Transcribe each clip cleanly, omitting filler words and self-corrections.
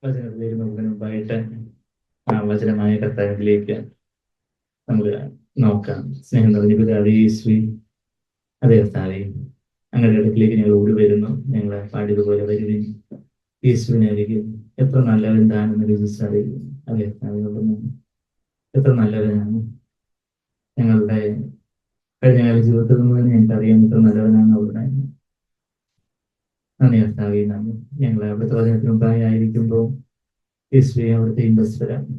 വചനത്തിലേക്ക് നോക്കുന്നതിന് മുമ്പായിട്ട് ആ വചനമായ കർത്താവിലേക്ക് നമ്മൾ നോക്കാം. സ്നേഹം നിറഞ്ഞ പിതാവേ യേശുവേ, അതേ കർത്താവേ, അങ്ങയുടെ അടുക്കിലേക്ക് ഞങ്ങൾ ഓടി വരുന്നു. ഞങ്ങളെ പാടിയതുപോലെ വരുവിൻ യേശുവിനെ അരികിൽ. എത്ര നല്ലവൻ താനെന്ന് രുചിച്ചറിയുന്നു. അതേ കർത്താവേ, അവിടുന്ന് എത്ര നല്ലവനാണ്. ഞങ്ങളുടെ കഴിഞ്ഞകാല ജീവിതത്തിൽ നിന്ന് തന്നെ ഞങ്ങൾക്കറിയാം എത്ര നല്ലവനാണ് അവിടെ. നന്ദി കർത്താവേ, നന്ദി. ഞങ്ങളെ അവിടുത്തെ വചനത്തിന് മുമ്പായി ആയിരിക്കുമ്പോൾ യേശുവെ അവിടുത്തെ ഇൻവെസ്റ്ററാണ്.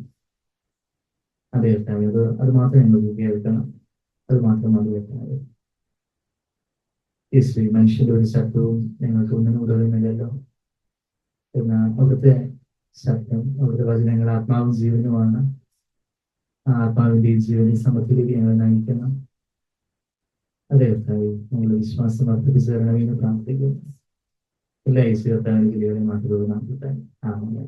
അതെ കർത്താവേ, അത് മാത്രം ഞങ്ങൾ കേൾക്കണം. അത് മാത്രം മതി കർത്താവേ. യേശുവെ, മനുഷ്യന്റെ ഒരു ശബ്ദവും ഞങ്ങൾക്ക് ഒന്നിനും ഉദവുന്നില്ലല്ലോ. എന്നാൽ അവിടുത്തെ ശബ്ദം, അവിടുത്തെ വചനങ്ങൾ ആത്മാവും ജീവനുമാണ്. ആ ആത്മാവിന്റെയും ജീവനെ സമത്തിലേക്ക് ഞങ്ങൾ നയിക്കണം. അതെ കർത്താവേ, ഞങ്ങളുടെ വിശ്വാസം വർദ്ധിപ്പിച്ചു തരണമെന്ന് പ്രാർത്ഥിക്കുന്നു. എല്ലാ യേശു കർത്താവിന്റെ കിരികളെ മാത്രമേ നാം ആമേൻ.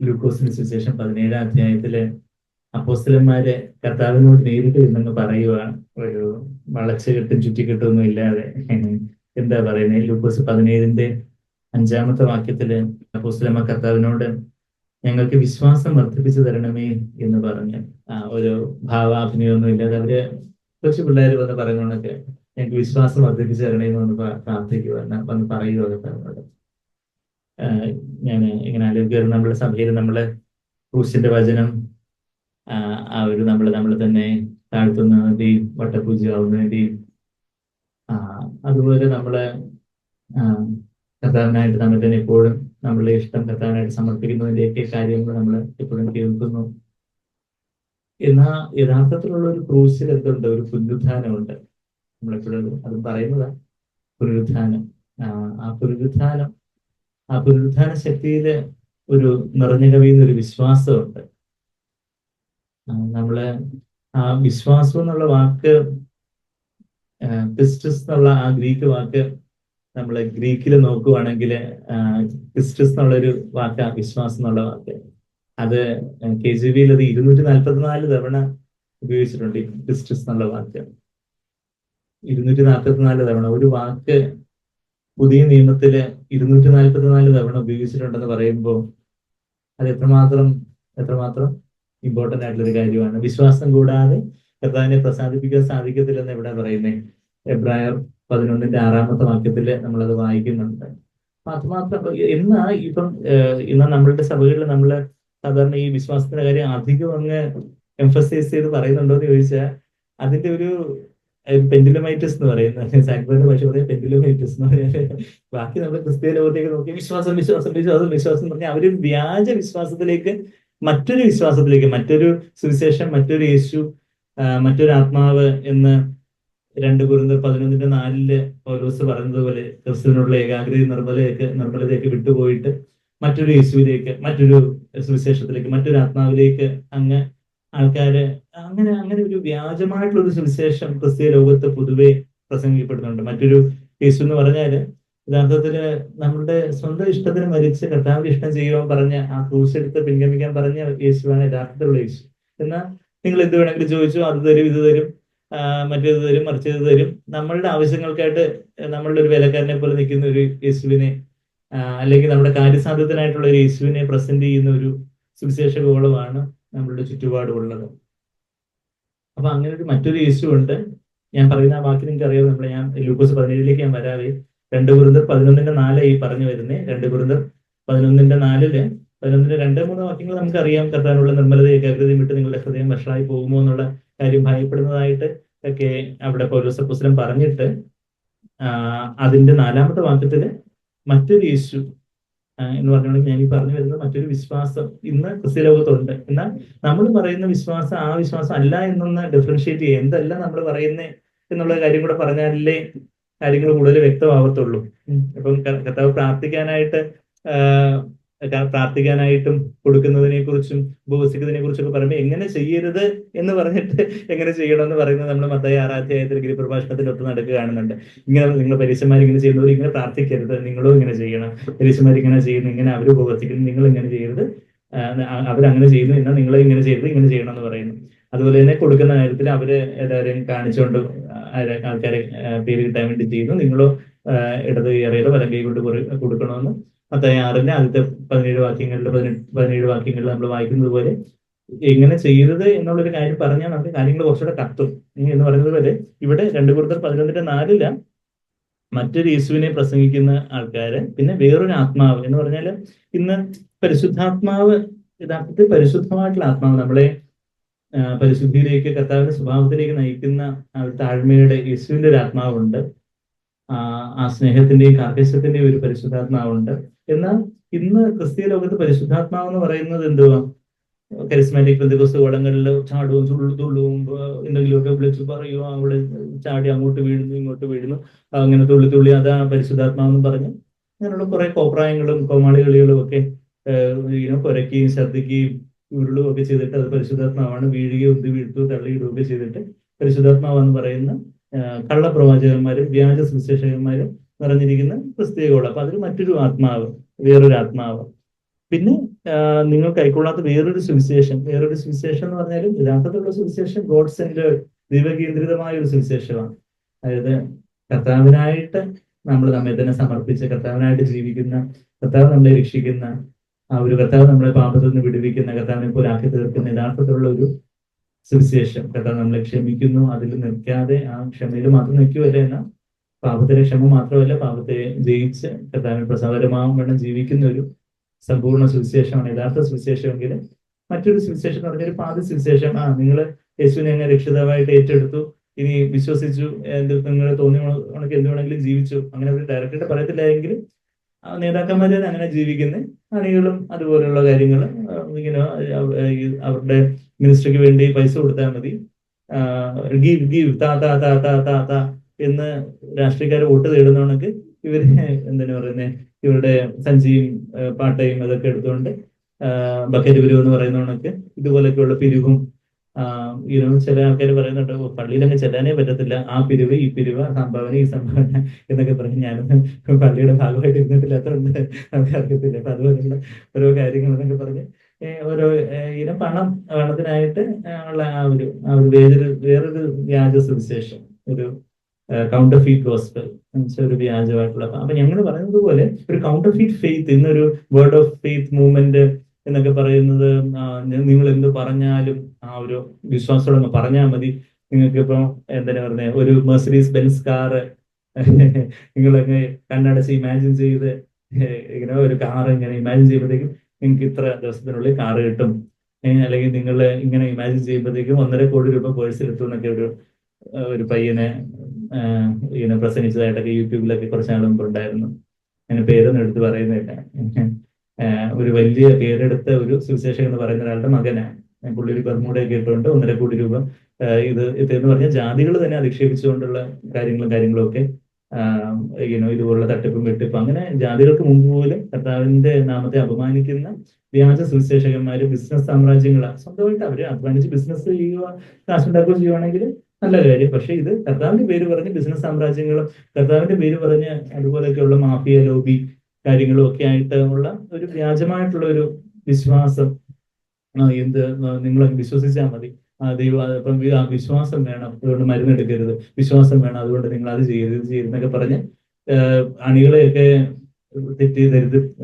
ലൂക്കോസിന് സുവിശേഷം 17-ാം അധ്യായത്തില് അപ്പോസ്തലന്മാര് കർത്താവിനോട് നേരിട്ട് ഇന്നെന്ന് പറയുവാണ്. ഒരു വളച്ചുകെട്ടും ചുറ്റിക്കെട്ടൊന്നും ഇല്ലാതെ. എന്താ പറയുന്നത്? ലൂക്കോസ് 17-ന്റെ 5-ാമത്തെ വാക്യത്തില് അപ്പോസ്തലന്മാർ കർത്താവിനോട് ഞങ്ങൾക്ക് വിശ്വാസം വർദ്ധിപ്പിച്ചു തരണമേ എന്ന് പറഞ്ഞ് ഒരു ഭാവാഭിനയൊന്നും ഇല്ലാതെ അവര് കുറച്ച് പിള്ളേർ വന്ന് പറയുന്നതൊക്കെ ഞങ്ങൾക്ക് വിശ്വാസം വർദ്ധിപ്പിച്ചു തരണേന്ന് വന്ന് പ്രാർത്ഥിക്കുക, വന്ന് പറയുക കർത്താവിനോട്. ഞാൻ ഇങ്ങനെ ആലോചിക്കുകയായിരുന്നു, നമ്മുടെ സഭയിൽ നമ്മള് ക്രൂശിന്റെ വചനം നമ്മൾ തന്നെ താഴ്ത്തുന്നതിന്റെയും വട്ടപൂജയാവുന്നതിന്റെയും അതുപോലെ നമ്മള് കർത്താവിനായിട്ട് നമ്മൾ തന്നെ എപ്പോഴും നമ്മളുടെ ഇഷ്ടം കർത്താവിനായിട്ട് സമർപ്പിക്കുന്നതിന്റെയൊക്കെ കാര്യങ്ങൾ നമ്മൾ എപ്പോഴും കേൾക്കുന്നു. എന്നാൽ യഥാർത്ഥത്തിലുള്ള ഒരു ക്രൂശിൽ എന്തുണ്ട്? ഒരു പുനരുത്ഥാനമുണ്ട്. നമ്മളെപ്പോഴും അതും പറയുന്നതാ പുനരുത്ഥാനം. ആ പുനരുത്ഥാന ശക്തിയില് ഒരു നിറഞ്ഞു കവിയുന്ന ഒരു വിശ്വാസമുണ്ട്. നമ്മള് ആ വിശ്വാസം എന്നുള്ള വാക്ക്, പിസ്റ്റസ് എന്നുള്ള ആ ഗ്രീക്ക് വാക്ക് നമ്മൾ ഗ്രീക്കിൽ നോക്കുവാണെങ്കിൽ പിസ്റ്റസ് എന്നുള്ളൊരു വാക്കാ വിശ്വാസം എന്നുള്ള വാക്ക്. അത് KJV-യിൽ അത് 244 തവണ ഉപയോഗിച്ചിട്ടുണ്ട്. ഈ പിസ്റ്റസ് എന്നുള്ള വാക്ക് 244 തവണ. ഒരു വാക്ക് പുതിയ നിയമത്തില് 244 തവണ ഉപയോഗിച്ചിട്ടുണ്ടെന്ന് പറയുമ്പോൾ അത് എത്രമാത്രം ഇമ്പോർട്ടന്റ് ആയിട്ടുള്ള ഒരു കാര്യമാണ്. വിശ്വാസം കൂടാതെ കർത്താവിനെ പ്രസാദിപ്പിക്കാൻ സാധിക്കത്തില്ലെന്ന് എവിടെ പറയുന്നേ? എബ്രായർ 11-ന്റെ 6-ാമത്തെ വാക്യത്തില് നമ്മളത് വായിക്കുന്നുണ്ട്. അത് മാത്രം ഇന്ന് നമ്മളുടെ സഭകളിൽ നമ്മള് സാധാരണ ഈ വിശ്വാസത്തിന്റെ കാര്യം അധികം അങ്ങ് എംഫസൈസ് ചെയ്ത് പറയുന്നുണ്ടോ എന്ന് ചോദിച്ചാൽ അതിന്റെ ഒരു പെൻഡുലമൈറ്റിസ് എന്ന് പറയുന്നത്, സാക്രന്റെ ഭാഷ പറയും പെൻഡുലമൈറ്റിസ് എന്ന് പറഞ്ഞാൽ ബാക്കി നമ്മൾ ക്രിസ്തീയ ലോകത്തേക്ക് നോക്കി വിശ്വാസം എന്ന് പറഞ്ഞാൽ അവര് വ്യാജ വിശ്വാസത്തിലേക്ക്, മറ്റൊരു സുവിശേഷം, മറ്റൊരു യേശു, മറ്റൊരു ആത്മാവ് എന്ന് 2 Corinthians 11:4 പൗലോസ് പറഞ്ഞതുപോലെ ക്രിസ്തുവിനുള്ള ഏകാഗ്രത നിർമ്മലതയൊക്കെ വിട്ടുപോയിട്ട് മറ്റൊരു യേശുവിലേക്ക്, മറ്റൊരു സുവിശേഷത്തിലേക്ക്, മറ്റൊരു ആത്മാവിലേക്ക് ആൾക്കാര് അങ്ങനെ ഒരു വ്യാജമായിട്ടുള്ള ഒരു സുവിശേഷം ക്രിസ്തീയ ലോകത്ത് പൊതുവെ പ്രസംഗിക്കപ്പെടുന്നുണ്ട്. മറ്റൊരു യേശു എന്ന് പറഞ്ഞാല് യഥാർത്ഥത്തില് നമ്മുടെ സ്വന്തം ഇഷ്ടത്തിന് മരിച്ച് കർത്താവിന്റെ ഇഷ്ടം ചെയ്യുവാൻ പറഞ്ഞ, ആ ക്രൂശ് എടുത്ത് പിൻഗമിക്കാൻ പറഞ്ഞ യേശുവാണ് യഥാർത്ഥത്തിലുള്ള യേശു. എന്നാൽ നിങ്ങൾ എന്ത് വേണമെങ്കിലും ചോദിച്ചു, അത് തരും, ഇത് തരും, മറ്റേത് തരും, മറിച്ചത് തരും. നമ്മളുടെ ആവശ്യങ്ങൾക്കായിട്ട് നമ്മളുടെ ഒരു വേലക്കാരനെ പോലെ നിൽക്കുന്ന ഒരു യേശുവിനെ, അല്ലെങ്കിൽ നമ്മുടെ കാര്യസാധ്യത്തിനായിട്ടുള്ള ഒരു യേശുവിനെ പ്രസന്റ് ചെയ്യുന്ന ഒരു സുവിശേഷ ഗോളമാണ് നമ്മളുടെ ചുറ്റുപാടുമുള്ളത്. അപ്പൊ അങ്ങനെ ഒരു മറ്റൊരു യേശു ഉണ്ട്. ഞാൻ പറയുന്ന ആ വാക്ക് നിങ്ങൾക്ക് അറിയാം. ഞാൻ ലൂക്കോസ് 17-ലേക്ക് ഞാൻ വരാവേ. 2 Corinthians 11:4 ഈ പറഞ്ഞു വരുന്നേ. 2 Corinthians 11:4 11-ന്റെ 2-3 വാക്യങ്ങൾ നമുക്കറിയാം. കർത്താവിനുള്ള നിർമ്മലത ഏകാഗ്രതയും വിട്ട് നിങ്ങളുടെ ഹൃദയം വഷളായി പോകുമോ എന്നുള്ള കാര്യം ഭയപ്പെടുന്നതായിട്ട് ഒക്കെ അവിടെ പൗലോസ് അപ്പോസ്തലൻ പറഞ്ഞിട്ട് അതിന്റെ 4-ാമത്തെ വാക്യത്തില് മറ്റൊരു യേശു എന്ന് പറഞ്ഞുകൊണ്ട് ഞാൻ ഈ പറഞ്ഞു വരുന്നത് മറ്റൊരു വിശ്വാസം ഇന്ന് ക്രിസ്ത്യ ലോകത്തുണ്ട്. എന്നാൽ നമ്മൾ പറയുന്ന വിശ്വാസം ആ വിശ്വാസം അല്ല എന്നൊന്ന് ഡിഫറൻഷിയേറ്റ് ചെയ്യുക. എന്തല്ല നമ്മൾ പറയുന്നേ എന്നുള്ള കാര്യം കൂടെ പറഞ്ഞാലേ കാര്യങ്ങൾ കൂടുതൽ വ്യക്തമാവത്തുള്ളൂ. അപ്പം കർത്താവ് പ്രാർത്ഥിക്കാനായിട്ടും കൊടുക്കുന്നതിനെ കുറിച്ചും ഉപവസിക്കുന്നതിനെ കുറിച്ചൊക്കെ പറയുമ്പോൾ എങ്ങനെ ചെയ്യരുത് എന്ന് പറഞ്ഞിട്ട് എങ്ങനെ ചെയ്യണമെന്ന് പറയുന്നത് നമ്മൾ മത്തായി 6-ാം അധ്യായത്തിൽ ഗിരിപ്രഭാഷണത്തിൽ ഒത്ത് നടക്കുക കാണുന്നുണ്ട്. നിങ്ങൾ പരീക്ഷന്മാർ ഇങ്ങനെ ചെയ്യുന്നവർ ഇങ്ങനെ പ്രാർത്ഥിക്കരുത്, നിങ്ങളും ഇങ്ങനെ ചെയ്യണം. പരീക്ഷന്മാർ ഇങ്ങനെ ചെയ്യുന്നു, ഇങ്ങനെ അവർ ഉപവസിക്കുന്നു, നിങ്ങൾ ഇങ്ങനെ ചെയ്യരുത്, അവരങ്ങനെ ചെയ്യുന്നു, എന്നാൽ നിങ്ങൾ ഇങ്ങനെ ചെയ്യരുത്, ഇങ്ങനെ ചെയ്യണം എന്ന് പറയുന്നു. അതുപോലെ തന്നെ കൊടുക്കുന്ന കാര്യത്തിൽ അവര് എല്ലാവരെയും കാണിച്ചുകൊണ്ട് ആൾക്കാരെ പേര് കിട്ടാൻ വേണ്ടി ചെയ്യുന്നു. നിങ്ങളോ ഇടത് കൈ അറിയാലോ വലം കൈ കൊണ്ട് കൊടുക്കണമെന്ന് മത്തായി 6-ന്റെ ആദ്യത്തെ 17 വാക്യങ്ങളിൽ നമ്മൾ വായിക്കുന്നത് പോലെ എങ്ങനെ ചെയ്യരുത് എന്നുള്ളൊരു കാര്യം പറഞ്ഞാൽ നമുക്ക് കാര്യങ്ങൾ കുറച്ചുകൂടെ കത്തും എന്ന് പറയുന്നത് പോലെ ഇവിടെ 2 Corinthians 11:4 മറ്റൊരു യേശുവിനെ പ്രസംഗിക്കുന്ന ആൾക്കാര്, പിന്നെ വേറൊരു ആത്മാവ് എന്ന് പറഞ്ഞാൽ ഇന്ന് പരിശുദ്ധാത്മാവ്, യഥാർത്ഥത്തിൽ പരിശുദ്ധമായിട്ടുള്ള ആത്മാവ് നമ്മളെ പരിശുദ്ധിയിലേക്ക്, കർത്താവിന്റെ സ്വഭാവത്തിലേക്ക് നയിക്കുന്ന ആ ഒരു താഴ്മയുടെ യേശുവിന്റെ ഒരു ആത്മാവുണ്ട്. ആ സ്നേഹത്തിന്റെയും കാർക്കശ്യത്തിന്റെയും ഒരു പരിശുദ്ധാത്മാവുണ്ട്. എന്നാൽ ഇന്ന് ക്രിസ്തീയ ലോകത്ത് പരിശുദ്ധാത്മാവ് എന്ന് പറയുന്നത് എന്തുവാ? കരിസ്മാറ്റിക് പെന്തക്കോസ്ത് കോളങ്ങളിൽ ചാടുവും തുള്ളും എന്തെങ്കിലുമൊക്കെ വിളിച്ചു പറയുക, അവിടെ ചാടി അങ്ങോട്ട് വീഴുന്നു ഇങ്ങോട്ട് വീഴുന്നു, അങ്ങനെ തുള്ളി അതാ പരിശുദ്ധാത്മാവെന്ന് പറഞ്ഞ് അങ്ങനെയുള്ള കുറെ കോപ്രായങ്ങളും കോമാളികളികളും ഒക്കെ കുരയ്ക്കുകയും ഛർദ്ദിക്കുകയും ഉരുളും ഒക്കെ ചെയ്തിട്ട് അത് പരിശുദ്ധാത്മാവാണ്, വീഴുകയും ഉന്തി വീഴ്ത്തു തള്ളിയിടുകയൊക്കെ ചെയ്തിട്ട് പരിശുദ്ധാത്മാവെന്ന് പറയുന്ന കള്ളപ്രവാചകന്മാരും വ്യാജ സുവിശേഷകന്മാരും നിറഞ്ഞിരിക്കുന്ന ക്രിസ്തീയ കോളം. അപ്പൊ അതിൽ മറ്റൊരു ആത്മാവ്, വേറൊരു ആത്മാവ്. പിന്നെ നിങ്ങൾ കൈക്കൊള്ളാത്ത വേറൊരു സുവിശേഷം എന്ന് പറഞ്ഞാലും യഥാർത്ഥത്തിലുള്ള സുവിശേഷം ഗോഡ് സെന്റേഡ്, ദൈവകേന്ദ്രിതമായ ഒരു സുവിശേഷമാണ്. അതായത് കർത്താവിനായിട്ട് നമ്മൾ നമ്മെ തന്നെ സമർപ്പിച്ച് കർത്താവിനായിട്ട് ജീവിക്കുന്ന, കർത്താവ് നമ്മളെ രക്ഷിക്കുന്ന ആ ഒരു കർത്താവ് നമ്മളെ പാപത്തിൽ നിന്ന് വിടുവിക്കുന്ന, കർത്താവിനെ പോലെ ആക്കി തീർക്കുന്ന യഥാർത്ഥത്തിലുള്ള ഒരു സുവിശേഷം. കർത്താവ് നമ്മളെ ക്ഷമിക്കുന്നു, അതിൽ നിൽക്കാതെ ആ ക്ഷമയിൽ മാത്രം നിൽക്കുകയല്ല, എന്നാൽ പാപത്തിലെ ക്ഷമ മാത്രമല്ല, പാപത്തെ ജയിച്ച് കർത്താവിന് പ്രസാദകരമാവും വേണം ജീവിക്കുന്ന ഒരു സമ്പൂർണ്ണ സുവിശേഷമാണ് യഥാർത്ഥ സുവിശേഷമെങ്കിൽ. മറ്റൊരു സുവിശേഷം എന്ന് പറഞ്ഞൊരു പാതി സുവിശേഷം, നിങ്ങൾ യേശുവിനെ അങ്ങ് രക്ഷിതാവായിട്ട് ഏറ്റെടുത്തു, ഇനി വിശ്വസിച്ചു, നിങ്ങൾ തോന്നിയ കണക്ക് എന്ത് വേണമെങ്കിലും ജീവിച്ചു, അങ്ങനെ ഒരു ഡയറക്റ്റായിട്ട് പറയത്തില്ല എങ്കിലും നേതാക്കന്മാരെ അങ്ങനെ ജീവിക്കുന്ന അണികളും അതുപോലെയുള്ള കാര്യങ്ങൾ ഇങ്ങനെ അവരുടെ മിനിസ്ട്രിക്ക് വേണ്ടി പൈസ കൊടുത്താൽ മതി, ഗീവ് താ എന്ന് രാഷ്ട്രീയക്കാർ വോട്ട് തേടുന്നവണക്ക് ഇവര് എന്താണ് പറയുന്നത്, ഇവരുടെ സഞ്ചിയും പാട്ടയും അതൊക്കെ എടുത്തുകൊണ്ട് ബക്കറ്റ് പിരിവ് എന്ന് പറയുന്നവണക്ക് ഇതുപോലൊക്കെയുള്ള പിരിവും ചില ആൾക്കാർ പറയുന്നുണ്ട് പള്ളിയിലങ്ങ് ചെല്ലാനേ പറ്റത്തില്ല, ആ പിരിവ് ഈ പിരിവ്, സംഭാവന ഈ സംഭാവന എന്നൊക്കെ പറഞ്ഞ് ഞാനൊന്നും പള്ളിയുടെ ഭാഗമായിട്ട് ഇരുന്നിട്ടില്ലാത്തതുകൊണ്ട് നമുക്ക് അറിയത്തില്ല. അപ്പൊ അതുപോലെയുള്ള ഓരോ കാര്യങ്ങൾ എന്നൊക്കെ പറഞ്ഞ് ഓരോ പണത്തിനായിട്ട് ഉള്ള ആ ഒരു വേറൊരു വ്യാജ സുവിശേഷം, ഒരു കൗണ്ടർ ഫീറ്റ് ഗോസ്പൽ, ഒരു വ്യാജമായിട്ടുള്ള. അപ്പൊ ഞങ്ങൾ പറയുന്നത് പോലെ ഒരു കൗണ്ടർ ഫീറ്റ് ഫെയ്ത്ത്, ഇന്നൊരു വേർഡ് ഓഫ് ഫെയ്ത്ത് മൂവ്മെന്റ് എന്നൊക്കെ പറയുന്നത്, നിങ്ങൾ എന്ത് പറഞ്ഞാലും ആ ഒരു വിശ്വാസത്തോടെ പറഞ്ഞാൽ മതി, നിങ്ങൾക്ക് ഇപ്പൊ എന്താണ് പറയുന്നത്, ഒരു മെർസിഡീസ് ബെൻസ് കാറ് നിങ്ങളൊക്കെ കണ്ണടച്ച് ഇമാജിൻ ചെയ്ത് ഇങ്ങനെ ഒരു കാർ ഇങ്ങനെ ഇമാജിൻ ചെയ്യുമ്പോഴത്തേക്കും നിങ്ങൾക്ക് ഇത്ര ദിവസത്തിനുള്ളിൽ കാറ് കിട്ടും, അല്ലെങ്കിൽ നിങ്ങൾ ഇങ്ങനെ ഇമാജിൻ ചെയ്യുമ്പോഴത്തേക്കും 1.5 കോടി രൂപ പേഴ്സിലെത്തും എന്നൊക്കെ ഒരു പയ്യനെ ഇങ്ങനെ പ്രസംഗിച്ചതായിട്ടൊക്കെ യൂട്യൂബിലൊക്കെ കുറച്ച് നാൾ മുമ്പ് ഉണ്ടായിരുന്നു. അങ്ങനെ പേരൊന്നും എടുത്ത് പറയുന്നില്ല. ഒരു വലിയ പേരെടുത്ത ഒരു സുവിശേഷകൻ എന്ന് പറയുന്ന ഒരാളുടെ മകനാണ്. പുള്ളി ഒരു ബർമൂടയൊക്കെ ഇട്ടുകൊണ്ട് 1.5 കോടി രൂപ ഇതെന്ന് പറഞ്ഞാൽ ജാതികൾ തന്നെ അധിക്ഷേപിച്ചുകൊണ്ടുള്ള കാര്യങ്ങളും ഒക്കെ ഇതുപോലുള്ള തട്ടിപ്പും വെട്ടിപ്പും, അങ്ങനെ ജാതികൾക്ക് മുമ്പ് പോലും കർത്താവിന്റെ നാമത്തെ അപമാനിക്കുന്ന വ്യാജ സുവിശേഷകന്മാര്, ബിസിനസ് സാമ്രാജ്യങ്ങളാണ്. സ്വന്തമായിട്ട് അവര് അധ്വാനിച്ച് ബിസിനസ് ചെയ്യുക, കാശുണ്ടാക്കുകയോ ചെയ്യുവാണെങ്കിൽ നല്ല കാര്യം. പക്ഷെ ഇത് കർത്താവിന്റെ പേര് പറഞ്ഞ് ബിസിനസ് സാമ്രാജ്യങ്ങളും കർത്താവിന്റെ പേര് പറഞ്ഞ് അതുപോലെയൊക്കെയുള്ള മാഫിയ ലോബി കാര്യങ്ങളും ഒക്കെ ആയിട്ട് ഉള്ള ഒരു വ്യാജമായിട്ടുള്ള ഒരു വിശ്വാസം, നിങ്ങൾ വിശ്വസിച്ചാൽ മതി, ദൈവം വിശ്വാസം വേണം, അതുകൊണ്ട് മരുന്നെടുക്കരുത്, വിശ്വാസം വേണം, അതുകൊണ്ട് നിങ്ങൾ അത് ചെയ്യരുതെന്നൊക്കെ പറഞ്ഞ് അണികളെയൊക്കെ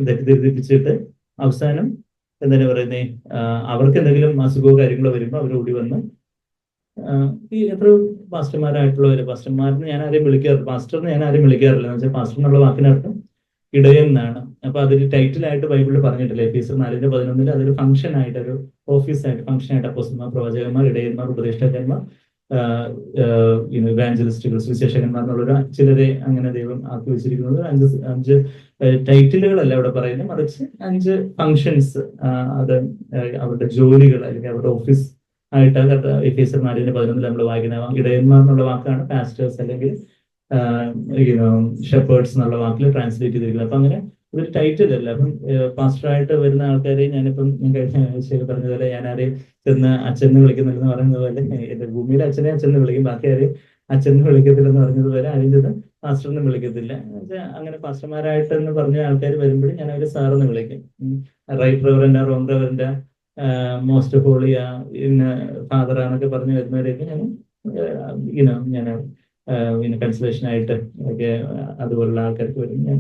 തെറ്റിദ്ധരിപ്പിച്ചിട്ട് അവസാനം എന്താണ് പറയുന്നേ, അവർക്ക് എന്തെങ്കിലും അസുഖമോ കാര്യങ്ങളോ വരുമ്പോൾ അവർ ഓടി വന്ന് ഈ എത്ര പാസ്റ്റർമാരെന്ന് ഞാൻ ആരെയും വിളിക്കാറില്ല, പാസ്റ്ററിന് ഞാൻ ആരെയും വിളിക്കാറില്ല. എന്ന് വെച്ചാൽ പാസ്റ്റർ എന്നുള്ള വാക്കിനർത്ഥം ഇടയൻ എന്നാണ്. അപ്പൊ അതൊരു ടൈറ്റിലായിട്ട് ബൈബിളിൽ പറഞ്ഞിട്ടില്ല. എഫേസ്യർ 4:11 അതൊരു ഫംഗ്ഷൻ ആയിട്ട്, ഒരു ഓഫീസായിട്ട്, ഫംഗ്ഷനായിട്ട് അപ്പോസ്തലന്മാർ, പ്രവാചകന്മാർ, ഇടയന്മാർ, ഉപദേഷ്ടാക്കന്മാർ, ഇവാഞ്ചലിസ്റ്റുകൾ, സുവിശേഷകന്മാർ എന്നുള്ള ചിലരെ അങ്ങനെ ദൈവം ആക്കി വെച്ചിരിക്കുന്നത്. 5 ടൈറ്റിലുകളല്ല ഇവിടെ പറയുന്നത്, മറിച്ച് 5 ഫങ്ഷൻസ്, അത് അവരുടെ ജോലികൾ അല്ലെങ്കിൽ അവരുടെ ഓഫീസ് ആയിട്ടാണ് എഫേസ്യർ 4:11 നമ്മൾ വായിക്കുന്നത്. ഇടയന്മാർ എന്നുള്ള വാക്കാണ് പാസ്റ്റേഴ്സ് അല്ലെങ്കിൽ ഷെപ്പേർഡ്സ് എന്നുള്ള വാക്കിൽ ട്രാൻസ്ലേറ്റ് ചെയ്തിരിക്കുന്നത്. അപ്പൊ അങ്ങനെ ഇതൊരു ടൈറ്റിൽ അല്ല. അപ്പം പാസ്റ്ററായിട്ട് വരുന്ന ആൾക്കാരെ ഞാനിപ്പം കഴിഞ്ഞ ആഴ്ചയിൽ പറഞ്ഞതുപോലെ ഞാൻ ആരെയും ചെന്ന് അച്ഛനെ വിളിക്കുന്നില്ലെന്ന് പറയുന്നത് പോലെ, എന്റെ ഭൂമിയിലെ അച്ഛനെ അച്ഛനെ വിളിക്കും, ബാക്കി ആരെയും അച്ഛനെ വിളിക്കത്തില്ലെന്ന് പറഞ്ഞതുപോലെ ആരും ചെന്ന് പാസ്റ്ററിനെ വിളിക്കത്തില്ല. അങ്ങനെ പാസ്റ്റർമാരായിട്ട് എന്ന് പറഞ്ഞ ആൾക്കാർ വരുമ്പോഴും ഞാൻ അവര് സാറെന്ന് വിളിക്കും. Right reverend, wrong reverend, most holy father എന്നൊക്കെ പറഞ്ഞു വരുന്നവരെയൊക്കെ ഞാൻ കൺസലേഷൻ ആയിട്ട് ഒക്കെ അതുപോലുള്ള ആൾക്കാർക്ക് വരും. ഞാൻ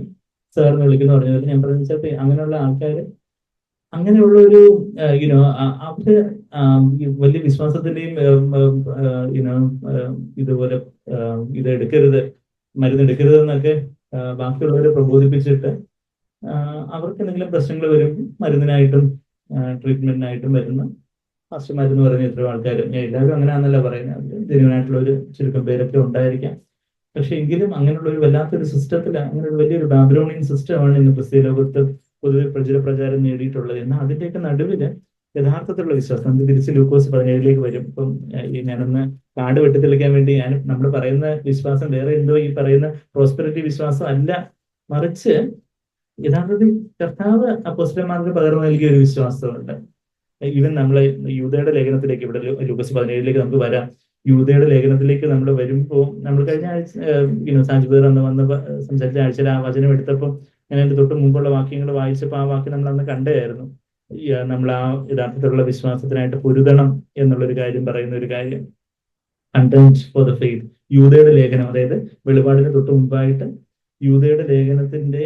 സാറിന് വിളിക്കുന്നു പറഞ്ഞത് ഞാൻ പറഞ്ഞു വെച്ചാൽ അങ്ങനെയുള്ള ആൾക്കാർ അങ്ങനെയുള്ള ഒരു യുനോ അവര് ഈ വലിയ വിശ്വാസത്തിന്റെയും യുനോ ഇതുപോലെ ഇത് എടുക്കരുത്, മരുന്ന് എടുക്കരുത് എന്നൊക്കെ ബാക്കിയുള്ളവരെ പ്രബോധിപ്പിച്ചിട്ട് അവർക്ക് എന്തെങ്കിലും പ്രശ്നങ്ങൾ വരും മരുന്നിനായിട്ടും ട്രീറ്റ്മെന്റിനായിട്ടും വരുന്ന മാസ്റ്റർമാരെന്ന് പറയുന്ന എത്രയോ ആൾക്കാർ, എല്ലാവരും അങ്ങനെയാണെന്നല്ല പറയുന്നത്, ജെന്യൂനായിട്ടുള്ള ഒരു ചുരുക്കം പേരൊക്കെ ഉണ്ടായിരിക്കാം. പക്ഷെ എങ്കിലും അങ്ങനെയുള്ള ഒരു വല്ലാത്തൊരു സിസ്റ്റത്തിൽ, അങ്ങനെ ഒരു വലിയൊരു ബാബിലോണിയൻ സിസ്റ്റമാണ് ഇന്ന് ക്രിസ്ത്യ ലോകത്ത് പൊതുവെ പ്രചാരം നേടിയിട്ടുള്ളത്. എന്നാൽ അതിന്റെയൊക്കെ നടുവില് യഥാർത്ഥത്തിലുള്ള വിശ്വാസം, നമുക്ക് തിരിച്ച് ലൂക്കോസ് 17 വരും. ഇപ്പം ഈ ഞാനൊന്ന് കാട് വെട്ടിത്തെളിക്കാൻ വേണ്ടി നമ്മൾ പറയുന്ന വിശ്വാസം വേറെ എന്തോ ഈ പറയുന്ന പ്രോസ്പെരിറ്റി വിശ്വാസം അല്ല, മറിച്ച് യഥാർത്ഥത്തിൽ കർത്താവ് അപ്പോസ്തലന്മാർക്ക് പകർന്നു നൽകിയ ഒരു വിശ്വാസമുണ്ട്. ഈവൻ നമ്മളെ യൂദയുടെ ലേഖനത്തിലേക്ക്, ഇവിടെ ലൂക്കോസ് 17 നമുക്ക് വരാം. യൂദയുടെ ലേഖനത്തിലേക്ക് നമ്മൾ വരുമ്പോൾ, നമ്മൾ കഴിഞ്ഞ ആഴ്ച സാജിബേർ അന്ന് വന്ന് സംസാരിച്ച ആഴ്ചയിൽ ആ വചനം എടുത്തപ്പോൾ ഞാൻ അതിന്റെ തൊട്ട് മുമ്പുള്ള വാക്യങ്ങൾ വായിച്ചപ്പോൾ ആ വാക്യം നമ്മൾ അന്ന് കണ്ടായിരുന്നു. നമ്മൾ ആ യഥാർത്ഥത്തിലുള്ള വിശ്വാസത്തിനായിട്ട് പൊരുതണം എന്നുള്ളൊരു കാര്യം പറയുന്ന ഒരു കാര്യം, കണ്ടന്റ് ഫോർ ദ ഫെയ്ത്ത്. യൂദയുടെ ലേഖനം, അതായത് വെളിപാടിന് തൊട്ട് മുമ്പായിട്ട് യൂദയുടെ ലേഖനത്തിന്റെ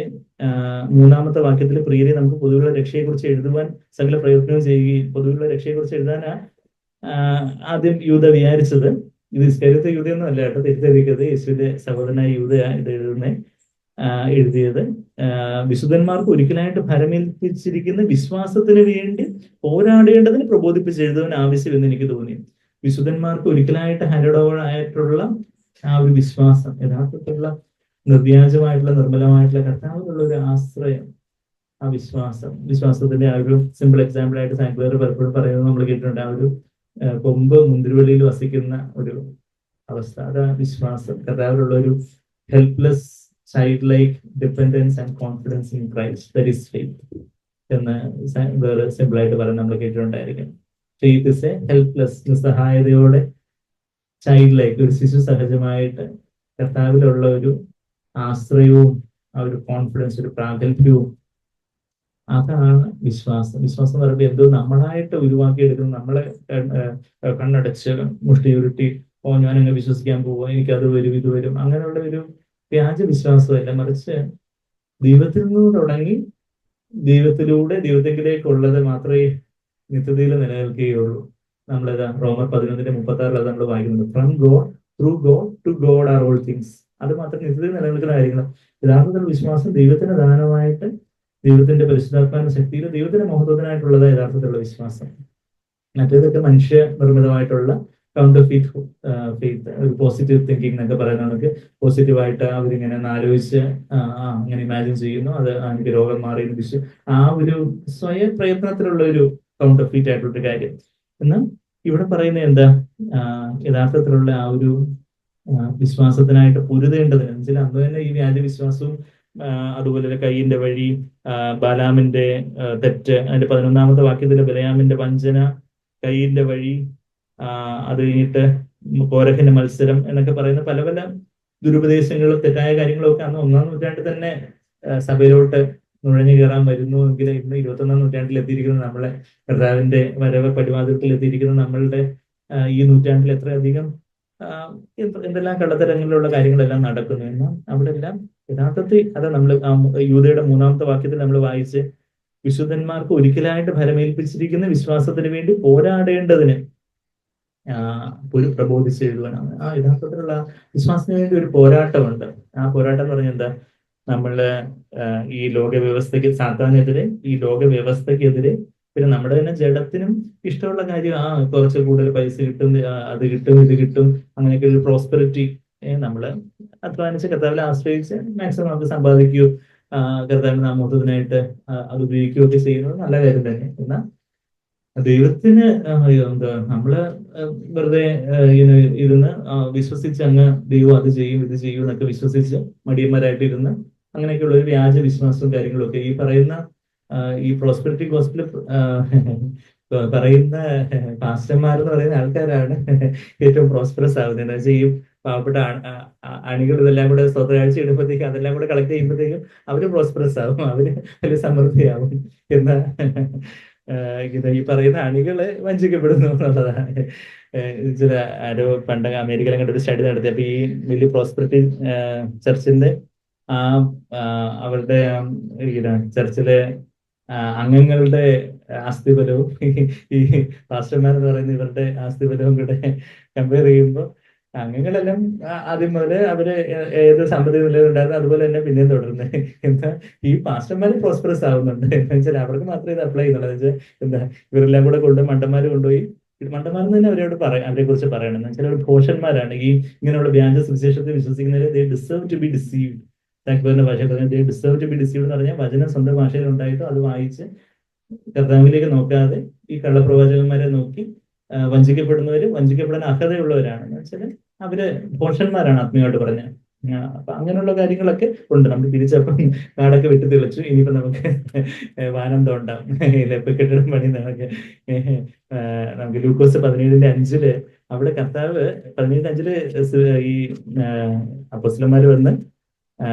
3-ാമത്തെ വാക്യത്തിൽ, പ്രിയരെ നമുക്ക് പൊതുവെയുള്ള രക്ഷയെക്കുറിച്ച് എഴുതുവാൻ സകല പ്രയത്നവും ചെയ്യുകയും, പൊതുവെയുള്ള രക്ഷയെക്കുറിച്ച് എഴുതാനാ ആദ്യം യൂദ വിചാരിച്ചത്. ഇത് ഇസ്കാരിയോത്തെ യൂദയൊന്നും അല്ല കേട്ടോ, തെറ്റിദ്ധരിക്കരുത്. യേശുവിന്റെ സഹോദരനായ യൂദ ഇത് എഴുതിയത്. വിശുദ്ധന്മാർക്ക് ഒരിക്കലായിട്ട് ഭരമേൽപ്പിച്ചിരിക്കുന്ന വിശ്വാസത്തിന് വേണ്ടി പോരാടേണ്ടതിന് പ്രബോധിപ്പിച്ച് എഴുതുവാൻ ആവശ്യമെന്ന് എനിക്ക് തോന്നി. വിശുദ്ധന്മാർക്ക് ഒരിക്കലായിട്ട് ഹരടോളായിട്ടുള്ള ആ ഒരു വിശ്വാസം, യഥാർത്ഥത്തിലുള്ള നിർവ്യാജമായിട്ടുള്ള നിർമ്മലമായിട്ടുള്ള കർത്താവിലുള്ള ഒരു ആശ്രയം, ആ വിശ്വാസത്തിന്റെ ആ ഒരു സിമ്പിൾ എക്സാമ്പിൾ ആയിട്ട് സാങ്ക്ലർ പലപ്പോഴും പറയുന്നത് നമ്മൾ കേട്ടിട്ടുണ്ട്. ആ ഒരു കൊമ്പ് മുന്തിരിവള്ളിയിൽ വസിക്കുന്ന ഒരു അവസ്ഥ, അതാ വിശ്വാസം. കർത്താവിലുള്ള ഒരു helpless child like dependence and confidence in Christ, that is faith എന്ന് വേറെ സിമ്പിൾ ആയിട്ട് പറയാൻ നമ്മൾ കേട്ടിട്ടുണ്ടായിരിക്കും. ഫെയ്ത്ത് ഇസ് എ ഹെൽപ്ലെസ്, നിസ്സഹായതയോടെ ചൈൽഡ് ലൈക്ക്, ഒരു ശിശു സഹജമായിട്ട് കർത്താവിലുള്ള ഒരു ആശ്രയവും ആ ഒരു കോൺഫിഡൻസ്, ഒരു പ്രാഗൽഭ്യവും, അതാണ് വിശ്വാസം. വിശ്വാസം എന്ന് പറയുമ്പോൾ എന്തോ നമ്മളായിട്ട് ഉരുവാക്കിയെടുക്കുന്നത്, നമ്മളെ കണ്ണടച്ച് മുഷ്ടി ഉരുട്ടി ഞാനങ്ങ് വിശ്വസിക്കാൻ പോവുക, എനിക്കത് വരും ഇത് വരും, അങ്ങനെയുള്ള ഒരു വ്യാജ വിശ്വാസമല്ല, മറിച്ച് ദൈവത്തിൽ നിന്ന് തുടങ്ങി ദൈവത്തിലൂടെ ദൈവത്തിലേക്കുള്ളത് മാത്രമേ നിത്യതയിൽ നിലനിൽക്കുകയുള്ളൂ. നമ്മളിതാ റോമർ 11:36 നമ്മൾ വായിക്കുന്നത്, from God through God to God are all things. അത് മാത്രം നിത്യതയിൽ നിലനിൽക്കുന്ന കാര്യങ്ങൾ. യഥാർത്ഥത്തിലുള്ള വിശ്വാസം ദൈവത്തിന്റെ ദാനമായിട്ട്, ദൈവത്തിന്റെ പരിശുദ്ധാത്മാവിന്റെ ശക്തിയിൽ ദൈവത്തിന്റെ മഹത്വത്തിനായിട്ടുള്ളത് യഥാർത്ഥത്തിലുള്ള വിശ്വാസം. മറ്റേതൊക്കെ മനുഷ്യ നിർമ്മിതമായിട്ടുള്ള കൗണ്ടർ ഫെയ്ത്ത്, ഒരു പോസിറ്റീവ് തിങ്കിങ് എന്നൊക്കെ പറയുന്ന നമുക്ക് പോസിറ്റീവായിട്ട് അവരിങ്ങനെ ആലോചിച്ച് അങ്ങനെ ഇമാജിൻ ചെയ്യുന്നു, അത് എനിക്ക് രോഗം മാറി ആ ഒരു സ്വയം പ്രയത്നത്തിലുള്ള ഒരു കൗണ്ടർ ഫീറ്റ് ആയിട്ടുള്ള ഒരു കാര്യം. എന്നാൽ ഇവിടെ പറയുന്നത് എന്താ, യഥാർത്ഥത്തിലുള്ള ആ ഒരു വിശ്വാസത്തിനായിട്ട് പൊരുതേണ്ടതിന് വെച്ചാൽ അന്ന് തന്നെ ഈ വ്യാജ വിശ്വാസവും അതുപോലെ കയ്യിന്റെ വഴി, ബാലാമിന്റെ തെറ്റ്, അതിന്റെ 11-ാമത്തെ വാക്യത്തില് ബലയാമിന്റെ വഞ്ചന, കയ്യിന്റെ വഴി, അത് കഴിഞ്ഞിട്ട് കോരഹിന്റെ മത്സരം എന്നൊക്കെ പറയുന്ന പല പല ദുരുപദേശങ്ങളും തെറ്റായ കാര്യങ്ങളും ഒക്കെ അന്ന് 1-ാം നൂറ്റാണ്ടിൽ തന്നെ സഭയിലോട്ട് നുഴഞ്ഞു കയറാൻ വരുന്നു എങ്കിൽ ഇന്ന് 21-ാം നൂറ്റാണ്ടിൽ എത്തിയിരിക്കുന്ന നമ്മളെ കർത്താവിന്റെ വരവ് പടിവാതിൽക്കൽ എത്തിയിരിക്കുന്ന നമ്മളുടെ ഈ നൂറ്റാണ്ടിൽ എത്രയധികം എന്തെല്ലാം കള്ളത്തരങ്ങളിലുള്ള കാര്യങ്ങളെല്ലാം നടക്കുന്നു. എന്നാൽ അവിടെ എല്ലാം യഥാർത്ഥത്തിൽ അത് നമ്മൾ യൂദയുടെ 3-ാമത്തെ വാക്യത്തിൽ നമ്മൾ വായിച്ച്, വിശുദ്ധന്മാർക്ക് ഒരിക്കലായിട്ട് ഭരമേൽപ്പിച്ചിരിക്കുന്ന വിശ്വാസത്തിന് വേണ്ടി പോരാടേണ്ടതിന് പ്രബോധിച്ച് എഴുതുവാനാണ്. ആ യഥാർത്ഥത്തിലുള്ള വിശ്വാസത്തിന് വേണ്ടി ഒരു പോരാട്ടമുണ്ട്. ആ പോരാട്ടം എന്ന് പറഞ്ഞാൽ എന്താ, നമ്മള് ഈ ലോകവ്യവസ്ഥയ്ക്ക്, സാത്താനെതിരെ, ഈ ലോകവ്യവസ്ഥക്കെതിരെ, പിന്നെ നമ്മുടെ തന്നെ ജഡത്തിനും ഇഷ്ടമുള്ള കാര്യം, കുറച്ച് കൂടുതൽ പൈസ കിട്ടും, അത് കിട്ടും, ഇത് കിട്ടും, അങ്ങനെയൊക്കെ ഒരു പ്രോസ്പെറിറ്റി. നമ്മള് അധ്വാനിച്ച് കർത്താവിനെ ആശ്രയിച്ച് മാക്സിമം നമുക്ക് സമ്പാദിക്കുകയോ കർത്താവിന്റെ നാമോഹത്തിനായിട്ട് അത് ഉപയോഗിക്കുകയോ ഒക്കെ ചെയ്യുന്നത് നല്ല കാര്യം തന്നെ. എന്നാൽ ദൈവത്തിന് എന്താ, നമ്മള് വെറുതെ ഇരുന്ന് വിശ്വസിച്ച് അങ്ങ് ദൈവം അത് ചെയ്യും ഇത് ചെയ്യും എന്നൊക്കെ വിശ്വസിച്ച് മടിയന്മാരായിട്ട് ഇരുന്ന് അങ്ങനെയൊക്കെയുള്ള ഒരു വ്യാജ വിശ്വാസവും കാര്യങ്ങളും ഒക്കെ ഈ പറയുന്ന ഈ പ്രോസ്പെരിറ്റി ഗോസ്പെൽ പറയുന്ന പാസ്റ്റർമാരെന്ന് പറയുന്ന ആൾക്കാരാണ് ഏറ്റവും പ്രോസ്പെറസ് ആവുന്നത്. എന്താ വെച്ചാൽ ഈ പാവപ്പെട്ട അണികൾ ഇതെല്ലാം കൂടെ സ്വതകാഴ്ച ഇടുമ്പോഴത്തേക്കും അതെല്ലാം കൂടെ കളക്ട് ചെയ്യുമ്പോഴത്തേക്കും അവര് പ്രോസ്പെറസ് ആവും, അവര് വലിയ സമൃദ്ധിയാവും. എന്നാ ഈ പറയുന്ന അണികള് വഞ്ചിക്കപ്പെടുന്നു എന്നുള്ളതാണ്. ചില ആരോ പണ്ട് അമേരിക്കയിലും കണ്ടൊരു സ്റ്റഡി നടത്തി. അപ്പൊ ഈ വലിയ പ്രോസ്പെരിറ്റി ചർച്ചിന്റെ ആ അവരുടെ ചർച്ചിലെ അംഗങ്ങളുടെ ആസ്തിബലവും ഈ പാസ്റ്റർമാർ എന്ന് പറയുന്ന ഇവരുടെ ആസ്തിബലവും കൂടെ കമ്പയർ ചെയ്യുമ്പോൾ അംഗങ്ങളെല്ലാം ആദ്യം മുതൽ അവര് ഏത് സാമ്പത്തിക നിലയിലുണ്ടായിരുന്നു അതുപോലെ തന്നെ പിന്നെയും തുടരുന്നത്. എന്താ ഈ പാസ്റ്റർമാർ പ്രോസ്പെറസ് ആവുന്നുണ്ട് എന്ന് വെച്ചാൽ അവർക്ക് മാത്രമേ ഇത് അപ്ലൈ ചെയ്യുന്നുള്ളൂ. എന്ന് വെച്ചാൽ എന്താ ഇവരെല്ലാം കൂടെ കൊണ്ട് മണ്ടന്മാർ കൊണ്ടുപോയി മണ്ടന്മാരെന്ന് തന്നെ അവരോട് പറയാം, അവരെ കുറിച്ച് പറയണം. എന്ന് വെച്ചാൽ അവർ ഭോഷന്മാരാണ്. ഈ ഇങ്ങനെയുള്ള വ്യാജ സുവിശേഷത്തിൽ വിശ്വസിക്കുന്നവരെ they deserve to be deceived. താക്ബറിന്റെ ഭാഷ പറഞ്ഞാൽ they deserve to be deceived എന്ന് പറഞ്ഞാൽ വചനം സ്വന്തം ഭാഷയിൽ ഉണ്ടായിട്ടും അത് വായിച്ച് കർത്താവിലേക്ക് നോക്കാതെ ഈ കള്ളപ്രവാചകന്മാരെ നോക്കി വഞ്ചിക്കപ്പെടുന്നവര് വഞ്ചിക്കപ്പെടാൻ അർഹതയുള്ളവരാണ്. എന്ന് വെച്ചാൽ അവര് ഭോഷന്മാരാണ് ആത്മീയമായിട്ട് പറഞ്ഞ. അപ്പൊ അങ്ങനെയുള്ള കാര്യങ്ങളൊക്കെ ഉണ്ട്. നമുക്ക് തിരിച്ചപ്പം കാടൊക്കെ വിട്ട് തെളിച്ചു. ഇനിയിപ്പോ നമുക്ക് വാനം തോണ്ടാം, കെട്ടിടം പണി നമുക്ക് നമുക്ക് ലൂക്കോസ് 17:5 അവിടെ കർത്താവ് 17:5 ഈ അപ്പോസ്തലന്മാര് വന്ന്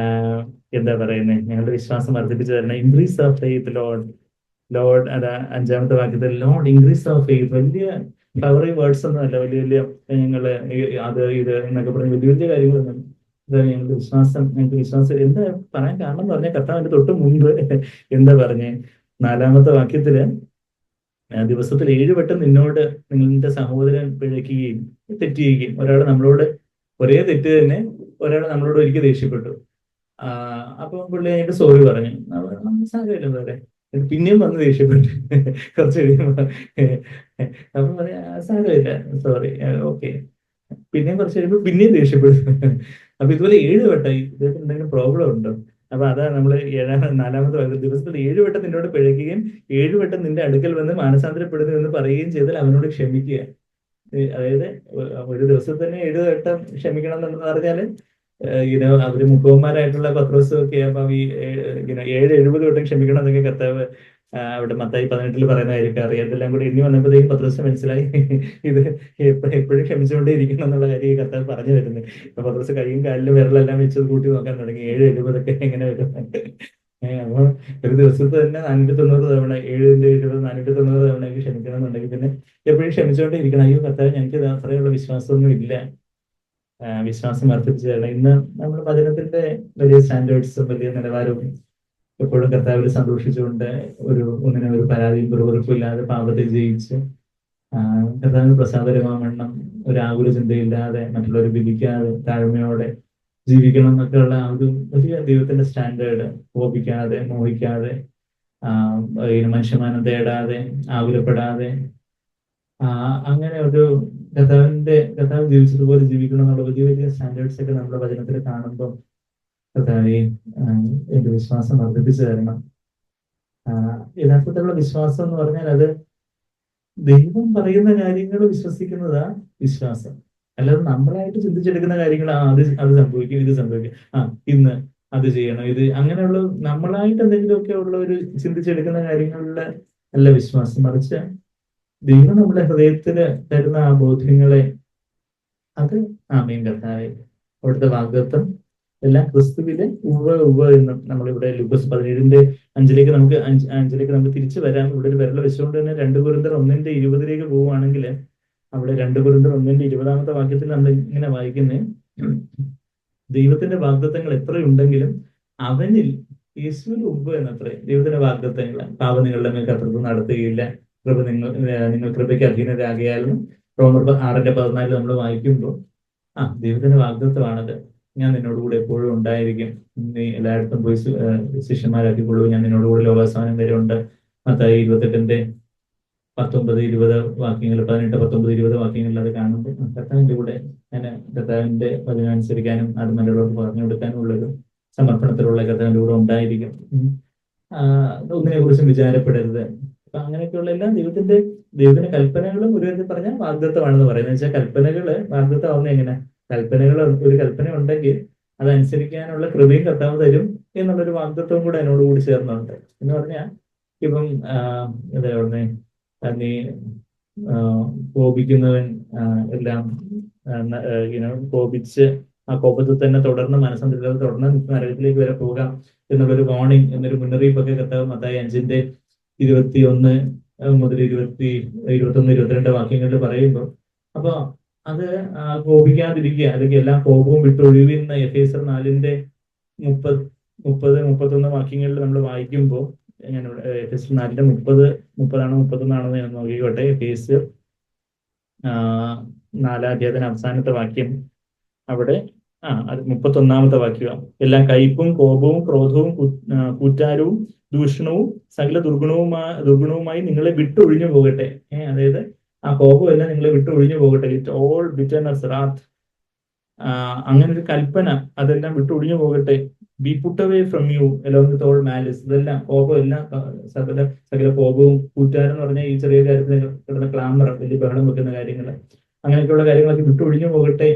എന്താ പറയുന്നത്, ഞങ്ങളുടെ വിശ്വാസം വർദ്ധിപ്പിച്ചു തരണം, increase of faith Lord. Lord അതാ 5ാമത്തെ വാക്യത്തിൽ ലോർഡ് ഇൻക്രീസ് ഓഫ് ഫെയ്ത്ത്. വലിയ ഫ്ലവറി വേർഡ്സ് ഒന്നും അല്ല, വലിയ വലിയ ഞങ്ങള് അത് ഇത് എന്നൊക്കെ പറഞ്ഞ് വലിയ വലിയ കാര്യങ്ങളൊന്നും. ഞങ്ങൾക്ക് വിശ്വാസം എന്താ പറയാൻ കാരണം എന്ന് പറഞ്ഞാൽ കർത്താവിന്റെ തൊട്ട് മുൻപ് എന്താ പറഞ്ഞേ 4ാമത്തെ വാക്യത്തില് ദിവസത്തിൽ 7 വട്ടം നിന്നോട് നിങ്ങളുടെ സഹോദരൻ പിഴയ്ക്കുകയും തെറ്റ് ചെയ്യുകയും. ഒരാൾ നമ്മളോട് ഒരേ തെറ്റ് തന്നെ ഒരാൾ നമ്മളോട് ഒരിക്കൽ ദേഷ്യപ്പെട്ടു. അപ്പൊ പുള്ളി അതിന്റെ സോറി പറഞ്ഞു. സാരമില്ല വേറെ, പിന്നെയും വന്ന് ദേഷ്യപ്പെട്ടു കുറച്ച് കഴിയുമ്പോ. അപ്പൊ പറയാ സാരമില്ല, സോറി, ഓക്കെ. പിന്നെയും കുറച്ച് കഴിയുമ്പോ പിന്നെയും ദേഷ്യപ്പെടും. അപ്പൊ ഇതുപോലെ 7 വട്ടം ഇദ്ദേഹത്തിന് എന്തെങ്കിലും പ്രോബ്ലം ഉണ്ടോ? അപ്പൊ അതാ നമ്മള് 4ാമത്തെ ദിവസത്തിൽ 7 വട്ടം നിന്നോട് പിഴയ്ക്കുകയും 7 വട്ടം നിന്റെ അടുക്കൽ വന്ന് മാനസാന്തരപ്പെടുന്നു എന്ന് പറയുകയും ചെയ്താൽ അവനോട് ക്ഷമിക്കുക. അതായത് ഒരു ദിവസത്തിൽ തന്നെ 7 വട്ടം ക്ഷമിക്കണം എന്ന് പറഞ്ഞാല് അവര് മുഖവന്മാരായിട്ടുള്ള പത്രോസും ഒക്കെ അപ്പൊ ഈ 770 വട്ടം ക്ഷമിക്കണം എന്നൊക്കെ കർത്താവ് അവിടെ മത്തായി 18 പറയുന്ന കാര്യമൊക്കെ അറിയാം. ഇതെല്ലാം കൂടി എണ്ണി വന്നപ്പോഴത്തേക്കും പത്രോസ് മനസ്സിലായി ഇത് എപ്പോഴും ക്ഷമിച്ചുകൊണ്ടേ ഇരിക്കണം എന്നുള്ള കാര്യം കർത്താവ് പറഞ്ഞു വരുന്നത്. അപ്പൊ പത്രോസ് കൈയും കാലിലും വിരലെല്ലാം വെച്ച് കൂട്ടി നോക്കാൻ തുടങ്ങി 770 എങ്ങനെ വരും. അപ്പൊ ഒരു ദിവസത്തെ തന്നെ 490 തവണ 7×70 490 തവണയൊക്കെ ക്ഷമിക്കണം എന്നുണ്ടെങ്കിൽ പിന്നെ എപ്പോഴും ക്ഷമിച്ചുകൊണ്ടേ ഇരിക്കണം. അയ്യോ കർത്താവ് ഞങ്ങൾക്ക് അത്രയുള്ള വിശ്വാസമൊന്നും ഇല്ല, വിശ്വാസം വർദ്ധിപ്പിച്ചു തരണം. ഇന്ന് നമ്മുടെ വചനത്തിന്റെ വലിയ സ്റ്റാൻഡേർഡ്സും വലിയ നിലവാരവും എപ്പോഴും കർത്താവിൽ സന്തോഷിച്ചുകൊണ്ട് ഒന്നിനും ഒരു പരാതിയും പുറകുറുപ്പും ഇല്ലാതെ പാപത്തെ ജയിച്ച് കർത്താവിന് പ്രസാദകരമാവണ്ണം ഒരു ആകുല ചിന്തയില്ലാതെ മറ്റുള്ളവരെ വിധിക്കാതെ താഴ്മയോടെ ജീവിക്കണം എന്നൊക്കെയുള്ള ആ ഒരു വലിയ ദൈവത്തിന്റെ സ്റ്റാൻഡേർഡ്, കോപിക്കാതെ മോഹിക്കാതെ മനുഷ്യമാനം തേടാതെ ആകുലപ്പെടാതെ അങ്ങനെ ഒരു കർത്താവ് ജീവിച്ചതുപോലെ ജീവിക്കണം എന്നുള്ള വലിയ വലിയ സ്റ്റാൻഡേർഡ്സ് ഒക്കെ നമ്മുടെ വചനത്തിൽ കാണുമ്പോൾ കർത്താവെ എന്റെ വിശ്വാസം വർദ്ധിപ്പിച്ചു തരണം. യഥാർത്ഥത്തിലുള്ള വിശ്വാസം എന്ന് പറഞ്ഞാൽ അത് ദൈവം പറയുന്ന കാര്യങ്ങൾ വിശ്വസിക്കുന്നതാ വിശ്വാസം. അല്ലാതെ നമ്മളായിട്ട് ചിന്തിച്ചെടുക്കുന്ന കാര്യങ്ങൾ അത് സംഭവിക്കും, ഇത് സംഭവിക്കും, ഇന്ന് അത് ചെയ്യണം, ഇത് അങ്ങനെയുള്ള നമ്മളായിട്ട് എന്തെങ്കിലുമൊക്കെ ഉള്ള ഒരു ചിന്തിച്ചെടുക്കുന്ന കാര്യങ്ങളില് അല്ല വിശ്വാസം. മറിച്ച് ദൈവം നമ്മുടെ ഹൃദയത്തിന് തരുന്ന ആ ബോധ്യങ്ങളെ അത് ആമേൻ കർത്താവേ അവിടുത്തെ വാഗ്ദത്തം എല്ലാം ക്രിസ്തുവിലെ ഉവ്വ എന്നും നമ്മളിവിടെ ലൂക്കോസ് 17:5 നമുക്ക് തിരിച്ചു വരാം. ഇവിടെ ഒരു വിരൽ വെച്ചുകൊണ്ട് തന്നെ 2 കൊരിന്ത്യർ 1:20 പോവുകയാണെങ്കിൽ അവിടെ 2 കൊരിന്ത്യർ 1:20 വാക്യത്തിൽ നമ്മൾ ഇങ്ങനെ വായിക്കുന്നേ, ദൈവത്തിന്റെ വാഗ്ദത്തങ്ങൾ എത്രയുണ്ടെങ്കിലും അവനിൽ യേശുവിൽ ഉവ്വ് എന്നത്രേ. ദൈവത്തിന്റെ വാഗ്ദത്തങ്ങൾ പാപം നിങ്ങളുടെ മേൽ കർത്തൃത്വം നടത്തുകയില്ല, കൃപ നിങ്ങൾ കൃപയ്ക്ക് അധീനരാകിയാലും റോമർ 6:14 നമ്മൾ വായിക്കുമ്പോൾ ദൈവത്തിന്റെ വാഗ്ദത്തമാണത്. ഞാൻ നിന്നോടുകൂടെ എപ്പോഴും ഉണ്ടായിരിക്കും, നീ എല്ലായിടത്തും പോയി ശിഷ്യന്മാരാക്കിക്കൊള്ളൂ, ഞാൻ നിന്നോടുകൂടെ ലോകാവസാനം വരെ ഉണ്ട്. മത്തായി 28:19-20 വാക്യങ്ങൾ, 18-19-20 വാക്യങ്ങളിൽ അത് കാണുമ്പോൾ കർത്താവിന്റെ കൂടെ ഞാൻ കർത്താവിന്റെ വചനം അനുസരിക്കാനും അത് മറ്റുള്ളവർക്ക് പറഞ്ഞു കൊടുക്കാനും ഉള്ളൊരു സമർപ്പണത്തിലുള്ള കർത്താവിന്റെ കൂടെ ഉണ്ടായിരിക്കും. ഒന്നിനെ കുറിച്ചും വിചാരപ്പെടരുത്. അപ്പൊ അങ്ങനെയൊക്കെയുള്ള എല്ലാം ദൈവത്തിന്റെ കൽപ്പനകളും ഒരു വിധത്തിൽ പറഞ്ഞാൽ വാഗ്ദത്തമാണെന്ന് പറയുന്നത്. വെച്ചാൽ കൽപ്പനകള് വാഗ്ദത്തമാവുന്ന എങ്ങനെ, ഒരു കൽപ്പന ഉണ്ടെങ്കിൽ അതനുസരിക്കാനുള്ള കൃപയും കർത്താവ് തരും എന്നുള്ളൊരു വാഗ്ദത്വം കൂടെ അതിനോടുകൂടി ചേർന്നുണ്ട്. എന്ന് പറഞ്ഞാൽ ഇപ്പം എന്താ പറഞ്ഞേ, നീ കോപിക്കുന്നവൻ എല്ലാം കോപിച്ച് ആ കോപത്തിൽ തന്നെ തുടർന്ന് മനസ്സന്തരത്തിൽ തുടർന്ന് നരകത്തിലേക്ക് വരെ പോകാം എന്നുള്ളൊരു വാർണിംഗ്, എന്നൊരു മുന്നറിയിപ്പൊക്കെ കർത്താവ് മത്തായി 5:21-22 വാക്യങ്ങളിൽ പറയുമ്പോൾ, അപ്പൊ അത് കോപിക്കാതിരിക്കുക, അല്ലെങ്കിൽ എല്ലാ കോപവും വിട്ടൊഴിയുന്ന എഫേസർ മുപ്പത് 31 വാക്യങ്ങളിൽ നമ്മൾ വായിക്കുമ്പോൾ ഞാൻ എഫേസ്യർ 4:30 30ആണോ 31ആണോ ഞാൻ നോക്കിക്കോട്ടെ. എഫേസ്യർ 4 അധ്യായത്തിന് അവസാനത്തെ വാക്യം, അവിടെ അത് 31 വാക്യം. എല്ലാം കയ്പും കോപവും ക്രോധവും കൂറ്റാരവും ദൂഷണവും സകല ദുർഗുണവുമായി നിങ്ങളെ വിട്ടൊഴിഞ്ഞു പോകട്ടെ. അതായത് ആ കോപം എല്ലാം നിങ്ങളെ വിട്ടൊഴിഞ്ഞു പോകട്ടെ. ഇറ്റ് ഓൾ ബിറ്റർനെസ്, റാത്ത്, അങ്ങനെ ഒരു കൽപ്പന, അതെല്ലാം വിട്ടൊഴിഞ്ഞു പോകട്ടെ. Be put away from you along with all malice. ഇതെല്ലാം കോപം എല്ലാം സകല കോപവും കൂറ്റാരം എന്ന് പറഞ്ഞാൽ ഈ ചെറിയ കാര്യത്തിന് കിടന്ന ക്ലാമർ, വലിയ ബഹളം വെക്കുന്ന കാര്യങ്ങൾ, അങ്ങനെയൊക്കെയുള്ള കാര്യങ്ങളൊക്കെ വിട്ടൊഴിഞ്ഞു പോകട്ടെ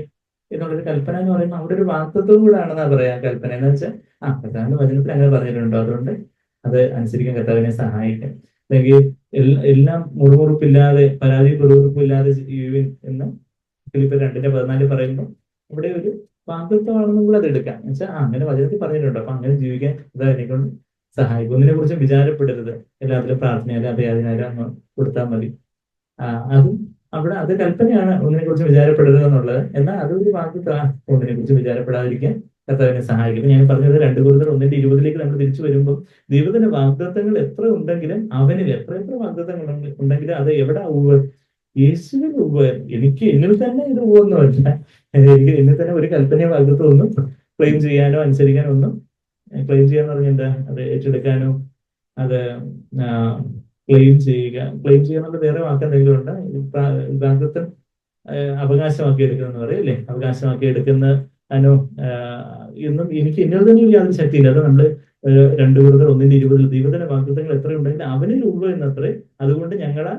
എന്നുള്ളൊരു കൽപ്പന എന്ന് പറയുമ്പോൾ അവിടെ ഒരു വാക്തത്വം കൂടാണെന്നാ പറയാ. കൽപ്പന എന്ന് വെച്ചാൽ കർത്താവിന്റെ വചനത്തിൽ അങ്ങനെ പറഞ്ഞിട്ടുണ്ടോ, അതുകൊണ്ട് അത് അനുസരിക്കാൻ കർത്താവിനെ സഹായിക്കും. അല്ലെങ്കിൽ എല്ലാം മുറുമുറുപ്പില്ലാതെ, പരാതി പിറുപിറുപ്പില്ലാതെ ജീവിൻ എന്ന് ഫിലിപ്പിയർ 2:14 പറയുമ്പോൾ ഇവിടെ ഒരു വാക്തത്വമാണെന്നും കൂടെ അത് എടുക്കാം. എന്ന് വെച്ചാൽ അങ്ങനെ വചനത്തിൽ പറഞ്ഞിട്ടുണ്ടോ, അപ്പൊ അങ്ങനെ ജീവിക്കാൻ അത് എന്നെക്കൊണ്ട് സഹായിക്കും. ഒന്നിനെ കുറിച്ചും വിചാരപ്പെടരുത്, എല്ലാത്തിലും പ്രാർത്ഥനയാലും അഭയാദിനാലും അങ്ങ് കൊടുത്താൽ മതി. അതും അവിടെ അത് കൽപ്പനയാണ്, ഒന്നിനെ കുറിച്ച് വിചാരപ്പെടരുത് എന്നുള്ളത്. എന്നാൽ അതൊരു വാക്തത്വം, ഒന്നിനെ കുറിച്ച് വിചാരപ്പെടാതിരിക്കാൻ കർത്താവിനെ സഹായിക്കും. ഞാൻ പറഞ്ഞത് 2 Corinthians 1:20 നമ്മൾ തിരിച്ചു വരുമ്പോൾ ദൈവത്തിന്റെ വാഗ്ദത്തങ്ങൾ എത്ര ഉണ്ടെങ്കിലും, അവനിൽ എത്ര വാഗ്ദത്തങ്ങൾ ഉണ്ടെങ്കിലും അത് എവിടെ ഉവ്വ്? യേശുവിൽ ഉവ്വ്. എനിക്ക് എന്നിൽ തന്നെ ഇത് ഉവ്വൊന്നുമല്ല. എനിക്ക് എന്നിൽ തന്നെ ഒരു കൽപ്പനയോ വാഗ്ദത്തം ഒന്നും ക്ലെയിം ചെയ്യാനോ അനുസരിക്കാനോ ഒന്നും, ക്ലെയിം ചെയ്യാന്ന് പറഞ്ഞാൽ എന്താ, അത് ഏറ്റെടുക്കാനോ, അത് ക്ലെയിം ചെയ്യാന്നുള്ള വേറെ വാക്ക് എന്തെങ്കിലും ഉണ്ട്. വാഗ്ദത്തം അവകാശമാക്കി എടുക്കുന്ന പറയും അല്ലേ, അവകാശമാക്കി എടുക്കുന്ന അതിനോ എന്നും എനിക്ക് എന്നിൽ തന്നെ യാതൊരു ശക്തിയില്ല. അത് നമ്മള് 2 Corinthians 1:20 ദൈവത്തിന്റെ വാഗ്ദത്തങ്ങൾ എത്രയുണ്ടെങ്കിലും അവനിൽ ഉള്ളൂ എന്നത്രേ, അതുകൊണ്ട് ഞങ്ങളാ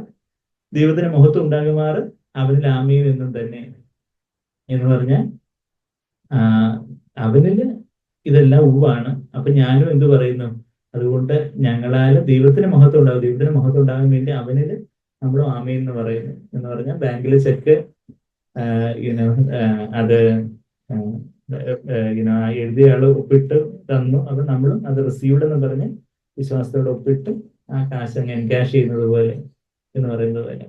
ദൈവത്തിന് മഹത്വം ഉണ്ടാകുമാറ് അവനിൽ ആമീൻ എന്നും തന്നെ എന്ന് പറഞ്ഞാൽ അവനില് ഇതെല്ലാം ഉവാണ്. അപ്പൊ ഞാനും എന്ത് പറയുന്നു, അതുകൊണ്ട് ഞങ്ങളാലും ദൈവത്തിന് മഹത്വം ഉണ്ടാകും. ദൈവത്തിന് മഹത്വം ഉണ്ടാകാൻ വേണ്ടി അവനില് നമ്മൾ ആമീൻ എന്ന് പറയുന്നു. എന്ന് പറഞ്ഞാൽ ബാങ്കിലെ ചെക്ക് അത് എഴുതിയ ആള് ഒപ്പിട്ട് തന്നു, അത് നമ്മളും അത് റിസീവ്ഡ് എന്ന് പറഞ്ഞ് വിശ്വാസത്തോടെ ഒപ്പിട്ട് ആ കാശ് അങ്ങ് എൻകാഷ് ചെയ്യുന്നത് പോലെ എന്ന് പറയുന്നത് പോലെ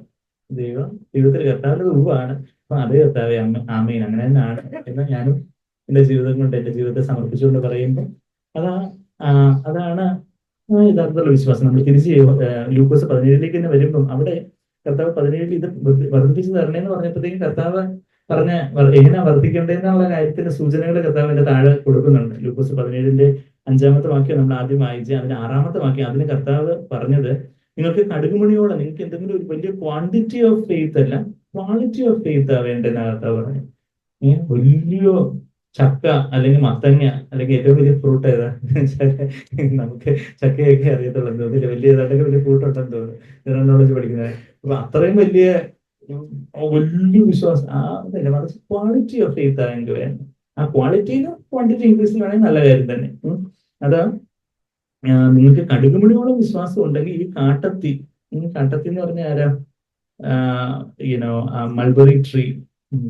ദൈവത്തിൽ കർത്താവിന്റെ ഉരുവാണ്. അപ്പൊ അതേ കർത്താവെ ആമീൻ, അങ്ങനെ തന്നെയാണ് എന്ന് ഞാനും എന്റെ ജീവിതം കൊണ്ട്, എന്റെ ജീവിതത്തെ സമർപ്പിച്ചുകൊണ്ട് പറയുമ്പോൾ അതാണ് യഥാർത്ഥത്തിലുള്ള വിശ്വാസം. നമ്മൾ തിരിച്ച് ലൂക്കോസ് 17 തന്നെ വരുമ്പം അവിടെ കർത്താവ് 17 ഇത് വർദ്ധിപ്പിച്ച് തരണേന്ന് പറഞ്ഞപ്പോഴത്തേക്കും കർത്താവ് പറഞ്ഞ എങ്ങനെയാ വർദ്ധിക്കേണ്ടതെന്നുള്ള കാര്യത്തിന്റെ സൂചനകൾ കർത്താവിന്റെ താഴെ കൊടുക്കുന്നുണ്ട്. ലൂക്കോസ് 17 വാക്യം നമ്മൾ ആദ്യം വായിച്ച് അതിന് 6 വാക്യം, അതിന് കർത്താവ് പറഞ്ഞത്, നിങ്ങൾക്ക് കടുകുമണിയോളം, നിങ്ങൾക്ക് എന്തെങ്കിലും ഒരു വലിയ ക്വാണ്ടിറ്റി ഓഫ് ഫെയ്ത്ത് അല്ല, ക്വാളിറ്റി ഓഫ് ഫെയ്ത്ത് വേണ്ടെന്ന കർത്താവ് പറഞ്ഞു. വലിയ ചക്ക അല്ലെങ്കിൽ മത്തങ്ങ അല്ലെങ്കിൽ ഏറ്റവും വലിയ ഫ്രൂട്ട് ഏതാ നമുക്ക് ചക്കയൊക്കെ അറിയത്തുള്ളൂ തോന്നില്ല, വലിയ ഏതാണ്ടൊക്കെ വലിയ ഫ്രൂട്ട് ഉണ്ടെന്ന് തോന്നുന്നു, ജനറൽ നോളജ് പഠിക്കുന്നത്. അപ്പൊ അത്രയും വലിയ വിശ്വാസം അതല്ല, മറിച്ച് ക്വാളിറ്റി ഓഫ് ഫെയ്ത്ത് ആയെങ്കിൽ വേണം. ആ ക്വാളിറ്റിയിലും ക്വാണ്ടിറ്റി ഇൻക്രീസിൽ വേണമെങ്കിൽ നല്ല കാര്യം തന്നെ. അതാ നിങ്ങൾക്ക് കടുകുമണിയോളം വിശ്വാസം ഉണ്ടെങ്കിൽ ഈ കാട്ടത്തി എന്ന് പറഞ്ഞ ആരാ, മൾബറി ട്രീ,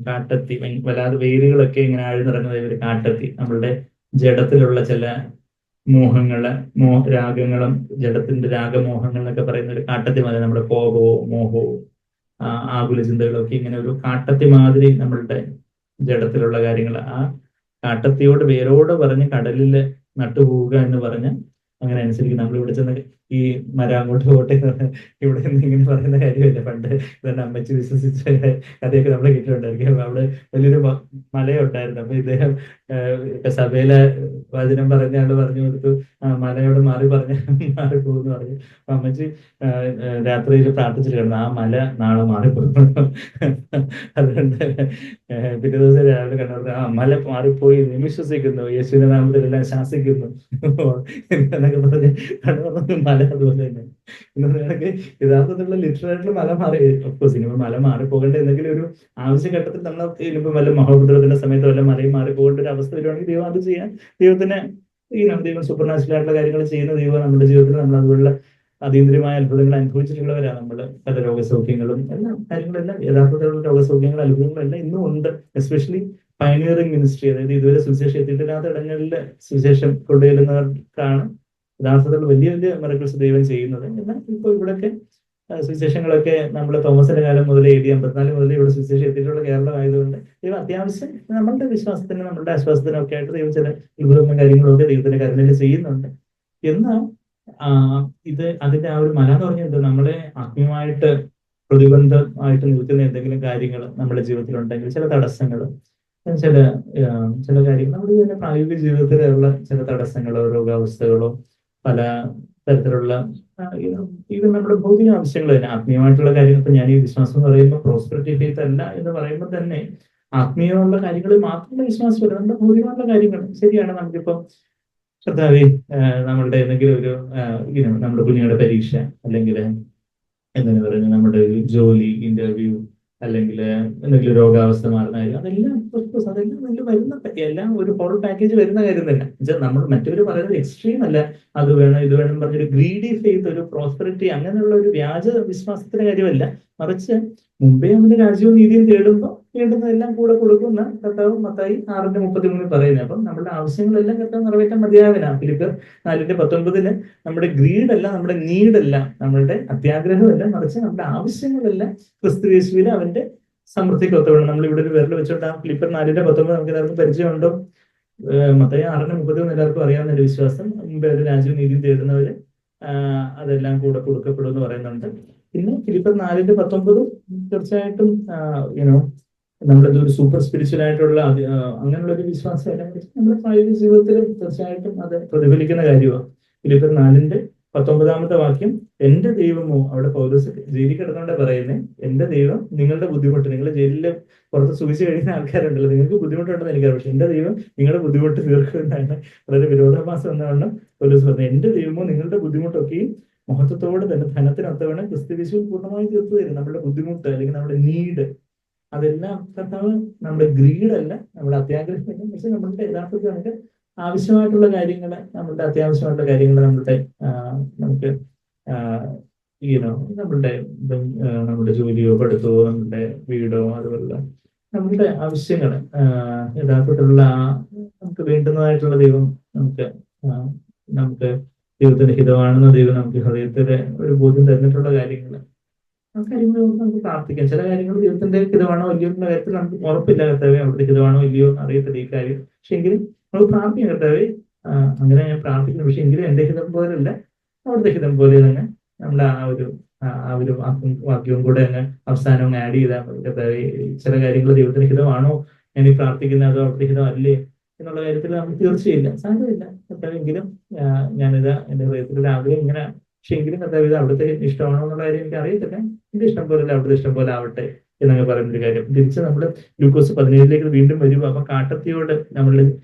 കാട്ടത്തി, വല്ലാതെ വേരുകളൊക്കെ ഇങ്ങനെ ആഴ്ന്നിറങ്ങുന്ന ഒരു കാട്ടത്തി, നമ്മളുടെ ജഡത്തിലുള്ള ചില രാഗങ്ങളും ജഡത്തിന്റെ രാഗമോഹങ്ങൾ എന്നൊക്കെ പറയുന്ന ഒരു കാട്ടത്തി മാതിരി, നമ്മുടെ കോപവും മോഹവും ആകുല ചിന്തകളും ഒക്കെ ഇങ്ങനെ ഒരു കാട്ടത്തി മാതിരി നമ്മളുടെ ജഡത്തിലുള്ള കാര്യങ്ങൾ, ആ കാട്ടത്തിയോട് വേരോട് പറഞ്ഞ് കടലിൽ നട്ടുപോവുക എന്ന് പറഞ്ഞ് അങ്ങനെ അനുസരിക്കും. നമ്മൾ ഇവിടെ ചെന്ന് ഈ മരം അങ്ങോട്ട് പോട്ടെ ഇവിടെ നിന്ന് ഇങ്ങനെ പറയുന്ന കാര്യമല്ല. പണ്ട് ഇതന്നെ അമ്മച്ചി വിശ്വസിച്ച കഥയൊക്കെ നമ്മൾ കേട്ടിട്ടുണ്ടായിരിക്കും. അവിടെ വലിയൊരു മലയുണ്ടായിരുന്നു. അപ്പൊ ഇദ്ദേഹം സഭയിലെ വചനം പറഞ്ഞ ആള് പറഞ്ഞു കൊടുത്തു, മലയോട് മാറി പോകുന്നു പറഞ്ഞു. അപ്പൊ അമ്മച്ചി രാത്രിയിൽ പ്രാർത്ഥിച്ചിട്ട് കിടന്നു, ആ മല നാളെ മാറിപ്പോകുന്നു. അതുകൊണ്ട് പിറ്റേ ദിവസം രാവിലെ കണ്ടു, ആ മല മാറിപ്പോയി, വിശ്വസിക്കുന്നു, യേശുവിന്റെ നാമത്തിലെല്ലാം ശാസിക്കുന്നു എന്നൊക്കെ പറഞ്ഞ് കണ്ടു. മല അതുപോലെ തന്നെ എന്നൊക്കെ യഥാർത്ഥത്തിലുള്ള ലിറ്ററേറ്റർ മല മാറി. ഒഫ്കോഴ്സ് ഇനി മല മാറിപ്പോകേണ്ട എന്തെങ്കിലും ഒരു ആവശ്യഘട്ടത്തിൽ നമ്മൾ ഇനിയിപ്പോ വല്ല മഹോപദ്രവത്തിന്റെ സമയത്ത് വല്ല മലയും മാറിപ്പോകേണ്ട ഒരു അവസ്ഥ വരുവാണെങ്കിൽ ദൈവം അത് ചെയ്യാൻ, ദൈവത്തിന് ദൈവം സൂപ്പർനാച്ചുറൽ ആയിട്ടുള്ള കാര്യങ്ങൾ ചെയ്യുന്ന ദൈവം നമ്മുടെ ജീവിതത്തിൽ നമ്മൾ അതുപോലുള്ള അതീന്ദ്രിയമായ അത്ഭുതങ്ങൾ അനുഭവിച്ചിട്ടുള്ളവരാണ്. നമ്മൾ പല രോഗസൗഖ്യങ്ങളും എല്ലാ കാര്യങ്ങളെല്ലാം യഥാർത്ഥത്തിലുള്ള രോഗസൗഖ്യങ്ങളും അത്ഭുതങ്ങളും എല്ലാം ഇന്നും ഉണ്ട്. എസ്പെഷ്യലി പയനിയറിംഗ് മിനിസ്ട്രി, അതായത് ഇതുവരെ സുവിശേഷം എത്തിയിട്ടില്ലാത്ത ഇടങ്ങളിൽ സുവിശേഷം കൊണ്ടുവരുന്നവർക്കാണ് യഥാർത്ഥത്തിലുള്ള വലിയ വലിയ മിറക്കിൾസ് ദൈവം ചെയ്യുന്നത്. എന്നാൽ ഇപ്പോൾ ഇവിടെയൊക്കെ സുവിശേഷങ്ങളൊക്കെ നമ്മൾ തോമസിന്റെ കാലം മുതൽ AD 54 മുതൽ ഇവിടെ സുവിശേഷം എത്തിയിട്ടുള്ള കേരളം ആയതുകൊണ്ട് ദൈവം അത്യാവശ്യം നമ്മളുടെ വിശ്വാസത്തിന് നമ്മളുടെ ആശ്വാസത്തിനും ഒക്കെ ആയിട്ട് ദൈവം ചില അത്ഭുതങ്ങളും കാര്യങ്ങളും ഒക്കെ ദൈവത്തിന്റെ കരുണയിൽ ചെയ്യുന്നുണ്ട്. എന്നാൽ അതിന്റെ ആ ഒരു മല എന്ന് പറഞ്ഞാൽ എന്താ, നമ്മളെ ആത്മീയമായിട്ട് പ്രതിബന്ധമായിട്ട് നിൽക്കുന്ന എന്തെങ്കിലും കാര്യങ്ങൾ നമ്മുടെ ജീവിതത്തിൽ ഉണ്ടെങ്കിൽ, ചില തടസ്സങ്ങൾ, ചില ചില കാര്യങ്ങൾ നമ്മുടെ തന്നെ പ്രായോഗിക ജീവിതത്തിലുള്ള ചില തടസ്സങ്ങളോ രോഗാവസ്ഥകളോ പല തരത്തിലുള്ള ഇത് നമ്മുടെ ഭൗതിക ആവശ്യങ്ങൾ തന്നെ, ആത്മീയമായിട്ടുള്ള കാര്യങ്ങൾ. ഇപ്പൊ ഞാൻ ഈ വിശ്വാസം എന്ന് പറയുമ്പോൾ പ്രോസ്പെറിറ്റി ഫെയ്ത്ത് അല്ല എന്ന് പറയുമ്പോൾ തന്നെ ആത്മീയമുള്ള കാര്യങ്ങളിൽ മാത്രമല്ല വിശ്വാസമില്ല, നമ്മുടെ ഭൗതികമായിട്ടുള്ള കാര്യങ്ങൾ. ശരിയാണ്, നമുക്കിപ്പോ കർത്താവേ നമ്മളുടെ എന്തെങ്കിലും ഒരു നമ്മുടെ കുഞ്ഞുങ്ങളുടെ പരീക്ഷ, അല്ലെങ്കിൽ എന്താണ് പറയുന്നത്, നമ്മുടെ ഒരു ജോലി ഇന്റർവ്യൂ, അല്ലെങ്കിൽ എന്തെങ്കിലും രോഗാവസ്ഥ മാറുന്ന കാര്യം, അതെല്ലാം വരുന്ന എല്ലാം ഒരു ഹോൾ പാക്കേജ് വരുന്ന കാര്യം തന്നെ. എന്നുവെച്ചാൽ നമ്മൾ മറ്റൊരു പറയുന്നത് എക്സ്ട്രീം അല്ല, അത് വേണം ഇത് വേണം പറഞ്ഞൊരു ഗ്രീഡി ഫെയ്ത്ത്, ഒരു പ്രോസ്പെറിറ്റി, അങ്ങനെയുള്ള ഒരു വ്യാജ വിശ്വാസത്തിന്റെ കാര്യമല്ല. മറിച്ച് മുമ്പേ അവന്റെ രാജ്യവും നീതിയും തേടുമ്പോൾ വേണ്ടുന്നതെല്ലാം കൂടെ കൊടുക്കുന്ന കർത്താവ് മത്തായി 6:33 പറയുന്നത്. അപ്പം നമ്മുടെ ആവശ്യങ്ങളെല്ലാം കർത്താവ് നിറവേറ്റാൻ മതിയാവില്ല. ഫിലിപ്പിയർ 4:19 നമ്മുടെ ഗ്രീഡല്ല, നമ്മുടെ നീഡല്ല, നമ്മളുടെ അത്യാഗ്രഹമല്ല, മറിച്ച് നമ്മുടെ ആവശ്യങ്ങളെല്ലാം ക്രിസ്തു യേശുവിൽ അവന്റെ സമൃദ്ധിക്കൊത്തവണ്ണം. നമ്മൾ ഇവിടെ ഒരു വിരൽ വെച്ചോണ്ട് ആ ഫിലിപ്പിയർ 4:19 നമുക്ക് എല്ലാവർക്കും പരിചയമുണ്ടോ? മത്തായി 6:30 എല്ലാവർക്കും അറിയാവുന്ന ഒരു വിശ്വാസം. മുമ്പേ ഒരു രാജ്യവും നീതിയും തേടുന്നവര് അതെല്ലാം കൂടെ കൊടുക്കപ്പെടും എന്ന് പറയുന്നുണ്ട്. പിന്നെ ഫിലിപ്പിയർ 4:19 തീർച്ചയായിട്ടും നമ്മളത് ഒരു സൂപ്പർ സ്പിരിച്വൽ ആയിട്ടുള്ള അങ്ങനെയുള്ള ഒരു വിശ്വാസം എല്ലാം നമ്മുടെ പ്രായോഗിക ജീവിതത്തിലും തീർച്ചയായിട്ടും അത് പ്രതിഫലിക്കുന്ന കാര്യമാണ്. ഫിലിപ്പിയർ 4:19 എന്റെ ദൈവമോ, അവിടെ പൗലോസ് ജയിലിൽ കിടന്നുകൊണ്ടേ പറയുന്നത്, എന്റെ ദൈവം നിങ്ങളുടെ ബുദ്ധിമുട്ട്, നിങ്ങൾ ജയിലിൽ പുറത്ത് സൂചിച്ച് കഴിയുന്ന ആൾക്കാരുണ്ടല്ലോ, നിങ്ങൾക്ക് ബുദ്ധിമുട്ടുണ്ടെന്ന് എനിക്കറിയാം, പക്ഷെ എന്റെ ദൈവം നിങ്ങളുടെ ബുദ്ധിമുട്ട് തീർക്കുന്നതാണ്. വളരെ വിരോധാഭാസം എന്നവണ്ണം പൗലോസ് പറഞ്ഞത്, എന്റെ ദൈവമോ നിങ്ങളുടെ ബുദ്ധിമുട്ടൊക്കെയും മഹത്വത്തോടെ തന്നെ ധനത്തിനൊത്തവണ്ണം ക്രിസ്തുയേശുവിൽ പൂർണ്ണമായി തീർത്തു തരും. നമ്മുടെ ബുദ്ധിമുട്ട് അല്ലെങ്കിൽ നമ്മുടെ നീഡ്, അതെല്ലാം കർത്താവ് നമ്മുടെ ഗ്രീഡല്ല, നമ്മുടെ അത്യാഗ്രഹമല്ല, പക്ഷെ നമ്മളുടെ യഥാർത്ഥത്തിൽ നമുക്ക് ആവശ്യമായിട്ടുള്ള കാര്യങ്ങൾ, നമ്മളുടെ അത്യാവശ്യമായിട്ടുള്ള കാര്യങ്ങൾ നമുക്ക് നമ്മുടെ ജോലിയോ പഠിത്തമോ നമ്മുടെ വീടോ അതുപോലുള്ള നമ്മളുടെ ആവശ്യങ്ങൾ യഥാർത്ഥത്തിലുള്ള നമുക്ക് വേണ്ടുന്നതായിട്ടുള്ള ദൈവം നമുക്ക് ദൈവത്തിന്റെ ഹിതമാണെന്ന് ദൈവം നമുക്ക് ഹൃദയത്തിലെ ഒരു ബോധ്യം തന്നിട്ടുള്ള കാര്യങ്ങൾ, ആ കാര്യങ്ങൾ നമുക്ക് പ്രാർത്ഥിക്കാം. ചില കാര്യങ്ങൾ ദൈവത്തിന്റെ ഹിതമാണോ ഇല്ലയോ എന്ന കാര്യത്തിൽ നമുക്ക് ഉറപ്പില്ല. കർത്താവേ അവിടുത്തെ ഹിതമാണോ ഇല്ലയോ അറിയത്തില്ല ഈ കാര്യം, പക്ഷെ എങ്കിലും നമ്മൾ പ്രാർത്ഥിക്കാം. കർത്താവേ അങ്ങനെ ഞാൻ പ്രാർത്ഥിക്കുന്നു, പക്ഷെ എങ്കിലും എന്റെ ഹിതം പോലെയല്ല അവിടുത്തെ ഹിതം പോലെ തന്നെ നമ്മൾ ആ ഒരു വാക്യവും കൂടെ അങ്ങ് അവസാനം അങ്ങ് ആഡ് ചെയ്താൽ മതി. കർത്താവേ ചില കാര്യങ്ങൾ ദൈവത്തിന്റെ ഹിതമാണോ ഞാൻ ഈ പ്രാർത്ഥിക്കുന്നത്, അതോ അവിടുത്തെ ഹിതം അല്ലേ എന്നുള്ള കാര്യത്തിൽ നമുക്ക് തീർച്ചയില്ല, സാധ്യതയില്ല. കർത്താവെങ്കിലും ഞാനിത് എന്റെ ഹൃദയത്തിലൊരു ആഗ്രഹം ഇങ്ങനെ, പക്ഷെ എങ്കിലും കർത്താവ് ഇത് അവിടുത്തെ ഇഷ്ടമാണോ എന്നുള്ള കാര്യം എനിക്ക് അറിയത്തില്ല, എന്റെ ഇഷ്ടം പോലെ അവിടുത്തെ ഇഷ്ടം പോലെ ആവട്ടെ എന്നൊക്കെ പറയുന്നൊരു കാര്യം. തിരിച്ച് നമ്മൾ ലൂക്കോസ് 17 വീണ്ടും വരും. അപ്പൊ കാട്ടത്തിയോട് നമ്മൾ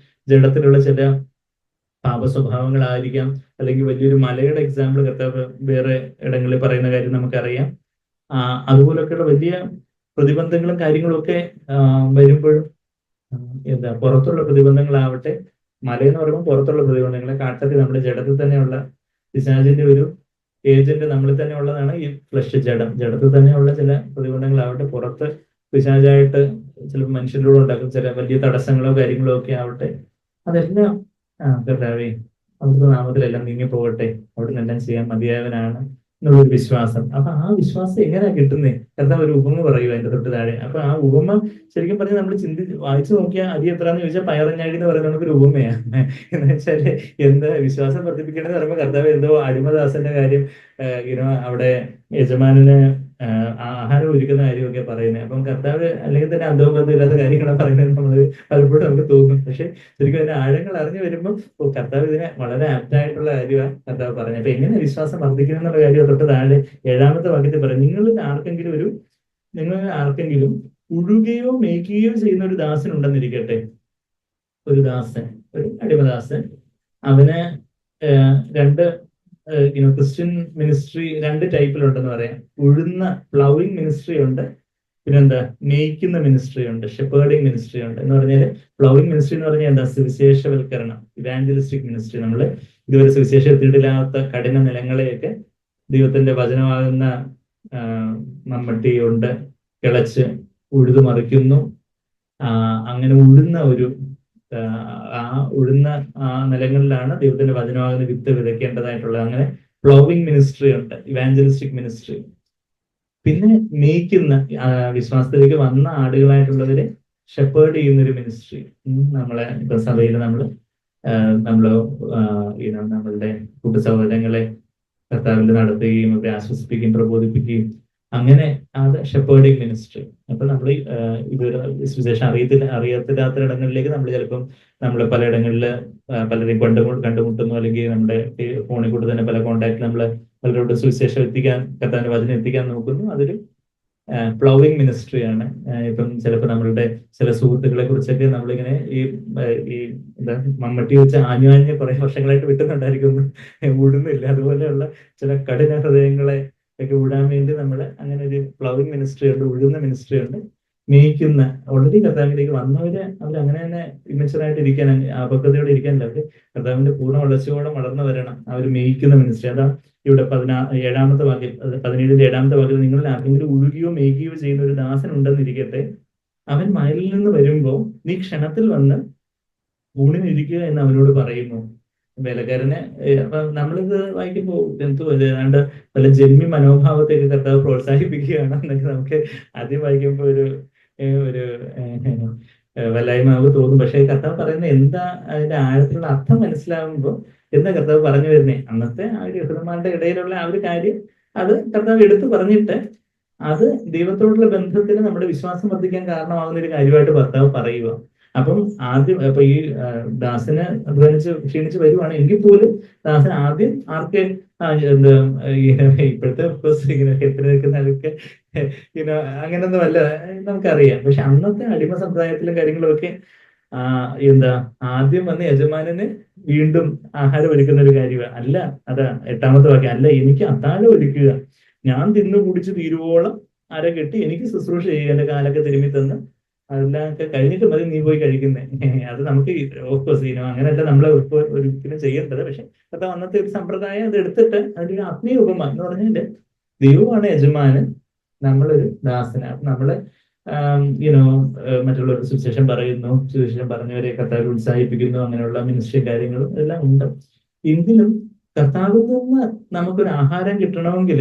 ജഡത്തിലുള്ള ചില പാപസ്വഭാവങ്ങളായിരിക്കാം, അല്ലെങ്കിൽ വലിയൊരു മലയുടെ എക്സാമ്പിൾ കർത്താവ് വേറെ ഇടങ്ങളിൽ പറയുന്ന കാര്യം നമുക്കറിയാം. അതുപോലൊക്കെയുള്ള വലിയ പ്രതിബന്ധങ്ങളും കാര്യങ്ങളും ഒക്കെ വരുമ്പോഴും പുറത്തുള്ള പ്രതിബന്ധങ്ങളാവട്ടെ, മലയെന്ന് പറയുമ്പോൾ പുറത്തുള്ള പ്രതിബന്ധങ്ങളെ, കാട്ടത്തിൽ നമ്മുടെ ജഡത്തിൽ തന്നെയുള്ള പിശാചിന്റെ ഒരു ഏജന്റ് നമ്മളിൽ തന്നെ ഉള്ളതാണ് ഈ ഫ്ലഷ്, ജഡത്തിൽ തന്നെയുള്ള ചില പ്രതിബന്ധങ്ങളാവട്ടെ, പുറത്ത് പിശാചായിട്ട് ചില മനുഷ്യരിലൂടെ ഉണ്ടാക്കും ചില വലിയ തടസ്സങ്ങളോ കാര്യങ്ങളോ ഒക്കെ ആവട്ടെ, അതെല്ലാം കർത്താവേ അവിടുത്തെ നാമത്തിലെല്ലാം നീങ്ങി പോകട്ടെ, അവിടെ നിന്നെല്ലാം ചെയ്യാൻ മതിയായവനാണ് എന്നുള്ളൊരു വിശ്വാസം. അപ്പൊ ആ വിശ്വാസം എങ്ങനെയാ കിട്ടുന്നേ? കർത്താവ് ഒരു ഉപമ പറയുക അതിന്റെ തൊട്ട് താഴെ. അപ്പൊ ആ ഉപമ ശരിക്കും പറഞ്ഞാൽ നമ്മൾ വായിച്ചു നോക്കിയാൽ അരി എത്രാന്ന് ചോദിച്ചാൽ പയറഞ്ഞാടി എന്ന് പറയുന്നത് നമുക്കൊരു ഉപമയാണ്. എന്ന് വെച്ചാല് എന്താ വിശ്വാസം വർദ്ധിപ്പിക്കണമെന്ന് പറയുമ്പോൾ കർത്താവ് എന്തോ അടിമദാസന്റെ കാര്യം അവിടെ യജമാനന് ആഹാരം ഒരുക്കുന്ന കാര്യമൊക്കെ പറയുന്നത്. അപ്പം കർത്താവ് അല്ലെങ്കിൽ തന്നെ അന്ധോബന്ധം ഇല്ലാത്ത കാര്യങ്ങളാണ് പറയുന്നത് നമ്മൾ പലപ്പോഴും നമുക്ക് തോന്നും. പക്ഷെ ശരിക്കും അതിന്റെ ആഴങ്ങൾ അറിഞ്ഞു വരുമ്പോൾ കർത്താവ് ഇതിനെ വളരെ ആപ്റ്റായിട്ടുള്ള കാര്യമാണ് കർത്താവ് പറഞ്ഞത്. അപ്പൊ എങ്ങനെ വിശ്വാസം വർദ്ധിക്കണം എന്നുള്ള കാര്യം തൊട്ട് താഴെ 7-ാമത്തെ വാക്യത്തിൽ പറയും, നിങ്ങൾ ആർക്കെങ്കിലും ഉഴുകയോ മേയ്ക്കുകയോ ചെയ്യുന്ന ഒരു ദാസൻ ഉണ്ടെന്നിരിക്കട്ടെ. ഒരു ദാസൻ, ഒരു അടിമദാസൻ, അവന് ക്രിസ്ത്യൻ മിനിസ്ട്രി 2 ടൈപ്പിലുണ്ടെന്ന് പറയാം. ഉഴുന്ന പ്ലവിങ് മിനിസ്ട്രി ഉണ്ട്, പിന്നെന്താ മേയ്ക്കുന്ന മിനിസ്ട്രി ഉണ്ട്, ഷെപ്പേർഡിങ് മിനിസ്ട്രി ഉണ്ട്. എന്ന് പറഞ്ഞാൽ പ്ലവിങ് മിനിസ്ട്രി എന്ന് പറഞ്ഞാൽ എന്താ? സുവിശേഷവൽക്കരണം, ഇവാഞ്ചലിസ്റ്റിക് മിനിസ്ട്രി. നമ്മൾ ഇതുവരെ സുവിശേഷം എത്തിയിട്ടില്ലാത്ത കഠിന നിലങ്ങളെയൊക്കെ ദൈവത്തിന്റെ വചനമാകുന്ന മമ്മട്ടി കൊണ്ട് കിളച്ച് ഉഴുതു മറിക്കുന്നു. അങ്ങനെ ഉഴുന്ന നിലങ്ങളിലാണ് ദൈവത്തിന്റെ വചനമാകുന്ന വിത്ത് വിതയ്ക്കേണ്ടതായിട്ടുള്ളത്. അങ്ങനെ പ്ലവിങ് മിനിസ്ട്രി ഉണ്ട്, ഇവാഞ്ചലിസ്റ്റിക് മിനിസ്ട്രി. പിന്നെ മേയ്ക്കുന്ന വിശ്വാസത്തിലേക്ക് വന്ന ആടുകളായിട്ടുള്ളവരെ ഷെപ്പേർഡ് ചെയ്യുന്ന ഒരു മിനിസ്ട്രി. നമ്മളെ ഇപ്പൊ സഭയിൽ നമ്മള് നമ്മളുടെ കൂട്ടു സഹോദരങ്ങളെ കർത്താവിൽ നടത്തുകയും അവരെ ആശ്വസിപ്പിക്കുകയും പ്രബോധിപ്പിക്കുകയും അങ്ങനെ അത് ഷെപ്പേർഡിങ് മിനിസ്ട്രി. അപ്പൊ നമ്മൾ ഇത് സുവിശേഷം അറിയാത്തില്ലാത്ത ഇടങ്ങളിലേക്ക് നമ്മൾ ചിലപ്പം നമ്മൾ പലയിടങ്ങളിൽ പലരെയും കണ്ടുമുട്ടുന്നു, അല്ലെങ്കിൽ നമ്മുടെ ഫോണിൽ കൂടെ തന്നെ പല കോണ്ടാക്ട് നമ്മൾ പലരോട് സുവിശേഷം എത്തിക്കാൻ, കർത്താവിന്റെ വചനം എത്തിക്കാൻ നോക്കുന്നു. അതൊരു പ്ലവിങ് മിനിസ്ട്രിയാണ്. ഇപ്പം ചിലപ്പോൾ നമ്മളുടെ ചില സുഹൃത്തുക്കളെ കുറിച്ചൊക്കെ നമ്മളിങ്ങനെ ഈ എന്താ മമ്മട്ടി വെച്ച് ആഞ്ഞു കുറെ വർഷങ്ങളായിട്ട് വിട്ടുന്നുണ്ടായിരിക്കുന്നു, വിടുന്നില്ല. അതുപോലെയുള്ള ചില കഠിന ഹൃദയങ്ങളെ ഒക്കെ വിടാൻ വേണ്ടി നമ്മൾ അങ്ങനെ ഒരു പ്ലവിങ് മിനിസ്ട്രി ഉണ്ട്, ഉഴുന്ന മിനിസ്ട്രി ഉണ്ട്. മേയ്ക്കുന്ന ഓൾറെഡി കർത്താവിലേക്ക് വന്നവര് അവർ അങ്ങനെ തന്നെ ഇമ്മച്ചുറായിട്ട് ഇരിക്കാൻ, അപക്വതയോടെ ഇരിക്കാനില്ല, അവര് കർത്താവിന്റെ പൂർണ്ണ വളർച്ചയോടെ വളർന്നു വരണം. അവർ മേയ്ക്കുന്ന മിനിസ്ട്രി. അതാ ഇവിടെ 17-ാമത്തെ വാക്യം, 17-ന്റെ വാക്യം, നിങ്ങളിൽ ആർക്കെങ്കിലും ഉഴുകിയോ മേയ്ക്കുകയോ ചെയ്യുന്ന ഒരു ദാസൻ ഉണ്ടെന്നിരിക്കട്ടെ, അവൻ വയലിൽ നിന്ന് വരുമ്പോ നീ ക്ഷണത്തിൽ വന്ന് ഊണിനിരിക്കുക എന്ന് അവനോട് പറയുന്നു. വേലക്കാരനെ അപ്പൊ നമ്മളിത് വായിക്കുമ്പോ എന്തോ ഏതാണ്ട് വല്ല ജന്മി മനോഭാവത്തെയൊക്കെ കർത്താവ് പ്രോത്സാഹിപ്പിക്കുകയാണ് എന്നൊക്കെ നമുക്ക് ആദ്യം വായിക്കുമ്പോ ഒരു വല്ലായ്മ നമുക്ക് തോന്നും. പക്ഷെ കർത്താവ് പറയുന്നത് എന്താ, അതിന്റെ ആഴത്തിലുള്ള അർത്ഥം മനസ്സിലാകുമ്പോ എന്താ കർത്താവ് പറഞ്ഞു വരുന്നേ, അന്നത്തെ ആ ഒരു യഹൂദന്മാരുടെ ഇടയിലുള്ള ആ ഒരു കാര്യം അത് കർത്താവ് എടുത്തു പറഞ്ഞിട്ട് അത് ദൈവത്തോടുള്ള ബന്ധത്തിന് നമ്മുടെ വിശ്വാസം വർദ്ധിക്കാൻ കാരണമാകുന്ന ഒരു കാര്യമായിട്ട് കർത്താവ് പറയുക. അപ്പം ആദ്യം ഇപ്പൊ ഈ ദാസന് അധ്വാനിച്ച് ക്ഷീണിച്ച് വരുവാണ് എങ്കിൽ പോലും ദാസൻ ആദ്യം ആർക്ക് എന്താ ഇപ്പോഴത്തെ ഇങ്ങനെ എത്ര നിൽക്കുന്ന ആൾക്ക് അങ്ങനൊന്നും അല്ല നമുക്കറിയാം. പക്ഷെ അന്നത്തെ അടിമ സമ്പ്രദായത്തിലും കാര്യങ്ങളൊക്കെ എന്താ ആദ്യം വന്ന് യജമാനന് വീണ്ടും ആഹാരം ഒരുക്കുന്ന ഒരു കാര്യമാണ്. അല്ല, അതാ 8-ാമത്തെ വാക്യം, അല്ല എനിക്ക് അത്താഴം ഒരുക്കുക, ഞാൻ തിന്നു കുടിച്ച് തീരുവോളം അര കെട്ടി എനിക്ക് ശുശ്രൂഷ ചെയ്യുക, എന്റെ കാലൊക്കെ തിരുമ്മി തന്ന് അതെല്ലാമൊക്കെ കഴിഞ്ഞിട്ട് മതി നീ പോയി കഴിക്കുന്നേ. അത് നമുക്ക് ഓഫ്കോഴ്സ് അങ്ങനെയല്ല നമ്മളെ ഒരിക്കലും ചെയ്യേണ്ടത്. പക്ഷെ അപ്പൊ അന്നത്തെ ഒരു സമ്പ്രദായം അത് എടുത്തിട്ട് അതിന്റെ ഒരു ആത്മീയ ഉപമ എന്ന് പറഞ്ഞാല് ദൈവമാണ് യജമാനൻ, നമ്മളൊരു ദാസനാണ്. നമ്മള് മറ്റുള്ളവർക്ക് സുവിശേഷം പറയുന്നു, സുവിശേഷം പറഞ്ഞവരെ കർത്താവിൽ ഉത്സാഹിപ്പിക്കുന്നു, അങ്ങനെയുള്ള മിനിസ്ട്രി കാര്യങ്ങളും എല്ലാം ഉണ്ട്. എങ്കിലും കർത്താവിൽ നിന്ന് നമുക്കൊരു ആഹാരം കിട്ടണമെങ്കിൽ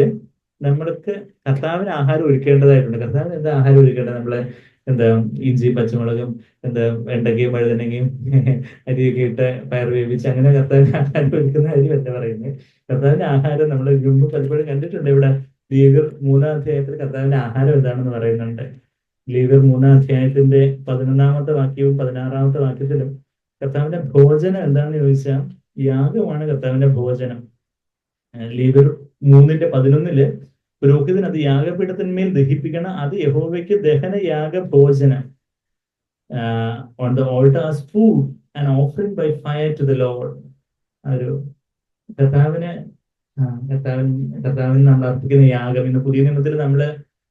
നമ്മൾക്ക് കർത്താവിന് ആഹാരം ഒരുക്കേണ്ടതായിട്ടുണ്ട്. കർത്താവിന് എന്താ ആഹാരം ഒരുക്കേണ്ടത്? നമ്മളെ എന്താ ഇഞ്ചി പച്ചമുളകും വെണ്ടയ്ക്കയും വഴുതനങ്ങയും അരിയൊക്കെ ഇട്ട് പയർ വേവിച്ച് അങ്ങനെ കർത്താവിന് ആഹാരം ഒരുക്കുന്ന കാര്യമല്ല പറയുന്നത്. കർത്താവിന്റെ ആഹാരം നമ്മൾ മുമ്പ് പലപ്പോഴും കണ്ടിട്ടുണ്ട്. ഇവിടെ ലേവ്യർ 3-ാം അധ്യായത്തിൽ കർത്താവിന്റെ ആഹാരം എന്താണെന്ന് പറയുന്നുണ്ട്. ലേവ്യർ 3-ാം അധ്യായത്തിന്റെ 11-ാമത്തെ വാക്യവും 16-ാമത്തെ വാക്യത്തിലും കർത്താവിന്റെ ഭോജനം എന്താണെന്ന് ചോദിച്ചാൽ യാഗമാണ് കർത്താവിന്റെ ഭോജനം. ലേവ്യർ 3:11 പുരോഹിതൻ അത് യാഗപീഠത്തിന്മേൽ ദഹിപ്പിക്കണം, അത് യഹോവയ്ക്ക് ദഹനയാഗ ഭോജനം. On the altar as food and offering by fire to the Lord. ഒരു കർത്താവിന് നമ്മൾ അർപ്പിക്കുന്ന യാഗം. ഇന്ന് പുതിയ നിയമത്തിൽ നമ്മള്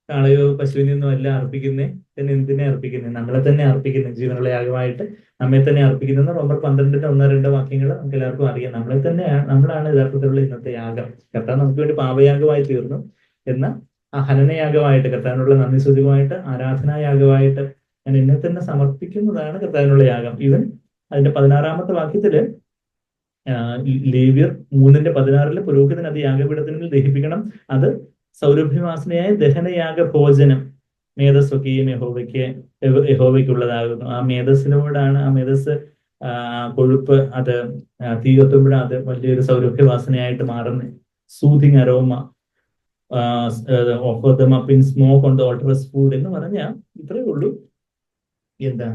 കാളയോ പശുവിൽ നിന്നും അല്ല അർപ്പിക്കുന്നേ, തന്നെ എന്തിനെ അർപ്പിക്കുന്നേ? നമ്മളെ തന്നെ അർപ്പിക്കുന്നത്, ജീവനുള്ള യാഗമായിട്ട് നമ്മെ തന്നെ അർപ്പിക്കുന്നത്. റോമർ 12-ന്റെ 1-2 വാക്യങ്ങൾ നമുക്ക് എല്ലാവർക്കും അറിയാം. നമ്മളാണ് യഥാർത്ഥത്തിലുള്ള ഇന്നത്തെ യാഗം. കർത്താവ് നമുക്ക് വേണ്ടി പാപയാഗമായി തീർന്നു. എന്നാൽ ആ ഹനനയാഗമായിട്ട്, കർത്താവിനുള്ള നന്ദി സൂചകമായിട്ട്, ആരാധനായാഗമായിട്ട് ഞാൻ എന്നെ തന്നെ സമർപ്പിക്കുന്നതാണ് കർത്താവിനുള്ള യാഗം. ഇവൻ അതിന്റെ 16-ാമത്തെ വാക്യത്തില് ലേവ്യർ 3:16 പുരോഹിതൻ അത് യാഗപീഠത്തിന്മേൽ ദഹിപ്പിക്കണം, അത് സൗരഭ്യവാസനയായ ദഹനയാഗ ഭോജനം, മേധസ്സൊക്കെയും യഹോവയ്ക്കുള്ളതാകുന്നു. ആ മേധസ്സിനോടാണ്, ആ മേധസ് കൊഴുപ്പ് അത് തീ കത്തുമ്പോഴാണ് അത് വലിയൊരു സൗരഭ്യവാസനയായിട്ട് മാറുന്നത്. Soothing aroma offer dum up in smoke on the alter food എന്ന് പറഞ്ഞാൽ ഇത്രയേ ഉള്ളൂ. എന്താ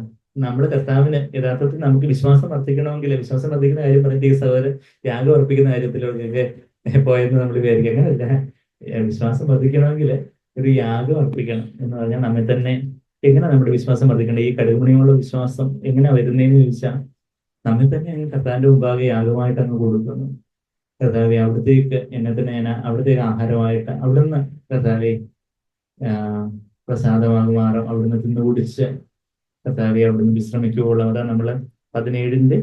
നമ്മൾ കർത്താവിന് യഥാർത്ഥത്തിൽ നമുക്ക് വിശ്വാസം വർദ്ധിക്കണമെങ്കിൽ, വിശ്വാസം വർദ്ധിക്കുന്ന കാര്യം പറഞ്ഞിട്ട് ഈ സഹോദരൻ യാഗം അർപ്പിക്കുന്ന കാര്യത്തിലൊക്കെ പോയെന്ന് നമ്മൾ വിചാരിക്കുക. അങ്ങനല്ല, വിശ്വാസം വർദ്ധിക്കണമെങ്കിൽ ഒരു യാഗം അർപ്പിക്കണം എന്ന് പറഞ്ഞാൽ നമ്മെ തന്നെ. എങ്ങനെ നമ്മുടെ വിശ്വാസം വർദ്ധിക്കേണ്ടത്? ഈ കടുകുമണിയുള്ള വിശ്വാസം എങ്ങനെ വരുന്നതെന്ന് ചോദിച്ചാൽ നമ്മെ തന്നെ കർത്താവിന്റെ മുമ്പാകെ യാഗമായിട്ട് അങ്ങ് കൊടുക്കുന്നു. കർത്താവെ അവിടത്തേക്ക് എന്നെ തന്നെ ഞാൻ അവിടത്തേക്ക് ആഹാരമായിട്ട് അവിടുന്ന് കർത്താവെ പ്രസാദമാകുമാറും അവിടുന്ന് തിന്നു കുടിച്ച് കർത്താവെ അവിടുന്ന് വിശ്രമിക്കുകയുള്ളൂ. അതാണ് നമ്മള് 17-ന്റെ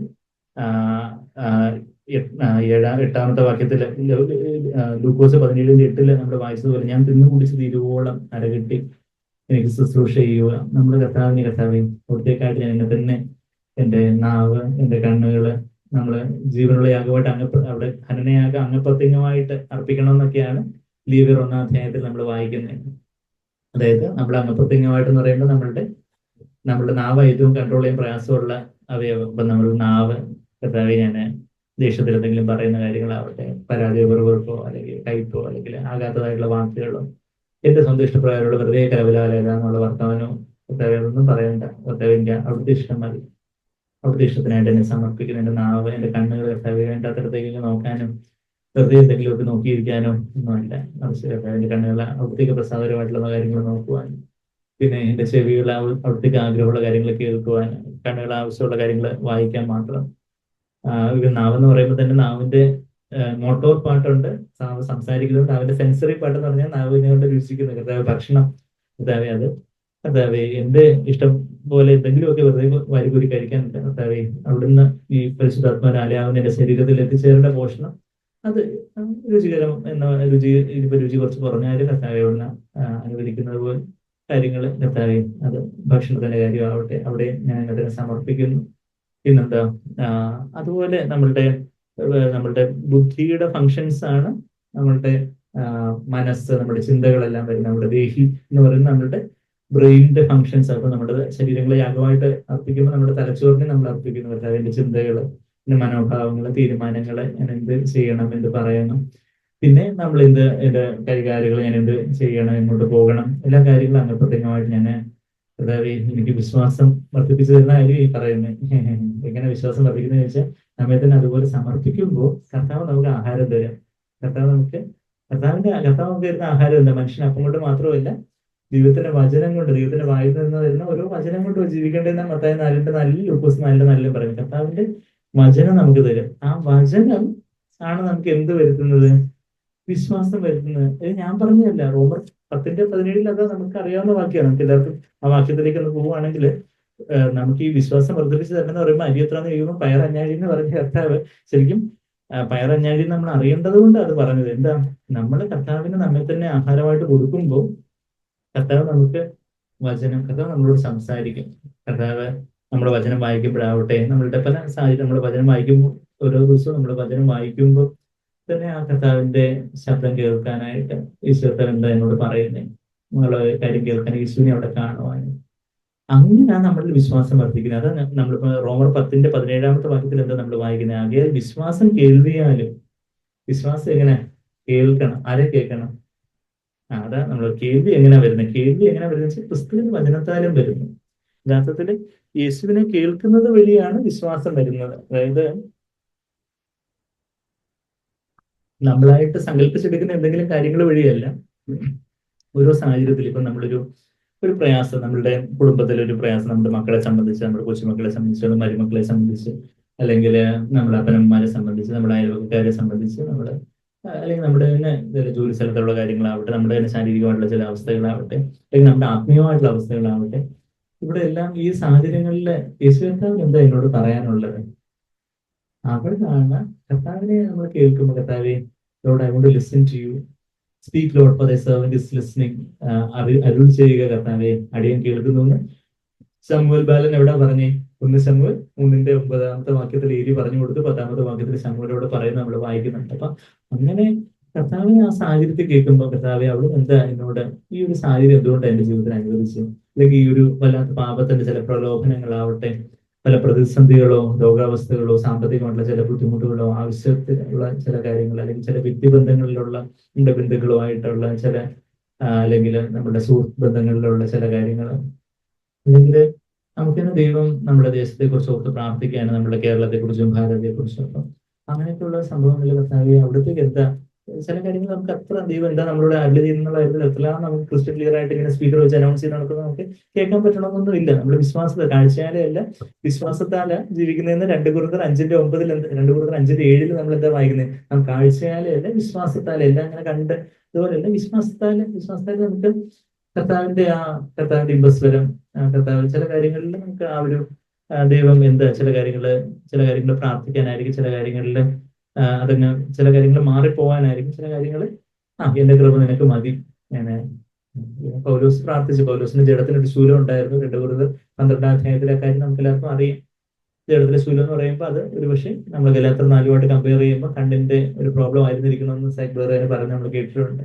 8-ാമത്തെ വാക്യത്തില് ലൂക്കോസ് 17:8 നമ്മൾ വായിച്ചതുപോലെ ഞാൻ തിന്നു കുടിച്ച് തീരുവോളം അരകെട്ടി എനിക്ക് ശുശ്രൂഷ ചെയ്യുക. നമ്മുടെ കർത്താവെ അവിടത്തേക്കായിട്ട് ഞാൻ എന്നെ തന്നെ, എൻ്റെ നാവ്, എൻ്റെ കണ്ണുകള് നമ്മള് ജീവനുള്ള യാഗമായിട്ട് അവിടെ ഹനനയാഗം അംഗപ്രത്യംഗമായിട്ട് അർപ്പിക്കണം എന്നൊക്കെയാണ് ലീവിയർ 1-ാം അധ്യായത്തിൽ നമ്മൾ വായിക്കുന്നത്. അതായത് നമ്മൾ അംഗപ്രത്യംഗമായിട്ടെന്ന് പറയുമ്പോൾ നമ്മളുടെ നാവ് ഏറ്റവും കൺട്രോൾ ചെയ്യാൻ പ്രയാസമുള്ള അവയവം. ഇപ്പം നമ്മൾ നാവ് കർത്താവേ ഞാൻ ദേഷ്യത്തിൽ എന്തെങ്കിലും പറയുന്ന കാര്യങ്ങളാവട്ടെ, പരാതിയോ വെറുവെറുപ്പോ അല്ലെങ്കിൽ കയ്പോ അല്ലെങ്കിൽ ആകാത്തതായിട്ടുള്ള വാക്കുകളോ, എന്റെ സ്വന്തം ഇഷ്ടപ്രകാരമുള്ള വെറുതെ കലബലാലല്ല എന്നുള്ള വർത്തമാനവും കർത്താവേ അതൊന്നും പറയണ്ട. കർത്താവേ എനിക്ക് അവിടുത്തെ ഇഷ്ടം മതി, അവിടുത്തെ ഇഷ്ടത്തിനായിട്ട് എന്നെ സമർപ്പിക്കുന്ന എന്റെ നാവ്, എന്റെ കണ്ണുകൾ കർത്താവേ വേണ്ടാത്തടത്തേക്ക് നോക്കാനും വെറുതെ എന്തെങ്കിലുമൊക്കെ നോക്കിയിരിക്കാനോ ഒന്നുമല്ല. മറിച്ച് കർത്താവിന്റെ കണ്ണുകൾ അവിടത്തേക്ക് പ്രസാദകരമായിട്ടുള്ള കാര്യങ്ങൾ നോക്കുവാനും, പിന്നെ എന്റെ ചെവികൾ അവിടത്തേക്ക് ആഗ്രഹമുള്ള കാര്യങ്ങൾ കേൾക്കുവാൻ, കണ്ണുകൾ ആവശ്യമുള്ള കാര്യങ്ങൾ വായിക്കാൻ മാത്രം. ഇത് നാവെന്ന് പറയുമ്പോൾ തന്നെ നാവിന്റെ മോട്ടോർ പാട്ടുണ്ട്, നാവ് സംസാരിക്കുന്നത്. നാവിന്റെ സെൻസറി പാട്ട് എന്ന് പറഞ്ഞാൽ നാവിനെ കൊണ്ട് രുചിക്കുന്നത്. കർത്താവ് ഭക്ഷണം, കർത്താവെ അത് കർത്താവെ എന്റെ ഇഷ്ടം പോലെ എന്തെങ്കിലുമൊക്കെ വെറുതെ വാരിക്കൂരി കഴിക്കാനില്ല. കർത്താവെ അവിടുന്ന് ഈ പരിശുദ്ധാത്മാവിനെ എന്റെ ശരീരത്തിൽ എത്തിച്ചേരേണ്ട പോഷണം അത് രുചികരം എന്ന രുചി കുറച്ച് കുറഞ്ഞാലും കർത്താവെ അവിടുന്ന് അനുവദിക്കുന്നത് പോലെ കാര്യങ്ങൾ കർത്താവെ അത് ഭക്ഷണത്തിന്റെ കാര്യമാവട്ടെ അവിടെ ഞാൻ അതിനെ സമർപ്പിക്കുന്നു. പിന്നെന്താ, അതുപോലെ നമ്മളുടെ ബുദ്ധിയുടെ ഫങ്ഷൻസ് ആണ് നമ്മളുടെ മനസ്സ്, നമ്മുടെ ചിന്തകളെല്ലാം വരുന്നത്. നമ്മുടെ ദേഹി എന്ന് പറയുന്നത് നമ്മളുടെ ബ്രെയിനിന്റെ ഫങ്ഷൻസ്. അപ്പൊ നമ്മുടെ ശരീരങ്ങളെ യാഗമായിട്ട് അർപ്പിക്കുമ്പോൾ നമ്മുടെ തലച്ചോറിനെ നമ്മൾ അർപ്പിക്കുന്നു. കർത്താവിന്റെ ചിന്തകള്, പിന്നെ മനോഭാവങ്ങള്, തീരുമാനങ്ങള്, ഞാൻ എന്ത് ചെയ്യണം, എന്ത് പറയണം, പിന്നെ നമ്മൾ എന്റെ കൈകാര്യങ്ങൾ ഞാൻ എന്ത് ചെയ്യണം, എങ്ങോട്ട് പോകണം, എല്ലാ കാര്യങ്ങളും അംഗപ്രത്യംഗമായിട്ട് ഞാൻ കർത്താവേ എനിക്ക് വിശ്വാസം വർദ്ധിപ്പിച്ചു തരുന്ന കാര്യം ഈ പറയുന്നത്. എങ്ങനെ വിശ്വാസം വർദ്ധിക്കുന്നത് ചോദിച്ചാൽ നമ്മെ തന്നെ അതുപോലെ സമർപ്പിക്കുമ്പോൾ കർത്താവ് നമുക്ക് ആഹാരം തരാം. കർത്താവ് നമുക്ക് തരുന്ന ആഹാരം എന്താ? മനുഷ്യൻ അപ്പം കൊണ്ട് മാത്രമല്ല, ദൈവത്തിന്റെ വചനം കൊണ്ട്, ദൈവത്തിന്റെ വായിൽ നിന്ന് വരുന്ന ഓരോ വചനം കൊണ്ട് ജീവിക്കേണ്ടതെന്ന് മത്തായി 4:4, ലൂക്കോസ് 4:4 പറയും. കർത്താവിന്റെ വചനം നമുക്ക് തരും. ആ വചനം ആണ് നമുക്ക് എന്ത് വരുത്തുന്നത്? വിശ്വാസം വരുത്തുന്നത്. ഇത് ഞാൻ പറഞ്ഞതല്ല, റോമർ 10:17 അത് നമുക്ക് അറിയാവുന്ന വാക്യമാണ്. നമുക്ക് എല്ലാവർക്കും ആ വാക്യത്തിലേക്ക് ഒന്ന് പോവുകയാണെങ്കിൽ നമുക്ക് ഈ വിശ്വാസം വർദ്ധിപ്പിച്ച് തരണമെന്ന് പറയുമ്പോൾ അരി എത്രയെന്ന് കഴിയുമ്പോൾ പയറഞ്ഞാഴി എന്ന് പറഞ്ഞ കർത്താവ് ശരിക്കും പയറഞ്ഞാഴി നമ്മൾ അറിയേണ്ടത് കൊണ്ട് അത് പറഞ്ഞത്. എന്താ, നമ്മൾ കർത്താവിന് നമ്മെ തന്നെ ആഹാരമായിട്ട് കൊടുക്കുമ്പോൾ കർത്താവ് നമ്മളോട് സംസാരിക്കും. കർത്താവ് നമ്മുടെ വചനം വായിക്കുമ്പോഴാവട്ടെ, നമ്മളുടെ പല സാഹചര്യം നമ്മൾ വചനം വായിക്കുമ്പോൾ, ഓരോ ദിവസവും നമ്മൾ വചനം വായിക്കുമ്പോൾ തന്നെ ആ കർത്താവിന്റെ ശബ്ദം കേൾക്കാനായിട്ട് ഈശ്വരൻ എന്താ എന്നോട് പറയുന്നത് എന്നുള്ള കാര്യം കേൾക്കാൻ യേശുവിനെ അവിടെ കാണുവാനും, അങ്ങനെയാണ് നമ്മളിൽ വിശ്വാസം വർദ്ധിക്കുന്നത്. അതാണ് നമ്മളിപ്പോ റോമർ 10:17 വാക്യത്തിൽ എന്താ നമ്മൾ വായിക്കുന്നത്? ആകയാൽ വിശ്വാസം കേൾവിയാലും. വിശ്വാസം എങ്ങനെ കേൾക്കണം? ആരെ കേൾക്കണം? അതാ നമ്മൾ കേൾവി എങ്ങനെ വരുന്നത്? കേൾവി എങ്ങനെ വരുന്നത് വെച്ചാൽ ക്രിസ്തുവിന്റെ വചനത്താലും വരുന്നു. യഥാർത്ഥത്തില് യേശുവിനെ കേൾക്കുന്നത് വഴിയാണ് വിശ്വാസം വരുന്നത്. അതായത് നമ്മളായിട്ട് സങ്കല്പിച്ചെടുക്കുന്ന എന്തെങ്കിലും കാര്യങ്ങൾ വഴിയല്ല. ഓരോ സാഹചര്യത്തിൽ ഇപ്പൊ നമ്മളൊരു പ്രയാസം, നമ്മളുടെ കുടുംബത്തിലെ ഒരു പ്രയാസം, നമ്മുടെ മക്കളെ സംബന്ധിച്ച്, നമ്മുടെ കൊച്ചുമക്കളെ സംബന്ധിച്ച്, നമ്മുടെ മരുമക്കളെ സംബന്ധിച്ച്, അല്ലെങ്കിൽ നമ്മുടെ അപ്പനമ്മമാരെ സംബന്ധിച്ച്, നമ്മുടെ അയൽവക്കാരെ സംബന്ധിച്ച്, അല്ലെങ്കിൽ നമ്മുടെ തന്നെ ജോലി സ്ഥലത്തുള്ള കാര്യങ്ങളാവട്ടെ, നമ്മുടെ തന്നെ ശാരീരികമായിട്ടുള്ള ചില അവസ്ഥകളാവട്ടെ, അല്ലെങ്കിൽ നമ്മുടെ ആത്മീയമായിട്ടുള്ള അവസ്ഥകളാവട്ടെ, ഇവിടെ എല്ലാം ഈ സാഹചര്യങ്ങളിൽ യേശു കർത്താവിന് എന്താ എന്നോട് പറയാനുള്ളത്? അവിടെയാണ് കർത്താവിനെ നമ്മൾ കേൾക്കുമ്പോൾ, കർത്താവെ Lord I want to listen to you, speak Lord for thy servant is listening, അരുൾ ചെയ്യുക കർത്താവെ, അടിയൻ കേൾക്കുന്നു. ശമൂവേൽ ബാലൻ എവിടെ പറഞ്ഞേ? 1 ശമൂവേൽ 3:9 വാക്യത്തിൽ ഏരി പറഞ്ഞു കൊടുത്ത് 10 വാക്യത്തിൽ ശമൂവേലോട് പറയുന്നത് നമ്മൾ വായിക്കുന്നുണ്ട്. അപ്പൊ അങ്ങനെ കർത്താവിനെ ആ സാഹചര്യത്തിൽ കേൾക്കുമ്പോൾ, കർത്താവെ അവിടെ എന്താ എന്നോട് ഈ ഒരു സാഹചര്യം എന്തുകൊണ്ട് എന്റെ ജീവിതത്തിൽ അനുവദിച്ചു, അല്ലെങ്കിൽ ഈ ഒരു വല്ലാത്ത പാപത്തിന്റെ ചില പ്രലോഭനങ്ങളാവട്ടെ, പല പ്രതിസന്ധികളോ രോഗാവസ്ഥകളോ സാമ്പത്തികമായിട്ടുള്ള ചില ബുദ്ധിമുട്ടുകളോ ആവശ്യത്തിലുള്ള ചില കാര്യങ്ങൾ, അല്ലെങ്കിൽ ചില വ്യക്തിബന്ധങ്ങളിലുള്ള നമ്മുടെ ബന്ധുക്കളോ ആയിട്ടുള്ള ചില അല്ലെങ്കിൽ നമ്മുടെ സുഹൃത്ത് ബന്ധങ്ങളിലുള്ള ചില കാര്യങ്ങൾ, അല്ലെങ്കിൽ നമുക്ക് തന്നെ ദൈവം നമ്മുടെ ദേശത്തെ കുറിച്ച് ഓർത്ത് പ്രാർത്ഥിക്കാനും, നമ്മുടെ കേരളത്തെ കുറിച്ചും ഭാരതത്തെ കുറിച്ചും അപ്പം അങ്ങനെയൊക്കെയുള്ള സംഭവങ്ങളിൽ കർത്താവെ അവിടത്തേക്ക് എന്താ ചില കാര്യങ്ങൾ നമുക്ക് അത്ര ദൈവം എന്താ നമ്മളോട് അരുളി ചെയ്യുന്നുള്ള കാര്യത്തിൽ എത്രയാണ് നമുക്ക് ക്രിസ്റ്റൽ ക്ലിയർ ആയിട്ട് ഇങ്ങനെ സ്പീക്കർ വെച്ച് അനൗൺസ് ചെയ്ത് നടക്കുന്നത് നമുക്ക് കേൾക്കാൻ പറ്റണമെന്നൊന്നും ഇല്ല. നമ്മൾ വിശ്വാസത്തെ കാഴ്ചയാലേ അല്ല വിശ്വാസത്താല് ജീവിക്കുന്നതെന്ന് 2 Corinthians 5:9 2 Corinthians 5:7 നമ്മൾ എന്താ വായിക്കുന്നത്? നാം കാഴ്ചയാലേ അല്ല വിശ്വാസത്താലേ, എല്ലാം അങ്ങനെ കണ്ട് ഇതുപോലെയല്ല, വിശ്വാസത്താല് നമുക്ക് കർത്താവിന്റെ ഇമ്പസ്വരം, കർത്താവ് ചില കാര്യങ്ങളിൽ നമുക്ക് ആ ഒരു ദൈവം എന്താ ചില കാര്യങ്ങൾ പ്രാർത്ഥിക്കാനായിരിക്കും, ചില കാര്യങ്ങളിൽ അതങ്ങ് ചില കാര്യങ്ങൾ മാറിപ്പോവാനായിരിക്കും, ചില കാര്യങ്ങൾ എന്റെ കൃപ നിനക്ക് മതി. ഞാൻ പൗലോസ് പ്രാർത്ഥിച്ചു. പൗലോസിന്റെ ജഡത്തിനൊരു ശൂലം ഉണ്ടായിരുന്നു. 2 Corinthians 12 കാര്യം നമുക്ക് എല്ലാവർക്കും അറിയാം. ജഡത്തിലെ ശൂലം എന്ന് പറയുമ്പോൾ അത് ഒരുപക്ഷെ നമ്മൾ ഗലാത്യർ 4 കമ്പയർ ചെയ്യുമ്പോൾ കണ്ണിന്റെ ഒരു പ്രോബ്ലം ആയിരുന്നിരിക്കണമെന്ന് സൈക്ലറിനെ പറഞ്ഞ് നമ്മൾ കേട്ടിട്ടുണ്ട്.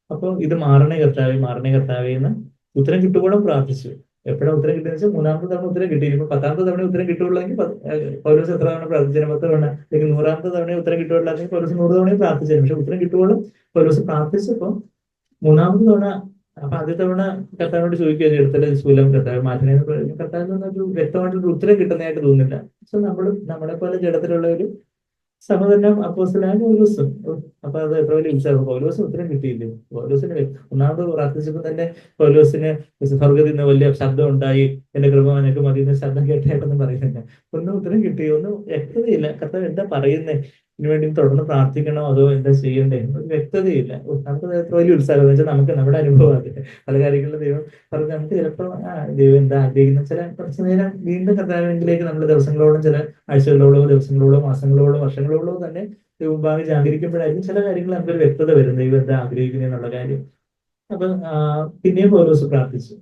അപ്പോൾ ഇത് മാറണേ കർത്താവേ എന്ന് ഉത്തരം കിട്ടുമ്പോഴും പ്രാർത്ഥിച്ചു. എപ്പോഴാണ് ഉത്തരം കിട്ടിയെന്ന് വെച്ചാൽ മൂന്നാമത്തെ തവണ ഉത്തരം കിട്ടി. ഇപ്പൊ 10ാമത്തെ തവണ ഉത്തരം കിട്ടുള്ളെങ്കിൽ പൗലോസ് എത്ര തവണ പ്രാർത്ഥിച്ചു? 10 തവണ. അല്ലെങ്കിൽ 100ാമത്തെ തവണ ഉത്തരം കിട്ടുകയുള്ളെങ്കിൽ പൗലോസ് 100 തവണയും പ്രാർത്ഥിച്ചു. പക്ഷെ ഉത്തരം കിട്ടുമ്പോഴും പൗലോസ് പ്രാർത്ഥിച്ചപ്പോൾ 3ാമത്തെ തവണ, അപ്പൊ ആദ്യ തവണ കർത്താവിനോട് ചോദിക്കുകയാണ്, എടുത്തല്ലേ ശൂലം കർത്താവ് മാറ്റണേന്ന് പറഞ്ഞു. കർത്താവിൽ നിന്നൊരു വ്യക്തമായിട്ടൊരു ഉത്തരം കിട്ടുന്നതായിട്ട് തോന്നുന്നില്ല. പക്ഷെ നമ്മളെ പോലെ ജഡത്തിലുള്ള ഒരു സഹോദരനും അപ്പോസ്തലനായ പൗലോസും. അപ്പൊ അത് എത്ര വലിയ ഉത്സാഹം! പൗലോസിന് ഉത്തരം കിട്ടിയില്ലേ? പൗലോസിന് ഒന്നാമത് പ്രാർത്ഥിച്ചപ്പോൾ തന്നെ പൗലോസിന് സ്വർഗ്ഗത്തിൽ നിന്ന് വലിയ ശബ്ദം ഉണ്ടായി, എന്റെ കൃപ നിനക്ക് മതി എന്ന ശബ്ദം കേട്ടായിട്ടൊന്നും പറയുന്നില്ല. ഒന്നും ഉത്തരം കിട്ടി, ഒന്നും വ്യക്തതയില്ല. കർത്താവ് എന്താ പറയുന്നേ? ഇതിനുവേണ്ടി തുടർന്ന് പ്രാർത്ഥിക്കണോ അതോ എന്താ ചെയ്യണ്ടേ? ഒരു വ്യക്തതയില്ല. നമുക്ക് എത്ര വലിയ ഉത്സാഹം എന്ന് വെച്ചാൽ നമുക്ക് നമ്മുടെ അനുഭവം അതില്ല. പല കാര്യങ്ങളിലും ദൈവം പറഞ്ഞ് നമുക്ക് ചിലപ്പോൾ ദൈവം എന്താ ആഗ്രഹിക്കുന്ന ചില കുറച്ചു നേരം വീണ്ടും കർത്താവിലേക്ക് നമ്മൾ ദിവസങ്ങളോളം, ചില ആഴ്ചകളോളോ ദിവസങ്ങളോളോ മാസങ്ങളോളോ വർഷങ്ങളോളോ തന്നെ മുമ്പാകെ ജാഗരിക്കുമ്പോഴായിരിക്കും ചില കാര്യങ്ങൾ നമുക്കൊരു വ്യക്തത വരും, ദൈവം എന്താ ആഗ്രഹിക്കുന്നത് എന്നുള്ള കാര്യം. അപ്പൊ പിന്നെയും പൗലോസ് പ്രാർത്ഥിച്ചു,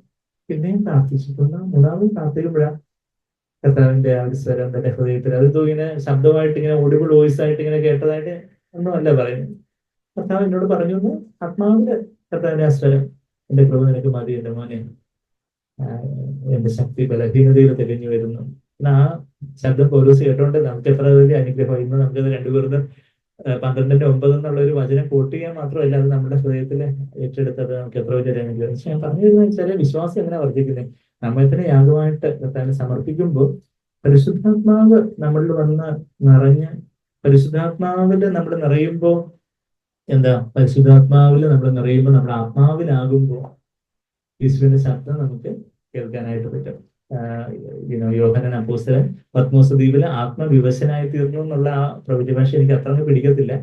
പിന്നെയും പ്രാർത്ഥിച്ചു. മൂന്നാമത് പ്രാർത്ഥിക്കുമ്പോഴാണ് കർത്താവിന്റെ ആ ഒരു സ്വരം തന്റെ ഹൃദയത്തിൽ അത് ഇങ്ങനെ ശബ്ദമായിട്ട് ഇങ്ങനെ ഓഡിബിൾ വോയിസ് ആയിട്ട് ഇങ്ങനെ കേട്ടതായിട്ട് ഒന്നും അല്ല പറയുന്നത്. കർത്താവ് എന്നോട് പറഞ്ഞു, ആത്മാവിന്റെ കർത്താവിന്റെ ആ സ്വരം, എന്റെ കൃപ നിനക്ക് മതി എന്റെ മോനെ, എന്റെ ശക്തി ബലഹീനതയിൽ തെളിഞ്ഞു വരുന്നു. ആ ശബ്ദം പൗലോസ് കേട്ടോണ്ട് നമുക്ക് എത്ര വലിയ അനുഗ്രഹം. ഇന്ന് നമുക്കത് 2 പേർന്ന് 12:9 എന്നുള്ള ഒരു വചനം കോട്ട് ചെയ്യാൻ മാത്രമല്ല, അത് നമ്മുടെ ഹൃദയത്തിൽ ഏറ്റെടുത്തത് നമുക്ക് എത്ര വലിയ അനുഗ്രഹം. പക്ഷെ ഞാൻ പറഞ്ഞു തരുന്നത് വെച്ചാല് വിശ്വാസം എങ്ങനെ വർദ്ധിക്കുന്നത്? നമ്മളെ തന്നെ യാഗമായിട്ട് കർത്താവിനെ സമർപ്പിക്കുമ്പോൾ പരിശുദ്ധാത്മാവ് നമ്മളിൽ വന്ന് നിറഞ്ഞ്, പരിശുദ്ധാത്മാവില് നമ്മൾ നിറയുമ്പോൾ പരിശുദ്ധാത്മാവില് നമ്മൾ നിറയുമ്പോൾ, നമ്മൾ ആത്മാവിലാകുമ്പോൾ യേശുവിന്റെ ശബ്ദം നമുക്ക് കേൾക്കാനായിട്ട് പറ്റും. യോഹന്നാൻ അപ്പോസ്തലൻ പത്മോസ് ദ്വീപില് ആത്മവിവശനായി തീർന്നു എന്നുള്ള ആ പ്രതിഭാഷ എനിക്ക് അത്ര പിടിക്കത്തില്ല.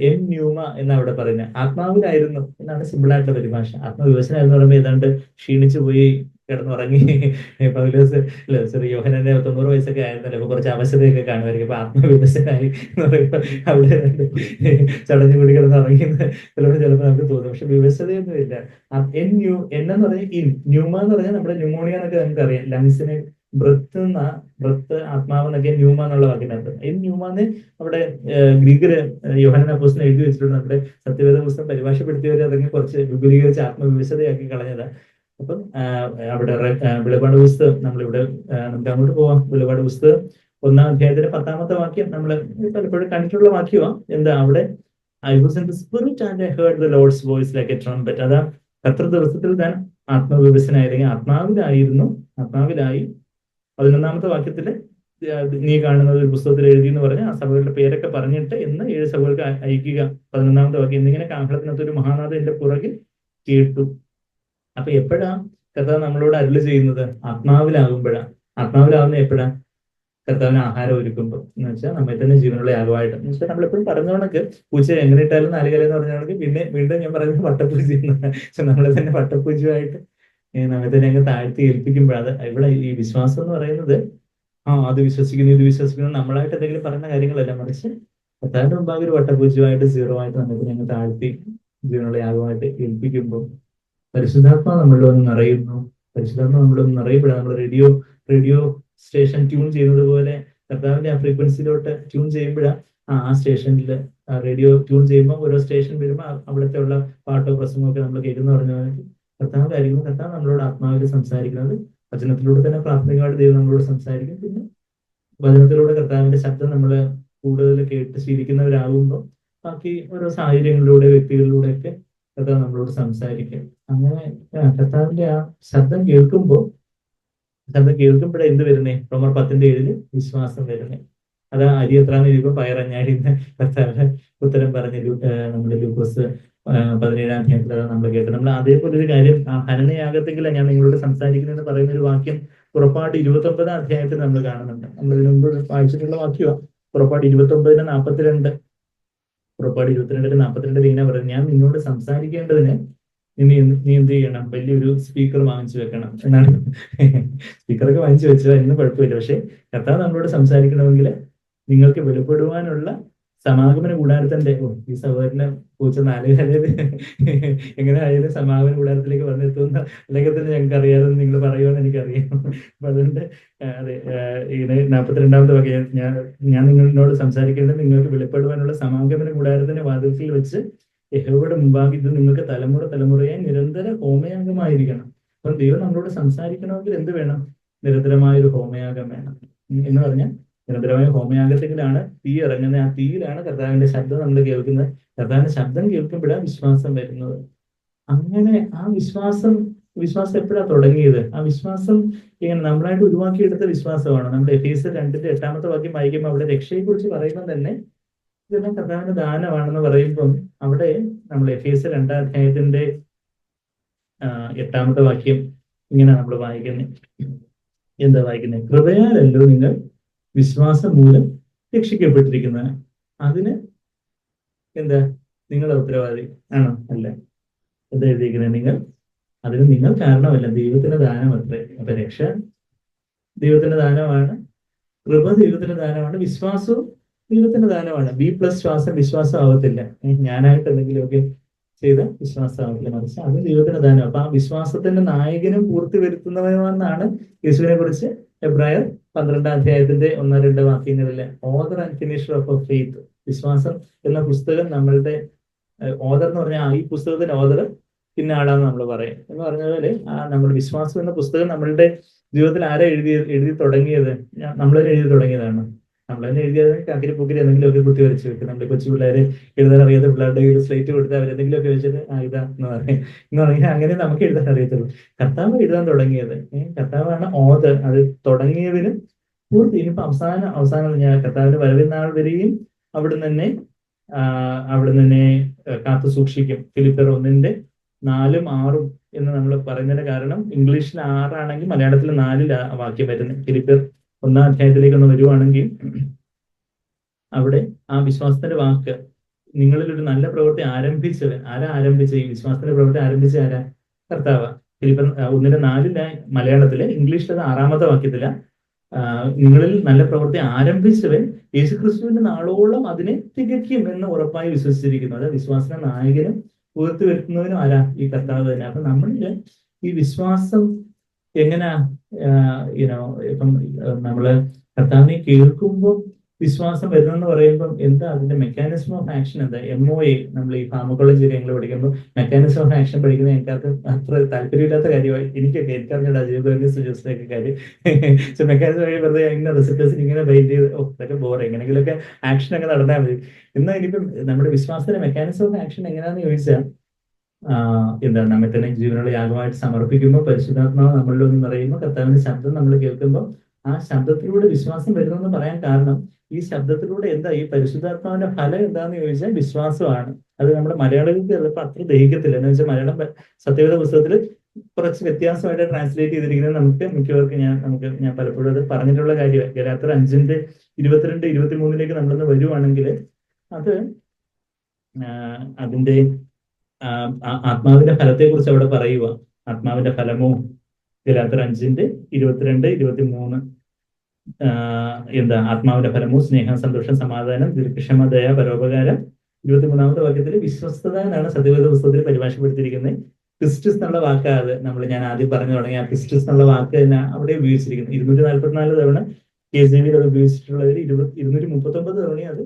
എം ന്യൂമ എന്നാ അവിടെ പറയുന്നത്. ആത്മാവിലായിരുന്നു എന്നാണ് സിമ്പിൾ ആയിട്ടുള്ള പരിഭാഷ. ആത്മവിവശനായിരുന്നു പറയുമ്പോൾ ഏതാണ്ട് ക്ഷീണിച്ചു പോയി കിടന്നുറങ്ങി പൗലോസ് യോഹന്നാന്റെ 90 വയസ്സൊക്കെ ആയിരുന്നല്ലോ, അപ്പൊ കുറച്ച് അവശതയൊക്കെ കാണുമായിരിക്കും. അപ്പൊ ആത്മവിവശനായി എന്ന് പറയുമ്പോൾ അവിടെ ചടഞ്ഞു കൂടി കിടന്നുറങ്ങിയെന്ന് ചിലപ്പോൾ നമുക്ക് തോന്നും. പക്ഷെ വിവശതയൊന്നുമില്ല. എന്നെന്ന് പറഞ്ഞാൽ ന്യൂമ എന്ന് പറഞ്ഞാൽ നമ്മുടെ ന്യൂമോണിയ എന്നൊക്കെ നമുക്കറിയാം, ലങ്സിന് ബ്രത്ത് ആത്മാവ് എന്നൊക്കെ ന്യൂമ എന്നുള്ള വാക്കിനകത്ത്. ന്യൂമാന്ന് അവിടെ ഗ്രീക്കില് യോഹന്നാൻ അപ്പോസ്തലൻ എഴുതി വെച്ചിട്ടുണ്ട്. നമ്മുടെ സത്യവേദ പുസ്തകം പരിഭാഷപ്പെടുത്തിയവർ അതെങ്കിൽ കുറച്ച് വിപുലീകരിച്ച് ആത്മവിവശതയാക്കി കളഞ്ഞതാ. അപ്പം അവിടെ വെളിപാട് പുസ്തകം നമ്മളിവിടെ നമുക്ക് അങ്ങോട്ട് പോവാം. വെളിപാട് പുസ്തകം 1-ാം അധ്യായത്തിന്റെ 10ാമത്തെ വാക്യം നമ്മൾ പലപ്പോഴും കണ്ടിട്ടുള്ള വാക്യമാണ്. അവിടെ I was in the spirit and I heard the Lord's voice like A trumpet. അതാ കർത്തൃ ദിവസത്തിൽ താൻ ആത്മവിവശനായി, ആത്മാവിലായി 11ാമത്തെ വാക്യത്തില് നീ കാണുന്നത് ഒരു പുസ്തകത്തിൽ എഴുതി എന്ന് പറഞ്ഞ് ആ സഭകളുടെ പേരൊക്കെ പറഞ്ഞിട്ട് എന്ന് 7 സഭകൾക്ക് അയക്കുക. 11ാമത്തെ വാക്യം, എന്നിങ്ങനെ കാഹളത്തിനകത്ത് ഒരു മഹാനാഥ എന്റെ പുറകിൽ കേട്ടു. അപ്പൊ എപ്പോഴാ കർത്താവ് നമ്മളോട് അരുളി ചെയ്യുന്നത്? ആത്മാവിലാകുന്ന എപ്പോഴാ? കർത്താവിന് ആഹാരം ഒരുക്കുമ്പോൾ. എന്ന് വെച്ചാൽ നമ്മെ തന്നെ ജീവനുള്ള യാഗമായിട്ട്. എന്ന് വെച്ചാൽ നമ്മളെപ്പോഴും പറഞ്ഞ കണക്ക് പൂച്ച എങ്ങനെ ഇട്ടാലും 4 കാലം എന്ന് പറഞ്ഞ കണക്ക് പിന്നെ വീണ്ടും ഞാൻ പറയുന്നത് വട്ടപ്പൂജ. പക്ഷെ നമ്മളെ തന്നെ വട്ടപ്പൂജയായിട്ട് നമ്മെ തന്നെ അങ്ങ് താഴ്ത്തി ഏൽപ്പിക്കുമ്പോഴത് ഇവിടെ ഈ വിശ്വാസം എന്ന് പറയുന്നത് അത് വിശ്വസിക്കുന്നു ഇത് വിശ്വസിക്കുന്നു നമ്മളായിട്ട് എന്തെങ്കിലും പറയുന്ന കാര്യങ്ങളല്ല, മറിച്ച് കർത്താവിന്റെ മുമ്പാകെ ഒരു വട്ടപൂജ്യമായിട്ട് 0 ആയിട്ട് നമുക്ക് ഞങ്ങൾ താഴ്ത്തി ജീവനുള്ള യാഗമായിട്ട് ഏൽപ്പിക്കുമ്പോൾ പരിശുദ്ധാത്മാവ് നമ്മളിൽ ഒന്ന് നിറയുന്നു. പരിശുദ്ധാത്മാവ് നമ്മളൊന്ന് നിറയപ്പെടാം. നമ്മൾ റേഡിയോ സ്റ്റേഷൻ ട്യൂൺ ചെയ്യുന്നത് പോലെ കർത്താവിന്റെ ആ ഫ്രീക്വൻസിയിലോട്ട് ട്യൂൺ ചെയ്യുമ്പോഴാണ് ആ സ്റ്റേഷനിൽ റേഡിയോ ട്യൂൺ ചെയ്യുമ്പോൾ ഓരോ സ്റ്റേഷൻ വരുമ്പോൾ അവിടുത്തെ ഉള്ള പാട്ടോ പ്രസംഗമോ ഒക്കെ നമ്മൾ കേൾക്കുന്ന പറഞ്ഞ കർത്താവ് നമ്മളോട് ആത്മാവിൽ സംസാരിക്കുന്നത്. വചനത്തിലൂടെ തന്നെ പ്രാഥമികമായിട്ട് ദൈവം നമ്മളോട് സംസാരിക്കും. പിന്നെ വചനത്തിലൂടെ കർത്താവിന്റെ ശബ്ദം നമ്മൾ കൂടുതൽ കേട്ട് ശീലിക്കുന്നവരാകുമ്പോൾ ബാക്കി ഓരോ സാഹചര്യങ്ങളിലൂടെ വ്യക്തികളിലൂടെ ഒക്കെ കർത്താവ് നമ്മളോട് സംസാരിക്കും. അങ്ങനെ കർത്താവിന്റെ ആ ശബ്ദം കേൾക്കുമ്പോഴേ എന്ത് വരുന്നേ? റോമർ 10:7 വിശ്വാസം വരുന്നേ. അത് അരി എത്രാന്ന് ചോദിക്കുമ്പോൾ പയറഞ്ഞാടിന്ന് കർത്താവ് ഉത്തരം പറഞ്ഞ നമ്മുടെ ലൂക്കോസ് 17-ാം അധ്യായത്തിൽ നമ്മൾ കേട്ടത്. നമ്മൾ അതേപോലെ ഒരു കാര്യം ഹനനയാഗത്തെങ്കിലാണ് ഞാൻ നിങ്ങളോട് സംസാരിക്കുന്നതെന്ന് പറയുന്ന ഒരു വാക്യം പുറപ്പാട് 29-ാം അധ്യായത്തിൽ നമ്മൾ കാണുന്നുണ്ട്. നമ്മൾ ഇതിനു മുമ്പ് വായിച്ചിട്ടുള്ള വാക്യമാണ്. പുറപ്പാട് 29:42. പുറപ്പാട് 22:42 ഇങ്ങനെ പറയുന്നത്, ഞാൻ നിന്നോട് സംസാരിക്കേണ്ടതിന് നീ എന്ത് ചെയ്യണം? വലിയൊരു സ്പീക്കർ വാങ്ങിച്ചു വെക്കണം എന്നാണ്. സ്പീക്കറൊക്കെ വാങ്ങിച്ചു വെച്ചോ, ഇന്നും കുഴപ്പമില്ല. പക്ഷെ കർത്താവ് നമ്മളോട് സംസാരിക്കണമെങ്കിൽ നിങ്ങൾക്ക് വെളിപ്പെടുവാനുള്ള സമാഗമന കൂടാരത്തിന്റെ ഈ സഹോദരനെ പൂച്ച 4 കാലം എങ്ങനെ ആയാലും സമാഗമന കൂടാരത്തിലേക്ക് വന്നെത്തുന്ന അല്ലെങ്കിൽ തന്നെ ഞങ്ങൾക്ക് അറിയാതെ നിങ്ങൾ പറയുമെന്ന് എനിക്കറിയാം. അപ്പൊ അതുകൊണ്ട് അതെ, ഇങ്ങനെ 42-ാമത്തെ വാക്യം, ഞാൻ നിങ്ങളോട് സംസാരിക്കേണ്ടത് നിങ്ങൾക്ക് വെളിപ്പെടുവാനുള്ള സമാഗമന കൂടാരത്തിന്റെ വാതിൽക്കൽ വെച്ച് യഹോവയുടെ മുമ്പാകെ ഇത് നിങ്ങൾക്ക് തലമുറ തലമുറയായി നിരന്തര ഹോമയാഗമായിരിക്കണം. അപ്പം ദൈവം നമ്മളോട് സംസാരിക്കണമെങ്കിൽ എന്ത് വേണം? നിരന്തരമായ ഒരു ഹോമയാഗം വേണം. എന്ന് പറഞ്ഞാൽ നിരന്തരമായ ഹോമയാഗത്തിലാണ് തീ ഇറങ്ങുന്നത്. ആ തീയിലാണ് കർത്താവിന്റെ ശബ്ദം നമ്മൾ കേൾക്കുന്നത്. കർത്താവിന്റെ ശബ്ദം കേൾക്കുമ്പോഴാണ് വിശ്വാസം വരുന്നത്. അങ്ങനെ ആ വിശ്വാസം എപ്പോഴാണ് തുടങ്ങിയത്? ആ വിശ്വാസം ഇങ്ങനെ നമ്മളായിട്ട് ഉരുവാക്കിയെടുത്ത വിശ്വാസമാണ്. നമ്മുടെ എഫേസ്യർ 2:8 വാക്യം വായിക്കുമ്പോൾ അവിടെ രക്ഷയെ കുറിച്ച് പറയുമ്പോൾ തന്നെ ഇതെല്ലാം കർത്താവിന്റെ ദാനമാണെന്ന് പറയുമ്പം അവിടെ നമ്മൾ എഫേസ്യർ 2 8 വാക്യം ഇങ്ങനെ നമ്മൾ വായിക്കുന്നത്. എന്താ വായിക്കുന്നത്? കൃപയാലല്ലോ നിങ്ങൾ വിശ്വാസം മൂലം രക്ഷിക്കപ്പെട്ടിരിക്കുന്നത്. അതിന് എന്താ നിങ്ങൾ ഉത്തരവാദി ആണോ? അല്ല. എന്താ എഴുതിയിരിക്കുന്നത്? അതിന് നിങ്ങൾ കാരണമല്ല, ദൈവത്തിന്റെ ദാനം അത്രേ. അപ്പൊ രക്ഷ ദൈവത്തിന്റെ ദാനമാണ്, കൃപ ദൈവത്തിന്റെ ദാനമാണ്, വിശ്വാസവും ദൈവത്തിന്റെ ദാനമാണ്. ശ്വാസം വിശ്വാസം ആവത്തില്ല. ഞാനായിട്ട് എന്തെങ്കിലുമൊക്കെ ചെയ്ത വിശ്വാസം ആവത്തില്ല, മറിച്ച് അത് ദൈവത്തിന്റെ ദാനം. അപ്പൊ ആ വിശ്വാസത്തിന്റെ നായകനും പൂർത്തി വരുത്തുന്നവനുമെന്നാണ് യേശുവിനെ കുറിച്ച് എബ്രായർ 12 1-2 വാക്യങ്ങളിലെ author and finisher of faith. വിശ്വാസം എന്ന പുസ്തകം നമ്മളുടെ ഓദർ എന്ന് പറഞ്ഞാൽ ഈ പുസ്തകത്തിന്റെ ഓദർ പിന്നെ ആളാന്ന് നമ്മൾ പറയും. എന്ന് പറഞ്ഞ പോലെ നമ്മുടെ വിശ്വാസം എന്ന പുസ്തകം നമ്മളുടെ ജീവിതത്തിൽ ആരാ എഴുതി തുടങ്ങിയത്? നമ്മളതിനെ എഴുതി തുടങ്ങിയതാണ്. നമ്മളതിനെ എഴുതിയത് അക്കിരി പുക്കിരി എന്തെങ്കിലുമൊക്കെ കുത്തി വരച്ച് വെക്കും. നമ്മൾ കൊച്ചു പിള്ളേരെ എഴുതാൻ അറിയാത്ത പിള്ളേരുടെ കയ്യിൽ സ്ലേറ്റ് കൊടുത്ത് അവരെന്തെങ്കിലുമൊക്കെ വെച്ചിട്ട് ഇതാ എന്ന് പറഞ്ഞാൽ അങ്ങനെ നമുക്ക് എഴുതാൻ അറിയത്തുള്ളൂ. കർത്താവ് എഴുതാൻ തുടങ്ങിയത്, കർത്താവാണ് ഓദർ. അത് തുടങ്ങിയതിനും പൂർത്തി. ഇനിയിപ്പോ അവസാനം ഞാൻ കർത്താവിന്റെ വരവിൻ നാൾ വരെയും അവിടുന്ന് തന്നെ കാത്തു സൂക്ഷിക്കും. ഫിലിപ്പിയർ 1:4-6 എന്ന് നമ്മൾ പറയുന്നതിന്റെ കാരണം ഇംഗ്ലീഷിൽ 6 ആണെങ്കിൽ മലയാളത്തിൽ 4 വാക്യം വരുന്നത്. ഫിലിപ്പിയർ 1 ഒന്ന് വരുവാണെങ്കിൽ അവിടെ ആ വിശ്വാസത്തിന്റെ വാക്ക്, നിങ്ങളിൽ ഒരു നല്ല പ്രവൃത്തി ആരംഭിച്ചവൻ ആരംഭിച്ച ഈ വിശ്വാസത്തിന്റെ പ്രവൃത്തി ആരംഭിച്ച ആരാ? കർത്താവ്. ഫിലിപ്പിയർ 1:4 മലയാളത്തില്, ഇംഗ്ലീഷിൽ 6 വാക്യത്തില നിങ്ങളിൽ നല്ല പ്രവൃത്തി ആരംഭിച്ചവൻ യേശുക്രിസ്തുവിന്റെ നാളോളം അതിനെ തികയ്ക്കും എന്ന് ഉറപ്പായി വിശ്വസിച്ചിരിക്കുന്നു. അത് വിശ്വാസത്തിന്റെ നായകനും പൂർത്തി വരുത്തുന്നതിനും ആരാ? ഈ കർത്താവ് തന്നെ. അപ്പൊ നമ്മളില് ഈ വിശ്വാസം എങ്ങനെയാ ഇപ്പം നമ്മള് കർത്താവിനെ കേൾക്കുമ്പോൾ വിശ്വാസം വരുന്നെന്ന് പറയുമ്പോൾ എന്താ അതിന്റെ മെക്കാനിസം ഓഫ് ആക്ഷൻ? എന്താ? MOA നമ്മൾ ഈ ഫാർമക്കോളജി കാര്യങ്ങൾ പഠിക്കുമ്പോൾ മെക്കാനിസം ഓഫ് ആക്ഷൻ പഠിക്കുന്നത് എനിക്കത് അത്ര താല്പര്യമില്ലാത്ത കാര്യമായി എനിക്കറിഞ്ഞൂടാ. ഒക്കെ കാര്യം മെക്കാനിസം വഴി വെറുതെ ഇങ്ങനെ റിസപ്റ്റേഴ്സിന് ഇങ്ങനെ ബൈൻഡ് ചെയ്ത് ഇതൊക്കെ ബോർ, എങ്ങനെയെങ്കിലുമൊക്കെ ആക്ഷൻ ഒക്കെ നടന്നാൽ മതി. എന്നാൽ ഇനിയിപ്പം നമ്മുടെ വിശ്വാസത്തിന്റെ മെക്കാനിസം ഓഫ് ആക്ഷൻ എങ്ങനെയാണെന്ന് ചോദിച്ചാൽ എന്താണ്? നമ്മെ തന്നെ ജീവനുള്ള യാഗമായിട്ട് സമർപ്പിക്കുമ്പോൾ പരിശുദ്ധാത്മാവ് നമ്മളിലൊന്ന് പറയുമ്പോൾ കർത്താവിന്റെ ശബ്ദം നമ്മൾ കേൾക്കുമ്പോൾ ആ ശബ്ദത്തിലൂടെ വിശ്വാസം വരുന്നെന്ന് പറയാൻ കാരണം ഈ ശബ്ദത്തിലൂടെ എന്താ? ഈ പരിശുദ്ധാത്മാവിന്റെ ഫലം എന്താന്ന് ചോദിച്ചാൽ വിശ്വാസമാണ്. അത് നമ്മുടെ മലയാളികൾക്ക് ചിലപ്പോൾ അത്ര ദഹിക്കത്തില്ല. എന്ന് വെച്ചാൽ മലയാളം സത്യവേദ പുസ്തകത്തിൽ കുറച്ച് വ്യത്യാസമായിട്ട് ട്രാൻസ്ലേറ്റ് ചെയ്തിരിക്കുന്നത് നമുക്ക് മിക്കവർക്കും ഞാൻ പലപ്പോഴും അത് പറഞ്ഞിട്ടുള്ള കാര്യമാണ്. ഗലാത്യർ 5:22-23 നമ്മളൊന്ന് വരുവാണെങ്കിൽ അത് അതിന്റെ ആത്മാവിന്റെ ഫലത്തെ കുറിച്ച് അവിടെ പറയുക. ആത്മാവിന്റെ ഫലമോ ഗലാത്യർ 5:22-23 എന്താ? ആത്മാവിന്റെ ഫലമോ സ്നേഹം, സന്തോഷം, സമാധാനം, ദീർഘക്ഷമ, ദയ, പരോപകാരം. 23 വാക്യത്തിൽ വിശ്വസ്തത എന്നാണ് സത്യവേദ പുസ്തകത്തിൽ പരിഭാഷപ്പെടുത്തിയിരിക്കുന്നത്. ക്രിസ്റ്റസ് എന്നുള്ള വാക്കാണ് ഞാൻ ആദ്യം പറഞ്ഞു തുടങ്ങിയ ആ ക്രിസ്റ്റസ് എന്നുള്ള വാക്ക് തന്നെ അവിടെ ഉപയോഗിച്ചിരിക്കുന്നത്. 244 തവണ KJV അത് ഉപയോഗിച്ചിട്ടുള്ളതിൽ 239 തവണ അത്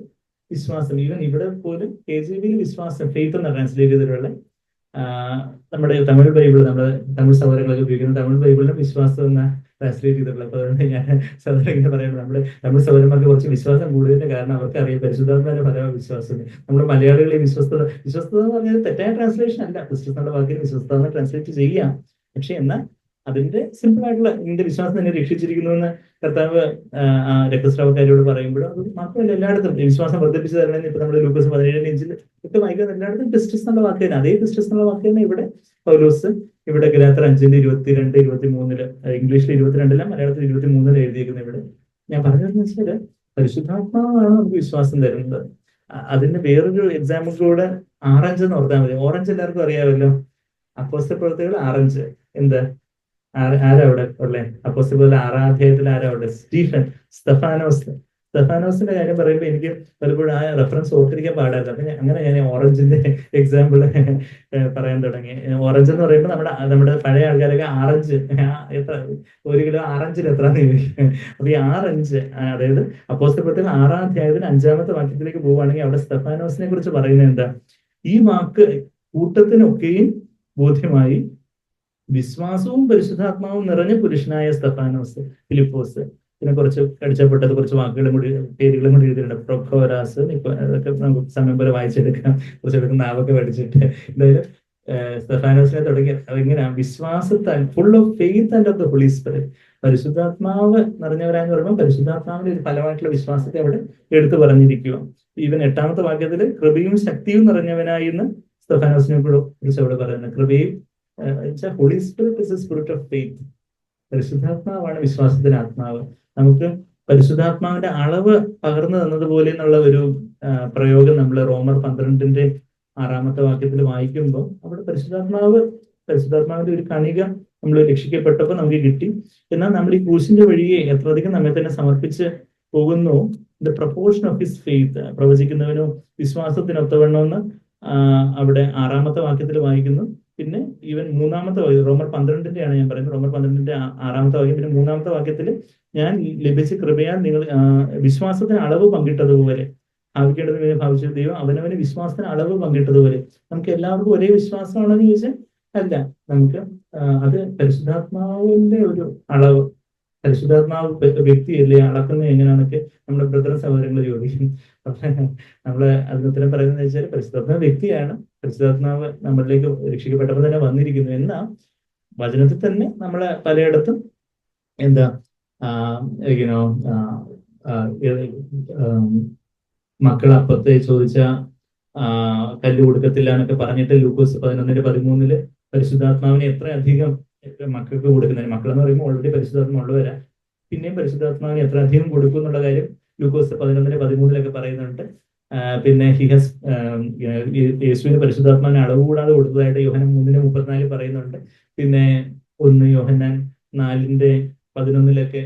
വിശ്വാസം. ഈവൻ ഇവിടെ പോലും KJV വിശ്വാസം, ഫെയ്ത്ത് എന്നാണ് ട്രാൻസ്ലേറ്റ് ചെയ്തിട്ടുള്ള. നമ്മുടെ തമിഴ് ബൈബിൾ, നമ്മുടെ തമിഴ് സഹോദരങ്ങളൊക്കെ ഉപയോഗിക്കുന്ന തമിഴ് ബൈബിളിന് വിശ്വാസം എന്ന ട്രാൻസ്ലേറ്റ് ചെയ്തിട്ടുള്ളത്. അപ്പൊ അതുകൊണ്ട് ഞാൻ സഹോദരൻ ഇങ്ങനെ പറയുന്നത്, നമ്മുടെ തമിഴ് സഹോദരന്മാർക്ക് കുറച്ച് വിശ്വാസം കൂടുതലിന്റെ കാരണം അവർക്ക് അറിയാം പരിശുദ്ധാത്മാവിന്റെ ഫല വിശ്വാസം. നമ്മുടെ മലയാളികളെ വിശ്വസ്തത എന്ന് പറഞ്ഞാൽ തെറ്റായ ട്രാൻസ്ലേഷൻ അല്ല. ക്രിസ്ത്യൻ എന്നുള്ള വാക്കിന് വിശ്വസ്ത എന്ന് ട്രാൻസ്ലേറ്റ് ചെയ്യാം. പക്ഷെ എന്നാൽ അതിന്റെ സിമ്പിൾ ആയിട്ടുള്ള നിന്റെ വിശ്വാസം തന്നെ രക്ഷിച്ചിരിക്കുന്നു എന്ന് കർത്താവ് രക്തസ്രാവക്കാരോട് പറയുമ്പോഴും അത് മാത്രമല്ല, എല്ലായിടത്തും വിശ്വാസം വർദ്ധിപ്പിച്ചു തരണമെന്ന് ഇപ്പൊ നമ്മുടെ ലൂക്കോസ് 17:5 ഒക്കെ വായിക്കുന്ന എല്ലായിടത്തും ക്രിസ്റ്റസ് എന്നുള്ള വാക്ക് തന്നെ. അതേ ക്രിസ്റ്റസ് എന്നുള്ള വാക്ക് തന്നെ ഇവിടെ പൗലോസ് ഇവിടെ ഗലാത്യർ 5:22-23 ഇംഗ്ലീഷിൽ 22 മലയാളത്തിൽ 23 എഴുതിയിരിക്കുന്നത്. ഇവിടെ ഞാൻ പറഞ്ഞതെന്ന് വെച്ചാല് പരിശുദ്ധാത്മാവാണ് നമുക്ക് വിശ്വാസം തരുന്നത്. അതിന്റെ വേറൊരു എക്സാമ്പിൾ കൂടെ ആറഞ്ച് എന്ന് ഓർത്താൽ മതി. ഓറഞ്ച് എല്ലാവർക്കും അറിയാമല്ലോ. അപ്പോസ്തല പ്രവൃത്തികൾ 6 എന്താ? ആരാ അവിടെ ഉള്ളേ? അപ്പോസ്തലർ 6 ആരാ അവിടെ? സ്തെഫാനോസിന്റെ കാര്യം പറയുമ്പോൾ എനിക്ക് പലപ്പോഴും ആ റെഫറൻസ് ഓർത്തിരിക്കാൻ പാടായിരുന്നു. അപ്പൊ അങ്ങനെ ഞാൻ ഓറഞ്ചിന്റെ എക്സാമ്പിൾ പറയാൻ തുടങ്ങി. ഓറഞ്ച് എന്ന് പറയുമ്പോൾ നമ്മുടെ പഴയ ആൾക്കാരൊക്കെ ആറഞ്ച് എത്ര, 1 കിലോ ആറഞ്ചിന് എത്രന്ന് ചോദിക്കും. അപ്പൊ ഈ 6 അതായത് അപ്പോസ്തല പ്രവൃത്തികൾ 6 5 വാക്യത്തിലേക്ക് പോവുകയാണെങ്കിൽ അവിടെ സ്തെഫാനോസിനെ കുറിച്ച് പറയുന്നത് എന്താ? ഈ വാക്ക് കൂട്ടത്തിനൊക്കെയും ബോധ്യമായി. വിശ്വാസവും പരിശുദ്ധാത്മാവും നിറഞ്ഞ പുരുഷനായ സ്തെഫാനോസ്, ഫിലിപ്പോസ്, പിന്നെ കുറച്ച് കടിച്ചപ്പെട്ടത് കുറച്ച് വാക്കുകളും കൂടി പേരുകളും കൂടി എഴുതിയിട്ടുണ്ട്. പ്രൊഖോരാസ്, അതൊക്കെ നമുക്ക് സമയം പോലെ വായിച്ചെടുക്കാം, കുറച്ചെടുക്കുന്ന നാവൊക്കെ പഠിച്ചിട്ട്. എന്തായാലും സ്തെഫാനോസിനെ തുടങ്ങി അതെങ്ങനെയാ വിശ്വാസത്താൽ, full of faith and of the Holy Spirit, പരിശുദ്ധാത്മാവ് നിറഞ്ഞവരാന്ന് പറയുമ്പോൾ പരിശുദ്ധാത്മാവിന്റെ ഒരു ഫലമായിട്ടുള്ള വിശ്വാസത്തെ അവിടെ എടുത്തു പറഞ്ഞിരിക്കുക. ഈവൻ 8ാമത്തെ വാക്യത്തിൽ കൃപയും ശക്തിയും നിറഞ്ഞവനായി എന്ന് സ്തെഫാനോസിനെ കുറിച്ച് അവിടെ പറയുന്നത്. കൃപയും Holy Spirit is a spirit of faith. പരിശുദ്ധാത്മാവാണ് വിശ്വാസത്തിന്റെ ആത്മാവ്. നമുക്ക് പരിശുദ്ധാത്മാവിന്റെ അളവ് പകർന്നു തന്നതുപോലെ എന്നുള്ള ഒരു പ്രയോഗം നമ്മൾ റോമർ 12-ന്റെ 6ാമത്തെ വാക്യത്തിൽ വായിക്കുമ്പോൾ അവിടെ പരിശുദ്ധാത്മാവിന്റെ ഒരു കണിക നമ്മൾ രക്ഷിക്കപ്പെട്ടപ്പോൾ നമുക്ക് കിട്ടി. എന്നാൽ നമ്മൾ ഈ ക്രൂശിന്റെ വഴിയെ എത്രയധികം നമ്മെ തന്നെ സമർപ്പിച്ച് പോകുന്നു, the proportion of his faith, പ്രവചിക്കുന്നവനോ വിശ്വാസത്തിനൊത്തവണ്ണമെന്ന് അവിടെ 6ാമത്തെ വാക്യത്തിൽ വായിക്കുന്നു. പിന്നെ ഈവൻ 3ാമത്തെ വാക്യം, റോമർ 12-ന്റെ ആണ് ഞാൻ പറയുന്നത്, റോമർ 12-ന്റെ 6ാമത്തെ വാക്യം. പിന്നെ 3ാമത്തെ വാക്യത്തിൽ ഞാൻ ലഭിച്ച കൃപയാൽ നിങ്ങൾ വിശ്വാസത്തിന് അളവ് പങ്കിട്ടതുപോലെ, ഭാവിക്കേണ്ടത് ഭാവിച്ച ദൈവം അവനവന് വിശ്വാസത്തിന് അളവ് പങ്കിട്ടതുപോലെ. നമുക്ക് എല്ലാവർക്കും ഒരേ വിശ്വാസമാണെന്ന് ചോദിച്ചാൽ അല്ല. നമുക്ക് അത് പരിശുദ്ധാത്മാവിന്റെ ഒരു അളവ്. പരിശുദ്ധാത്മാവ് വ്യക്തിയല്ലേ, അളക്കുന്നത് എങ്ങനെയാണൊക്കെ നമ്മുടെ ബ്രദർ സഹോദരങ്ങൾ ചോദിക്കും. അപ്പൊ നമ്മള് അതിന് ഉത്തരം പറയുന്നത് വെച്ചാൽ പരിശുദ്ധാത്മാവ് വ്യക്തിയാണ്. പരിശുദ്ധാത്മാവ് നമ്മളിലേക്ക് രക്ഷിക്കപ്പെട്ടപ്പോൾ തന്നെ വന്നിരിക്കുന്നു. എന്നാൽ വചനത്തിൽ തന്നെ നമ്മളെ പലയിടത്തും എന്താ യുനോ മക്കൾ അപ്പത്തെ ചോദിച്ച കല്ല് കൊടുക്കത്തില്ല എന്നൊക്കെ പറഞ്ഞിട്ട് ലൂക്കോസ് 11:13 പരിശുദ്ധാത്മാവിനെ എത്ര അധികം മക്കൾക്ക് കൊടുക്കുന്നതിന്, മക്കളെന്ന് പറയുമ്പോൾ ഓൾറെഡി പരിശുദ്ധാത്മ ഉള്ളവരാ, പിന്നെയും പരിശുദ്ധാത്മാവിനെ എത്ര അധികം കൊടുക്കും എന്നുള്ള കാര്യം ലൂക്കോസ് 11:13 പറയുന്നുണ്ട്. പിന്നെ യേശുവിന് പരിശുദ്ധാത്മാവിനെ അളവ് കൂടാതെ കൊടുത്തതായിട്ട് യോഹന്നാൻ 3:34 പറയുന്നുണ്ട്. പിന്നെ 1 യോഹന്നാൻ 4:11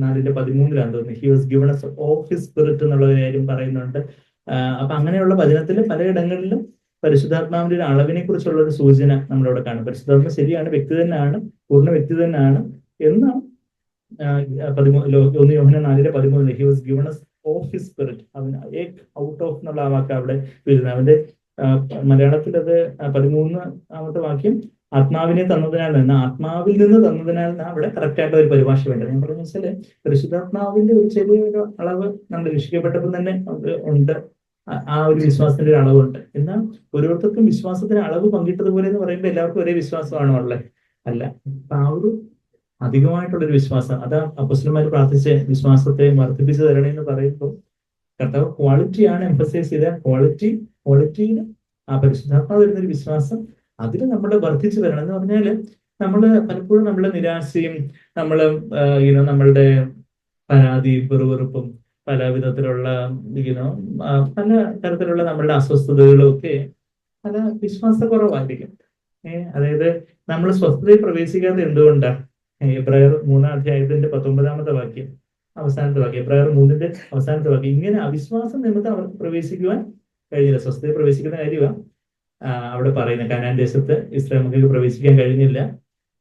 4:13 തോന്നുന്നു, he was given us of his spirit എന്നുള്ള കാര്യം പറയുന്നുണ്ട്. അപ്പൊ അങ്ങനെയുള്ള വചനത്തിൽ പലയിടങ്ങളിലും പരിശുദ്ധാത്മാവിന്റെ ഒരു അളവിനെ കുറിച്ചുള്ള ഒരു സൂചന നമ്മളവിടെ കാണും. പരിശുദ്ധാത്മ ശരിയാണ്, വ്യക്തി തന്നെയാണ്, പൂർണ്ണ വ്യക്തി തന്നെയാണ്. എന്നാൽ 1 യോഹന്നാൻ 4:13 he was given us of his spirit, അവൻ ഔട്ട് ഓഫ് എന്നുള്ള ആ വാക്ക് അവിടെ വരുന്നത്. അവന്റെ മലയാളത്തിൽ അത് 13ാമത്തെ വാക്യം ആത്മാവിനെ തന്നതിനാൽ നിന്ന്, ആത്മാവിൽ നിന്ന് തന്നതിനാൽ അവിടെ കറക്റ്റ് ആയിട്ടുള്ള ഒരു പരിഭാഷ വേണ്ടത്. ഞാൻ പറഞ്ഞു വെച്ചാല് പരിശുദ്ധാത്മാവിന്റെ ഒരു ചെറിയൊരു അളവ് നമ്മൾ രക്ഷിക്കപ്പെട്ടപ്പോൾ തന്നെ ഉണ്ട്. ആ ഒരു വിശ്വാസത്തിന്റെ ഒരു അളവുണ്ട്. എന്നാൽ ഓരോരുത്തർക്കും വിശ്വാസത്തിന് അളവ് പങ്കിട്ടതുപോലെ എന്ന് പറയുമ്പോൾ എല്ലാവർക്കും ഒരേ വിശ്വാസമാണോ ഉള്ളത്? അല്ല. അപ്പൊ ആ ഒരു അധികമായിട്ടുള്ളൊരു വിശ്വാസം, അതാ അപ്പോസ്തലന്മാർ പ്രാർത്ഥിച്ച് വിശ്വാസത്തെ വർദ്ധിപ്പിച്ചു തരണേ എന്ന് പറയുമ്പോൾ കർത്താവ് ക്വാളിറ്റിയാണ് എംഫസൈസ് ചെയ്ത. ക്വാളിറ്റിയിൽ ആ പരിശുദ്ധാത്മാവ് വരുന്നൊരു വിശ്വാസം, അതിൽ നമ്മൾ വർദ്ധിച്ചു വരണം. എന്ന് പറഞ്ഞാല് നമ്മള് പലപ്പോഴും നമ്മളെ നിരാശയും നമ്മളുടെ പരാതി വെറുവെറുപ്പും പല വിധത്തിലുള്ള പല തരത്തിലുള്ള നമ്മളുടെ അസ്വസ്ഥതകളും ഒക്കെ പല വിശ്വാസക്കുറവായിരിക്കും. അതായത് നമ്മൾ സ്വസ്ഥതയിൽ പ്രവേശിക്കാതെ എന്തുകൊണ്ടാണ്? എബ്രായർ 3-ാം 19ാമത്തെ വാക്യം അവസാനത്തെ വാക്യം, എബ്രായർ 3-ന്റെ അവസാനത്തെ വാക്യം, ഇങ്ങനെ അവിശ്വാസം നിമിത്തം അവർക്ക് പ്രവേശിക്കുവാൻ കഴിഞ്ഞില്ല. സ്വസ്ഥതയിൽ പ്രവേശിക്കുന്ന കാര്യമാണ് അവിടെ പറയുന്നത്. കനാൻ ദേശത്ത് ഇസ്രായേൽ മക്കൾക്ക് പ്രവേശിക്കാൻ കഴിഞ്ഞില്ല.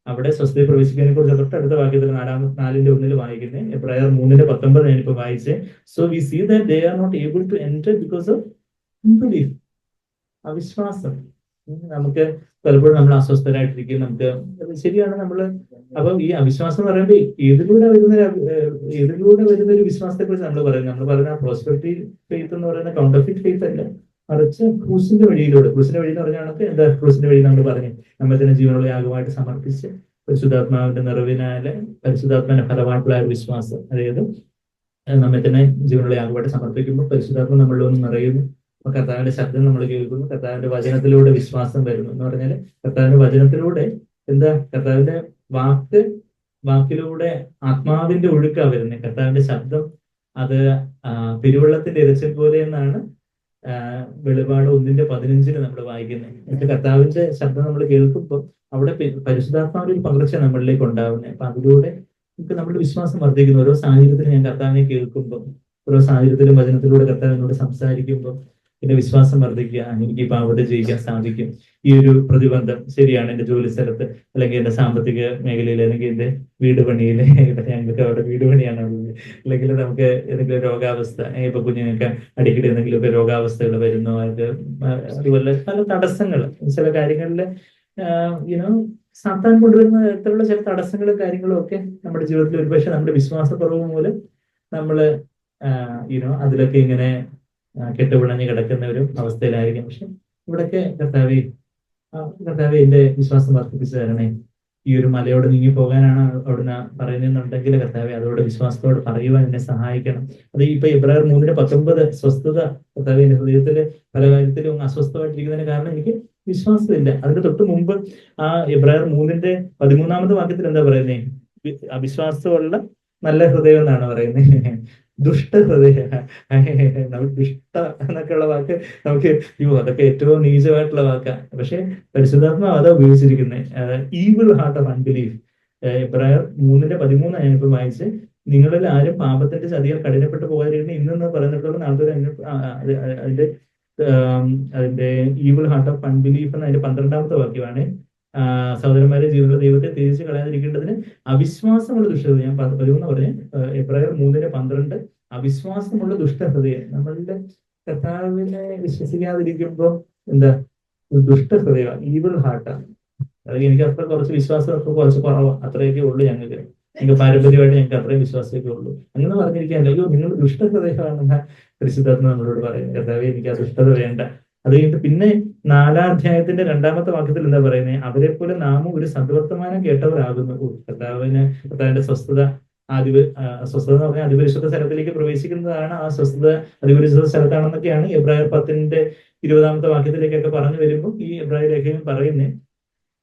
അവിടെ സ്വസ്ഥതയിൽ പ്രവേശിക്കുന്നതിനെ കുറിച്ച് തൊട്ടടുത്ത വാക്യത്തിൽ 4:1 വായിക്കുന്നത്. എബ്രായർ 3:19 ഞാനിപ്പോ വായിച്ചേ. So we see that they are not able to enter because of unbelief. അവിശ്വാസം. നമുക്ക് പലപ്പോഴും നമ്മൾ അസ്വസ്ഥരായിട്ടിരിക്കും. നമുക്ക് ശരിയാണ് നമ്മള്. അപ്പം ഈ അവിശ്വാസം എന്ന് പറയുമ്പോൾ ഏതിലൂടെ വരുന്ന ഒരു വിശ്വാസത്തെ കുറിച്ച് നമ്മൾ പറയുന്ന പ്രോസ്പെക്റ്റീവ് ഫെയ്ത്ത് എന്ന് പറയുന്ന കൗണ്ടർഫിറ്റ് ഫെയ്ത്ത് അല്ല, മറിച്ച് ക്രൂസിന്റെ വഴിയിലൂടെ. ക്രൂസിന്റെ വഴി എന്ന് പറഞ്ഞാൽ എന്താ ക്രൂസിന്റെ വഴി? നമ്മൾ പറഞ്ഞു നമ്മൾ തന്നെ ജീവനുള്ള യാഗമായിട്ട് സമർപ്പിച്ച് പരിശുദ്ധാത്മാവിന്റെ നിറവിനാല് പരിശുദ്ധാത്മാവിന്റെ ഫലമായിട്ടുള്ള ഒരു വിശ്വാസം, അതായത് നമ്മെ തന്നെ ജീവനുള്ള യാഗമായിട്ട് സമർപ്പിക്കുമ്പോൾ പരിശുദ്ധാത്മ നമ്മളിലൊന്ന് നിറയുന്നു. അപ്പൊ കർത്താവിന്റെ ശബ്ദം നമ്മൾ കേൾക്കുന്നു, കർത്താവിന്റെ വചനത്തിലൂടെ വിശ്വാസം വരുന്നു. എന്ന് പറഞ്ഞാല് കർത്താവിന്റെ വചനത്തിലൂടെ എന്താ, കർത്താവിന്റെ വാക്കിലൂടെ ആത്മാവിന്റെ ഒഴുക്കാ വരുന്നത്. കർത്താവിന്റെ ശബ്ദം അത് പെരുവെള്ളത്തിന്റെ ഇരച്ചിൽ പോലെ എന്നാണ് വെളിപാട് 1:15 നമ്മൾ വായിക്കുന്നത്. എന്നിട്ട് കർത്താവിന്റെ ശബ്ദം നമ്മൾ കേൾക്കുമ്പോൾ അവിടെ പരിശുദ്ധാത്മാവിന്റെ ഒരു പകർച്ച നമ്മളിലേക്ക് ഉണ്ടാവുന്നത്. അപ്പൊ അതിലൂടെ നമുക്ക് നമ്മുടെ വിശ്വാസം വർദ്ധിക്കുന്നു. ഓരോ സാഹചര്യത്തിലും ഞാൻ കർത്താവിനെ കേൾക്കുമ്പോൾ, ഓരോ സാഹചര്യത്തിലും വചനത്തിലൂടെ കർത്താവിനോട് സംസാരിക്കുമ്പോൾ എന്റെ വിശ്വാസം വർദ്ധിക്കുക, എനിക്ക് ഈ പാപത്തെ ജയിക്കാൻ സാധിക്കും. ഈ ഒരു പ്രതിബന്ധം ശരിയാണ്. എന്റെ ജോലി സ്ഥലത്ത് അല്ലെങ്കിൽ എന്റെ സാമ്പത്തിക മേഖലയിൽ അല്ലെങ്കിൽ എന്റെ വീട് പണിയില് ഇപ്പൊ ഞങ്ങൾക്ക് അവിടെ വീട് പണിയാണ് ഉള്ളത്. അല്ലെങ്കിൽ നമുക്ക് എന്തെങ്കിലും രോഗാവസ്ഥ, ഇപ്പൊ കുഞ്ഞുങ്ങൾക്ക് അടിക്കടി എന്തെങ്കിലുമൊക്കെ രോഗാവസ്ഥകൾ വരുന്നു, അതുപോലെ പല തടസ്സങ്ങൾ ചില കാര്യങ്ങളിൽ യുനോ സാത്താൻ കൊണ്ടുവരുന്ന തരത്തിലുള്ള ചില തടസ്സങ്ങളും കാര്യങ്ങളും ഒക്കെ നമ്മുടെ ജീവിതത്തിൽ ഒരുപക്ഷെ നമ്മുടെ വിശ്വാസക്കുറവ് മൂലം നമ്മള് അതിലൊക്കെ ഇങ്ങനെ കെട്ടുപിണഞ്ഞ് കിടക്കുന്ന ഒരു അവസ്ഥയിലായിരിക്കും. പക്ഷെ ഇവിടൊക്കെ കർത്താവെ എന്റെ വിശ്വാസം വർദ്ധിപ്പിച്ചു തരണേ. ഈ ഒരു മലയോട് നീങ്ങി പോകാനാണ് അവിടുന്ന് പറയുന്നുണ്ടെങ്കിൽ കർത്താവെ അതോട് വിശ്വാസത്തോട് പറയുവാൻ എന്നെ സഹായിക്കണം. അത് ഇപ്പൊ എബ്രായർ 3:19 സ്വസ്ഥത. കർത്താവെ എന്റെ ഹൃദയത്തില് പല കാര്യത്തിലും അസ്വസ്ഥമായിട്ടിരിക്കുന്നതിന് കാരണം എനിക്ക് വിശ്വാസമില്ല. അതിന് തൊട്ട് മുമ്പ് ആ എബ്രായർ 3:13 വാക്യത്തിൽ എന്താ പറയുന്നേ? അവിശ്വാസമുള്ള നല്ല ഹൃദയം എന്നാണ് പറയുന്നത്. ദുഷ്ടഹൃദയ, ദുഷ്ട എന്നൊക്കെയുള്ള വാക്ക് നമുക്ക് അതൊക്കെ ഏറ്റവും നീചമായിട്ടുള്ള വാക്കാണ്. പക്ഷെ പരിശുദ്ധാത്മാവ് അതാ ഉപയോഗിച്ചിരിക്കുന്നത്, ഈവിൾ ഹാർട്ട് ഓഫ് അൺബിലീഫ്. എബ്രായർ 3:13 ഞാനിപ്പോ വായിച്ച്, നിങ്ങളിൽ ആരും പാപത്തിന്റെ ചതിയാൽ കഠിനപ്പെട്ടു പോകാതിരിക്കുന്ന ഇന്നെന്ന് പറയുന്നിടത്തോളം നാളെ അതിന്റെ അതിന്റെ ഈവിൾ ഹാർട്ട് ഓഫ് അൺബിലീഫ് എന്ന അതിന്റെ 12ാമത്തെ വാക്യമാണ്. സഹോദരന്മാരെ, ജീവിതത്തിലെ ദൈവത്തെ ത്യജിച്ച് കളയാതിരിക്കേണ്ടതിന് അവിശ്വാസമുള്ള ദുഷ്ടഹൃദയം. ഞാൻ 13 പറഞ്ഞ് എബ്രായർ 3:12 അവിശ്വാസമുള്ള ദുഷ്ടഹൃദയം. നമ്മളുടെ കർത്താവിനെ വിശ്വസിക്കാതിരിക്കുമ്പോ എന്താ ദുഷ്ടഹൃദയം, ഈവിൾ ഹാർട്ടാണ്. അതായത് എനിക്ക് അത്ര കുറച്ച് വിശ്വാസം കുറച്ച് കുറവാണ്, അത്രയൊക്കെ ഉള്ളൂ ഞങ്ങൾക്ക് പാരമ്പര്യമായിട്ട് ഞങ്ങൾക്ക് അത്രയും വിശ്വാസമൊക്കെ ഉള്ളൂ. അങ്ങനെ പറഞ്ഞിരിക്കാൻ അയ്യോ നിങ്ങൾ ദുഷ്ടഹൃദയമാണെന്ന പരിശുദ്ധാത്മ നമ്മളോട് പറയുന്നത്. കർത്താവേ എനിക്ക് ആ ദുഷ്ടത വേണ്ട. അത് കഴിഞ്ഞിട്ട് പിന്നെ 4-ാം അധ്യായത്തിന്റെ 2ാമത്തെ വാക്യത്തിൽ എന്താ പറയുന്നത്? അവരെ പോലെ നാമും ഒരു സദ്വർത്തമാനം കേട്ടവരാകുന്നു. കർത്താവിന്റെ സ്വസ്ഥത സ്വസ്ഥത എന്ന് പറഞ്ഞാൽ അതിപരിശുദ്ധ സ്ഥലത്തിലേക്ക് പ്രവേശിക്കുന്നതാണ്. ആ സ്വസ്ഥത അതിപരിശുദ്ധ സ്ഥലത്താണെന്നൊക്കെയാണ് എബ്രായർ 10:20 വാക്യത്തിലേക്കൊക്കെ പറഞ്ഞു വരുമ്പോൾ ഈ എബ്രായ ലേഖനം പറയുന്നേ.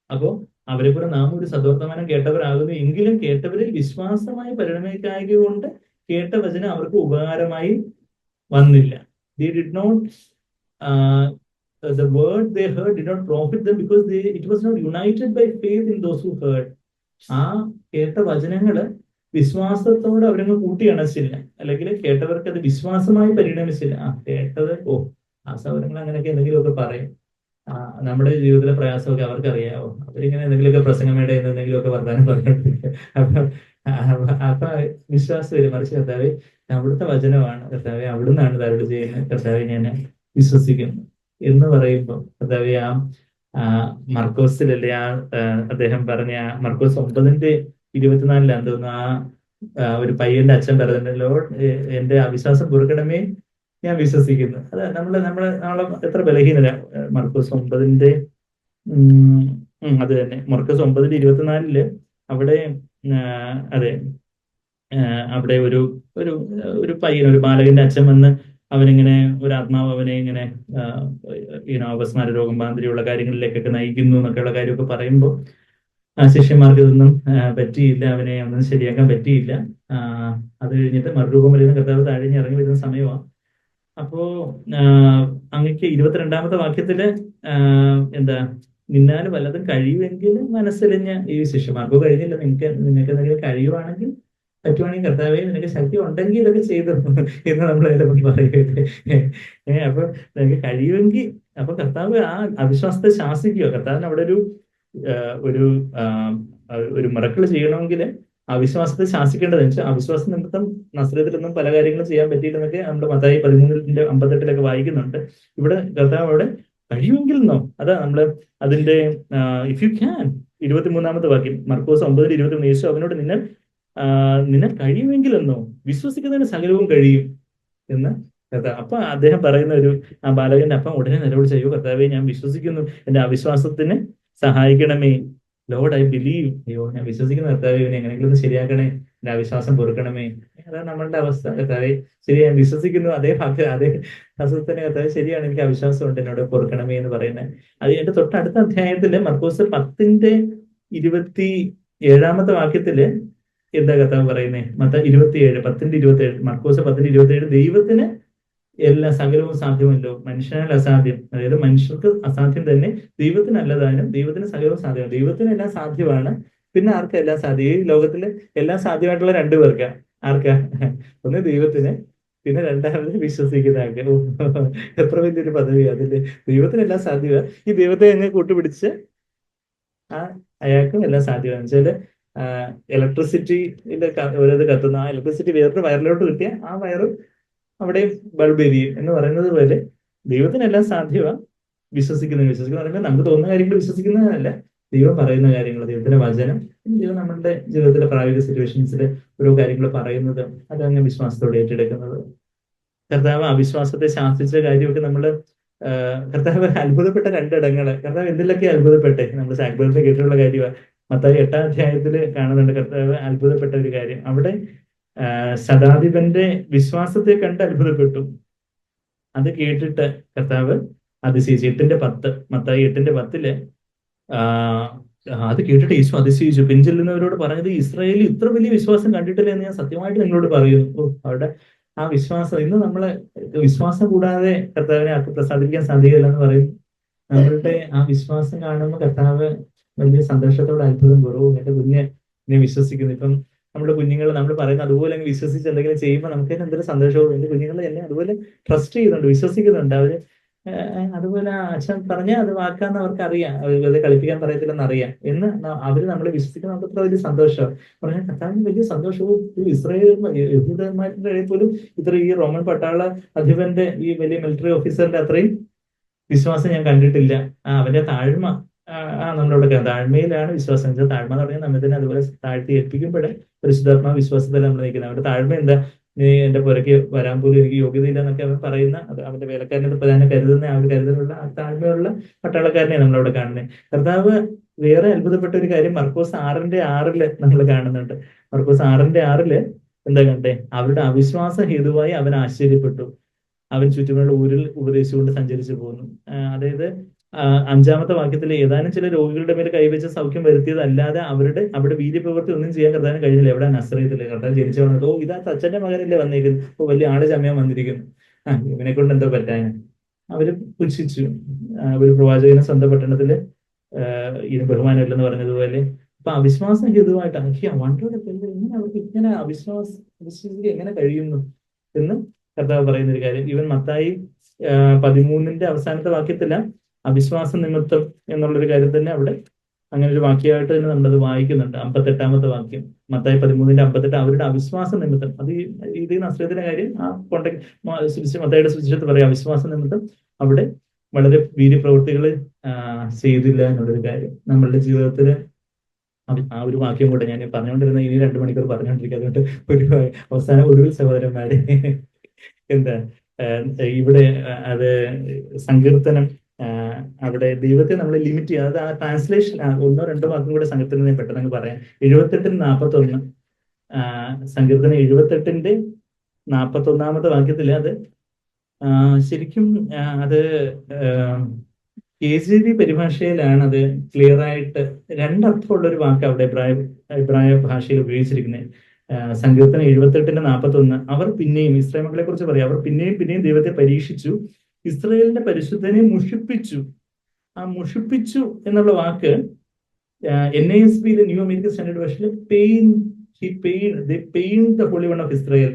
അപ്പോ അവരെ പോലെ നാം ഒരു സദ്വർത്തമാനം കേട്ടവരാകുന്നു, എങ്കിലും കേട്ടവരിൽ വിശ്വാസമായി പരിണമിക്കായക കൊണ്ട് കേട്ട വചനം അവർക്ക് ഉപകാരമായി വന്നില്ല. They did not the word they heard did not profit them because it was not united by faith in those who heard. ആ കേട്ട വചനങ്ങള് വിശ്വാസത്തോട് അവരങ്ങ് കൂട്ടിയണച്ചില്ല, അല്ലെങ്കിൽ കേട്ടവർക്ക് അത് വിശ്വാസമായി പരിണമിച്ചില്ല. കേട്ടത് ആ സൗരങ്ങൾ അങ്ങനെയൊക്കെ എന്തെങ്കിലുമൊക്കെ പറയും. നമ്മുടെ ജീവിതത്തിലെ പ്രയാസമൊക്കെ അവർക്കറിയാവോ? അവരിങ്ങനെ എന്തെങ്കിലുമൊക്കെ പ്രസംഗമേടെ എന്തെങ്കിലുമൊക്കെ വർത്താനം പറഞ്ഞിട്ടിരിക്കും. അപ്പൊ വിശ്വാസം വരും. മറിച്ച് കർത്താവെ അവിടുത്തെ വചനമാണ്, കർത്താവെ അവിടുന്നാണ് തരുട് ചെയ്യുന്നത്, കർത്താവെ ഞാൻ വിശ്വസിക്കുന്നു എന്ന് പറയുമ്പോൾ കർത്താവെ മർക്കോസിലല്ലേ അദ്ദേഹം പറഞ്ഞ മർക്കോസ് 9:24 തോന്നുന്നു, ഒരു പയ്യന്റെ അച്ഛൻ പറയുന്നുണ്ടല്ലോ, എന്റെ അവിശ്വാസം പൊറുക്കണമേ ഞാൻ വിശ്വസിക്കുന്നു. അത് നമ്മളെ എത്ര ബലഹീനല്ല. മർക്കോസ് 9 അത് തന്നെ, മർക്കോസ് 9:24 അവിടെ അതെ, അവിടെ ഒരു ഒരു പയ്യൻ, ഒരു ബാലകന്റെ അച്ഛൻ വന്ന് അവനിങ്ങനെ ഒരു ആത്മാവ് അവനെ ഇങ്ങനെ അപസ്മാര രോഗം മാതിരിയുള്ള കാര്യങ്ങളിലേക്കൊക്കെ നയിക്കുന്നു എന്നൊക്കെയുള്ള കാര്യമൊക്കെ പറയുമ്പോൾ ശിഷ്യന്മാർക്ക് ഇതൊന്നും പറ്റിയില്ല, അവനെ ഒന്നും ശരിയാക്കാൻ പറ്റിയില്ല. അത് കഴിഞ്ഞിട്ട് മറുരൂപം വരുന്ന കർത്താവ് താഴെ ഇറങ്ങി വരുന്ന സമയമാണ്. അപ്പോ അങ്ങക്ക് 22ാമത്തെ വാക്യത്തില് എന്താ, നിന്നാൽ വല്ലതും കഴിയുമെങ്കിൽ മനസ്സിലിഞ്ഞ ഈ ശിഷ്യന്മാർക്ക് കഴിഞ്ഞില്ല, നിനക്ക് എന്തെങ്കിലും കഴിയുവാണെങ്കിൽ പറ്റുവാണെങ്കിൽ കർത്താവേ നിനക്ക് ശക്തി ഉണ്ടെങ്കിൽ ഇതൊക്കെ ചെയ്തു എന്ന് നമ്മൾ പറയുന്നത്. അപ്പൊ നിനക്ക് കഴിയുമെങ്കിൽ, അപ്പൊ കർത്താവ് ആ അവിശ്വാസത്തെ ശാസിക്കുക. കർത്താവിന് അവിടെ ഒരു മിറക്കിൾ ചെയ്യണമെങ്കിൽ അവിശ്വാസത്തെ ശാസിക്കേണ്ടത് വെച്ചാൽ അവിശ്വാസ നിമിത്തം നസ്രത്തിലൊന്നും പല കാര്യങ്ങളും ചെയ്യാൻ പറ്റിയില്ലെന്നൊക്കെ നമ്മുടെ മത്തായി 13:58 വായിക്കുന്നുണ്ട്. ഇവിടെ കർത്താവ് അവിടെ കഴിയുമെങ്കിൽ എന്നോ, അതാ നമ്മള് അതിന്റെ ഇഫ് യു ക്യാൻ 23ാമത്തെ വാക്യം മർക്കോസ് 9:23 യേശു അവനോട് നിന്നെ കഴിയുമെങ്കിൽ എന്നോ, വിശ്വസിക്കുന്നതിന് സകലവും കഴിയും എന്ന് കർത്താവ്. അപ്പൊ അദ്ദേഹം പറയുന്ന ആ ബാലകന്റെ അപ്പം ഉടനെ നിലവിളിച്ച്, അയ്യോ കർത്താവേ ഞാൻ വിശ്വസിക്കുന്നു, എന്റെ അവിശ്വാസത്തിന് സഹായിക്കണമേ. Lord I believe. അയ്യോ ഞാൻ വിശ്വസിക്കുന്ന കർത്താവേ, ഇവനെ എങ്ങനെയെങ്കിലും ഒന്ന് ശരിയാക്കണേ, എന്റെ അവിശ്വാസം പൊറുക്കണമേ. അതാണ് നമ്മളുടെ അവസ്ഥ. കർത്താവേ ശരി, ഞാൻ വിശ്വസിക്കുന്നു, അതേ അസുഖത്തിന് കർത്താവേ ശരിയാണ്, എനിക്ക് അവിശ്വാസം ഉണ്ട്, എന്നോട് പൊറുക്കണമേ എന്ന് പറയുന്നത്. അത് എന്റെ തൊട്ടടുത്ത അധ്യായത്തില് മർക്കോസ് 10:27 വാക്യത്തില് എന്താ കർത്താവ് പറയുന്നേ? 10:27 മർക്കോസ് 10:27 ദൈവത്തിന് എല്ലാ സകലവും സാധ്യമല്ലോ, മനുഷ്യനാൽ അസാധ്യം. അതായത് മനുഷ്യർക്ക് അസാധ്യം തന്നെ ദൈവത്തിന് അല്ലതാനും, ദൈവത്തിന് സകലവും സാധ്യമാണ്. ദൈവത്തിന് എല്ലാം സാധ്യമാണ്, പിന്നെ ആർക്കാ എല്ലാം സാധ്യം? ഈ ലോകത്തില് എല്ലാം സാധ്യമായിട്ടുള്ള 2 പേർക്കാ. ആർക്കാ? ഒന്ന് ദൈവത്തിന്, പിന്നെ രണ്ടാമത് വിശ്വസിക്കുന്ന ആൾക്ക്. ഓ, എത്ര വലിയൊരു പദവി അതില്. ദൈവത്തിനെല്ലാം സാധ്യത. ഈ ദൈവത്തെ അങ്ങ് കൂട്ടുപിടിച്ച് ആ അയാൾക്കും എല്ലാം സാധ്യമാണ് വെച്ചാല് ഇലക്ട്രിസിറ്റിയില് ഓരോത് കത്തുന്ന ആ ഇലക്ട്രിസിറ്റി വേറൊരു വയറിലോട്ട് കിട്ടിയ ആ വയറ് അവിടെയും ബൾബ് എരിയും എന്ന് പറയുന്നത് പോലെ ദൈവത്തിനെല്ലാം സാധ്യമാ. വിശ്വസിക്കുന്ന പറയുമ്പോൾ നമുക്ക് തോന്നുന്ന കാര്യങ്ങൾ വിശ്വസിക്കുന്നതല്ല, ദൈവം പറയുന്ന കാര്യങ്ങൾ, ദൈവത്തിന്റെ വചനം, ദൈവം നമ്മുടെ ജീവിതത്തിലെ പ്രായോഗിക സിറ്റുവേഷൻസിൽ ഓരോ കാര്യങ്ങൾ പറയുന്നത് അതങ്ങ് വിശ്വാസത്തോടെ ഏറ്റെടുക്കുന്നത്. കർത്താവ് അവിശ്വാസത്തെ ശാസിച്ച കാര്യമൊക്കെ നമ്മള് കർത്താവ് അത്ഭുതപ്പെട്ട രണ്ടിടങ്ങള്. കർത്താവ് എന്തിലൊക്കെ അത്ഭുതപ്പെട്ടെ നമ്മൾ സാക്ബറിൽ കേട്ടിട്ടുള്ള കാര്യമാണ്. മത്തായി 8-ാം അധ്യായത്തില് കാണുന്നുണ്ട് കർത്താവ് അത്ഭുതപ്പെട്ട ഒരു കാര്യം. അവിടെ ശതാധിപന്റെ വിശ്വാസത്തെ കണ്ട് അത്ഭുതപ്പെട്ടു. അത് കേട്ടിട്ട് കർത്താവ് അതിശയിച്ചു. 8:10 മത്തായി 8:10 അത് കേട്ടിട്ട് യേശു അതിശയിച്ചു. പിൻചെല്ലുന്നവരോട് പറഞ്ഞത്, ഇസ്രായേലിൽ ഇത്ര വലിയ വിശ്വാസം കണ്ടിട്ടില്ല എന്ന് ഞാൻ സത്യമായിട്ട് നിങ്ങളോട് പറയുന്നു. അവിടെ ആ വിശ്വാസം, ഇന്ന് നമ്മള് വിശ്വാസം കൂടാതെ കർത്താവിനെ ആർക്ക് പ്രസാദിക്കാൻ സാധിക്കില്ല എന്ന് പറയും. നമ്മളുടെ ആ വിശ്വാസം കാണുമ്പോൾ കർത്താവ് വലിയ സന്തോഷത്തോടെ അത്ഭുതം കുറവും എന്റെ കുഞ്ഞ് എന്നെ വിശ്വസിക്കുന്നു. ഇപ്പം നമ്മുടെ കുഞ്ഞുങ്ങൾ നമ്മൾ പറയുന്ന അതുപോലെ അങ്ങ് വിശ്വസിച്ച് എന്തെങ്കിലും ചെയ്യുമ്പോൾ നമുക്ക് തന്നെ എന്തൊരു സന്തോഷവും. എന്റെ കുഞ്ഞുങ്ങൾ എന്നെ അതുപോലെ ട്രസ്റ്റ് ചെയ്യുന്നുണ്ട്, വിശ്വസിക്കുന്നുണ്ട്. അവര് അതുപോലെ അച്ഛൻ പറഞ്ഞ അത് വാക്കാന്ന് അവർക്ക് അറിയാം, അവർ വെറുതെ കളിപ്പിക്കാൻ പറയത്തില്ലെന്ന് അറിയാം എന്ന് അവര് നമ്മളെ വിശ്വസിക്കുന്ന നമുക്ക് അത്ര വലിയ സന്തോഷമാണ്. പറഞ്ഞാൽ കർത്താവിന് വലിയ സന്തോഷവും. ഇസ്രായേൽ യഹൂദന്മാരുടെ ഇടയിൽ പോലും ഇത്ര ഈ റോമൻ പട്ടാള അധിപന്റെ ഈ വലിയ മിലിറ്ററി ഓഫീസറിന്റെ അത്രയും വിശ്വാസം ഞാൻ കണ്ടിട്ടില്ല. അവന്റെ താഴ്മ നമ്മളോട് താഴ്മയിലാണ് വിശ്വാസം. വെച്ചാൽ താഴ്മ എന്ന് പറഞ്ഞാൽ നമ്മൾ തന്നെ അതുപോലെ താഴ്ത്തി ഏൽപ്പിക്കുമ്പോഴേ പരിശുദ്ധാത്മാ വിശ്വാസത്തിൽ നമ്മൾ നിൽക്കുന്നത്. അവരുടെ താഴ്മ എന്താ, നീ എന്റെ പുറകെ വരാൻ പോലും എനിക്ക് യോഗ്യതയില്ല എന്നൊക്കെ അവൻ പറയുന്ന, അത് അവന്റെ വേലക്കാരനെ പ്രധാനം കരുതുന്ന ആ ഒരു കരുതലുള്ള ആ താഴ്മയുള്ള പട്ടാളക്കാരനെ നമ്മളവിടെ കാണുന്നത്. കർത്താവ് വേറെ അത്ഭുതപ്പെട്ട ഒരു കാര്യം മർക്കോസ് 6:6 നമ്മൾ കാണുന്നുണ്ട്. മർക്കോസ് 6:6 എന്താ കണ്ടേ, അവരുടെ അവിശ്വാസ ഹേതുവായി അവൻ ആശ്ചര്യപ്പെട്ടു. അവൻ ചുറ്റുമുള്ള ഊരിൽ ഉപദേശിച്ചുകൊണ്ട് സഞ്ചരിച്ചു പോകുന്നു. അതായത് 5-ാമത്തെ വാക്യത്തിൽ ഏതാനും ചില രോഗികളുടെ മേൽ കൈവച്ച് സൗഖ്യം വരുത്തിയതല്ലാതെ അവിടെ വീര്യപ്രവൃത്തി ഒന്നും ചെയ്യാൻ കർത്താവിന് കഴിഞ്ഞില്ല. എവിടെ നസറേത്തില് കർത്താവ് ജനിച്ചു വന്നത്. ഓ, ഇതാ അച്ഛന്റെ മകനല്ലേ വന്നിരിക്കുന്നു, ഓ വലിയ ആള് ചമയാൻ വന്നിരിക്കുന്നു, ഇവനെ കൊണ്ട് എന്തോ പറ്റാൻ അവര് പുച്ഛിച്ചു. ഒരു പ്രവാചകനെ സ്വന്തം പട്ടണത്തില് ഇതിന് ബഹുമാനമില്ലെന്ന് പറഞ്ഞതുപോലെ. അപ്പൊ അവിശ്വാസം ഹേതുവായിട്ട് വണ്ടോടെ എങ്ങനെ അവർക്ക് ഇങ്ങനെ വിശ്വസിക്കുക എങ്ങനെ കഴിയുന്നു എന്ന് കർത്താവ് പറയുന്ന ഒരു കാര്യം. ഈവൻ മത്തായി 13 അവസാനത്തെ വാക്യത്തില അവിശ്വാസ നിമിത്തം എന്നുള്ളൊരു കാര്യം തന്നെ അവിടെ അങ്ങനെ ഒരു വാക്യമായിട്ട് തന്നെ നമ്മളത് വായിക്കുന്നുണ്ട്. 58-ാമത്തെ വാക്യം മത്തായി 13:58 അവരുടെ അവിശ്വാസ നിമിത്തം. അത് ഇത് നസ്രയത്തിന്റെ കാര്യം ആ കോണ്ടാക്ട് മത്തായിയുടെ സുവിശേഷത്തിൽ പറയാം. അവിശ്വാസ നിമിത്തം അവിടെ വളരെ വീര്യപ്രവൃത്തികൾ ചെയ്തില്ല എന്നുള്ളൊരു കാര്യം. നമ്മളുടെ ജീവിതത്തില് ആ ഒരു വാക്യം കൂടെ ഞാൻ പറഞ്ഞുകൊണ്ടിരുന്ന ഇനി 2 മണിക്കൂർ പറഞ്ഞുകൊണ്ടിരിക്കുക. അതുകൊണ്ട് ഒരു അവസാനം ഒടുവിൽ സഹോദരന്മാരെ എന്താ ഇവിടെ അത് സങ്കീർത്തനം അവിടെ ദൈവത്തെ നമ്മൾ ലിമിറ്റ് ചെയ്യുക. അത് ആ ട്രാൻസ്ലേഷൻ 1-2 വാക്കും കൂടെ സങ്കീർത്തനം പെട്ടെന്ന് പറയാം. 78-41 സങ്കീർത്തനം 78-41 വാക്യത്തില് അത് ശരിക്കും അത് KJV പരിഭാഷയിലാണ് അത് ക്ലിയർ ആയിട്ട് രണ്ടർത്ഥമുള്ള ഒരു വാക്ക് അവിടെ എബ്രായ ഭാഷയിൽ ഉപയോഗിച്ചിരിക്കുന്നത്. സങ്കീർത്തനം 78-41 അവർ പിന്നെയും ഇസ്രായേൽ മക്കളെ കുറിച്ച് പറയാം. അവർ പിന്നെയും ദൈവത്തെ പരീക്ഷിച്ചു, ഇസ്രായേലിന്റെ പരിശുദ്ധനെ മുഷിപ്പിച്ചു. ആ മുഷിപ്പിച്ചു എന്നുള്ള വാക്ക് NASB ന്യൂ അമേരിക്കൻ സ്റ്റാൻഡേർഡ് വേർഷനിൽ the Holy One of Israel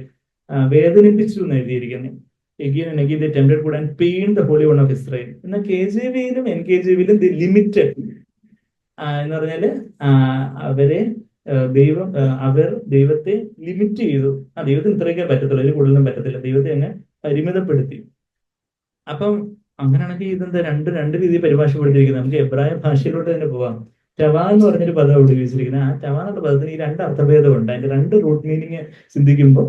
വേദനിപ്പിച്ചു എന്ന് എഴുതിയിരിക്കുന്നത്. Again and again they tempted God and pained the Holy One of Israel. എന്നാൽ KJV-യിലും NKJV-യിലും ദി ലിമിറ്റഡ് എന്ന് പറഞ്ഞാല് അവർ ദൈവത്തെ ലിമിറ്റ് ചെയ്തു. ദൈവത്തിന് ഇത്രയൊക്കെ പറ്റത്തുള്ളൂ, അതിൽ കൂടുതലൊന്നും പറ്റത്തില്ല. ദൈവത്തെ അങ്ങ് പരിമിതപ്പെടുത്തി. അപ്പം അങ്ങനെയാണെങ്കിൽ ഇതെന്താ രണ്ട് രീതിയിൽ പരിഭാഷപ്പെടുത്തിയിരിക്കുന്നത്. നമുക്ക് എബ്രായ ഭാഷയിലോട്ട് തന്നെ പോവാം. ടവ എന്ന് പറഞ്ഞൊരു പദം അവിടെ ഉപയോഗിച്ചിരിക്കുന്നത്. ആ ടവ എന്നുള്ള പദത്തിന് ഈ 2 അർത്ഥഭേദമുണ്ട്. അതിന്റെ 2 റൂട്ട് മീനിങ് ചിന്തിക്കുമ്പോൾ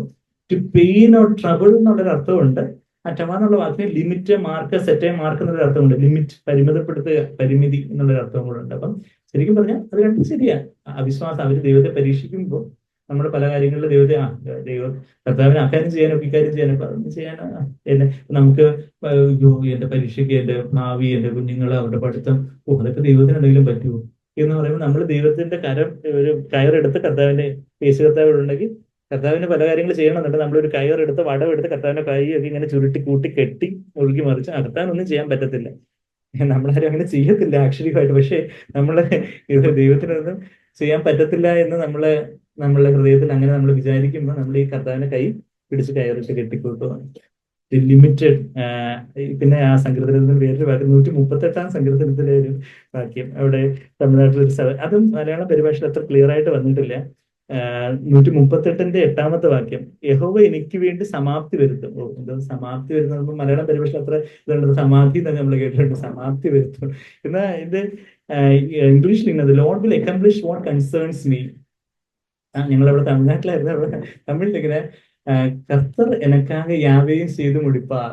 ടു പെയിൻ ഓർ ട്രബിൾ എന്നുള്ളൊരു അർത്ഥമുണ്ട്. ആ ടവ എന്നുള്ള വാക്കിന് ലിമിറ്റ്, മാർക്ക്, സെറ്റ് മാർക്ക് എന്നൊരു അർത്ഥമുണ്ട്. ലിമിറ്റ് പരിമിതപ്പെടുത്തുക, പരിമിതി എന്നുള്ളൊരു അർത്ഥവും കൂടെ ഉണ്ട്. അപ്പം ശരിക്കും പറഞ്ഞാൽ അത് രണ്ടും ശരിയാ. അവിശ്വാസം, അവർ ദൈവത്തെ പരീക്ഷിക്കുമ്പോൾ നമ്മൾ പല കാര്യങ്ങളിലും കർത്താവിനെ അക്കാര്യം ചെയ്യാനൊക്കെ ഇക്കാര്യം ചെയ്യാനൊക്കെ അതൊന്നും ചെയ്യാൻ നമുക്ക് എന്റെ പരീക്ഷയ്ക്ക്, എന്റെ ഭാവി, എന്റെ കുഞ്ഞുങ്ങൾ, അവരുടെ പഠിത്തം, അതൊക്കെ ദൈവത്തിന് എന്തെങ്കിലും പറ്റുമോ എന്ന് പറയുമ്പോൾ നമ്മൾ ദൈവത്തിന്റെ ഒരു കയറെടുത്ത് കർത്താവിന്റെ കർത്താവിനുണ്ടെങ്കിൽ കർത്താവിന് പല കാര്യങ്ങൾ ചെയ്യണമെന്നുണ്ട്. നമ്മളൊരു കയറെടുത്ത് വടമെടുത്ത് കർത്താവിന്റെ കൈയൊക്കെ ഇങ്ങനെ ചുരുട്ടി കൂട്ടി കെട്ടി ഒഴുകി മറിച്ച് കർത്താവിനൊന്നും ചെയ്യാൻ പറ്റത്തില്ല. നമ്മളാരും അങ്ങനെ ചെയ്യത്തില്ല ആക്ഷരികമായിട്ട്. പക്ഷെ ഇത് ദൈവത്തിനൊന്നും ചെയ്യാൻ പറ്റത്തില്ല എന്ന് നമ്മളെ ഹൃദയത്തിൽ അങ്ങനെ നമ്മൾ വിചാരിക്കുമ്പോൾ നമ്മൾ ഈ കർത്താവിന്റെ കൈ പിടിച്ച് കയറിട്ട് കെട്ടിക്കൂട്ടുക. ലിമിറ്റഡ്. പിന്നെ ആ സങ്കീർത്തനത്തിന് വേറൊരു വാക്യം 138 സങ്കീർത്തനത്തിലെ ഒരു വാക്യം അവിടെ തമിഴ്നാട്ടിലൊരു അതും മലയാള പരിഭാഷയിൽ അത്ര ക്ലിയർ ആയിട്ട് വന്നിട്ടില്ല. 138 വാക്യം, യഹോവ എനിക്ക് വേണ്ടി സമാപ്തി വരുത്തും. ഓ, എന്തോ സമാപ്തി വരുത്തുന്നത് മലയാളം പരിഭാഷ അത്ര ഇതുണ്ട്. സമാധി എന്നൊക്കെ നമ്മൾ കേട്ടിട്ടുണ്ട്, സമാപ്തി വരുത്തും. എന്നാ ഇത് ഇംഗ്ലീഷിൽ ഇന്നത് Lord will accomplish what concerns me. ഞങ്ങളവിടെ തമിഴ്നാട്ടിലായിരുന്നു. അവിടെ തമിഴിലിങ്ങനെ കർത്തർ എനക്കാകെ യാവയും ചെയ്ത് മുടിപ്പാർ.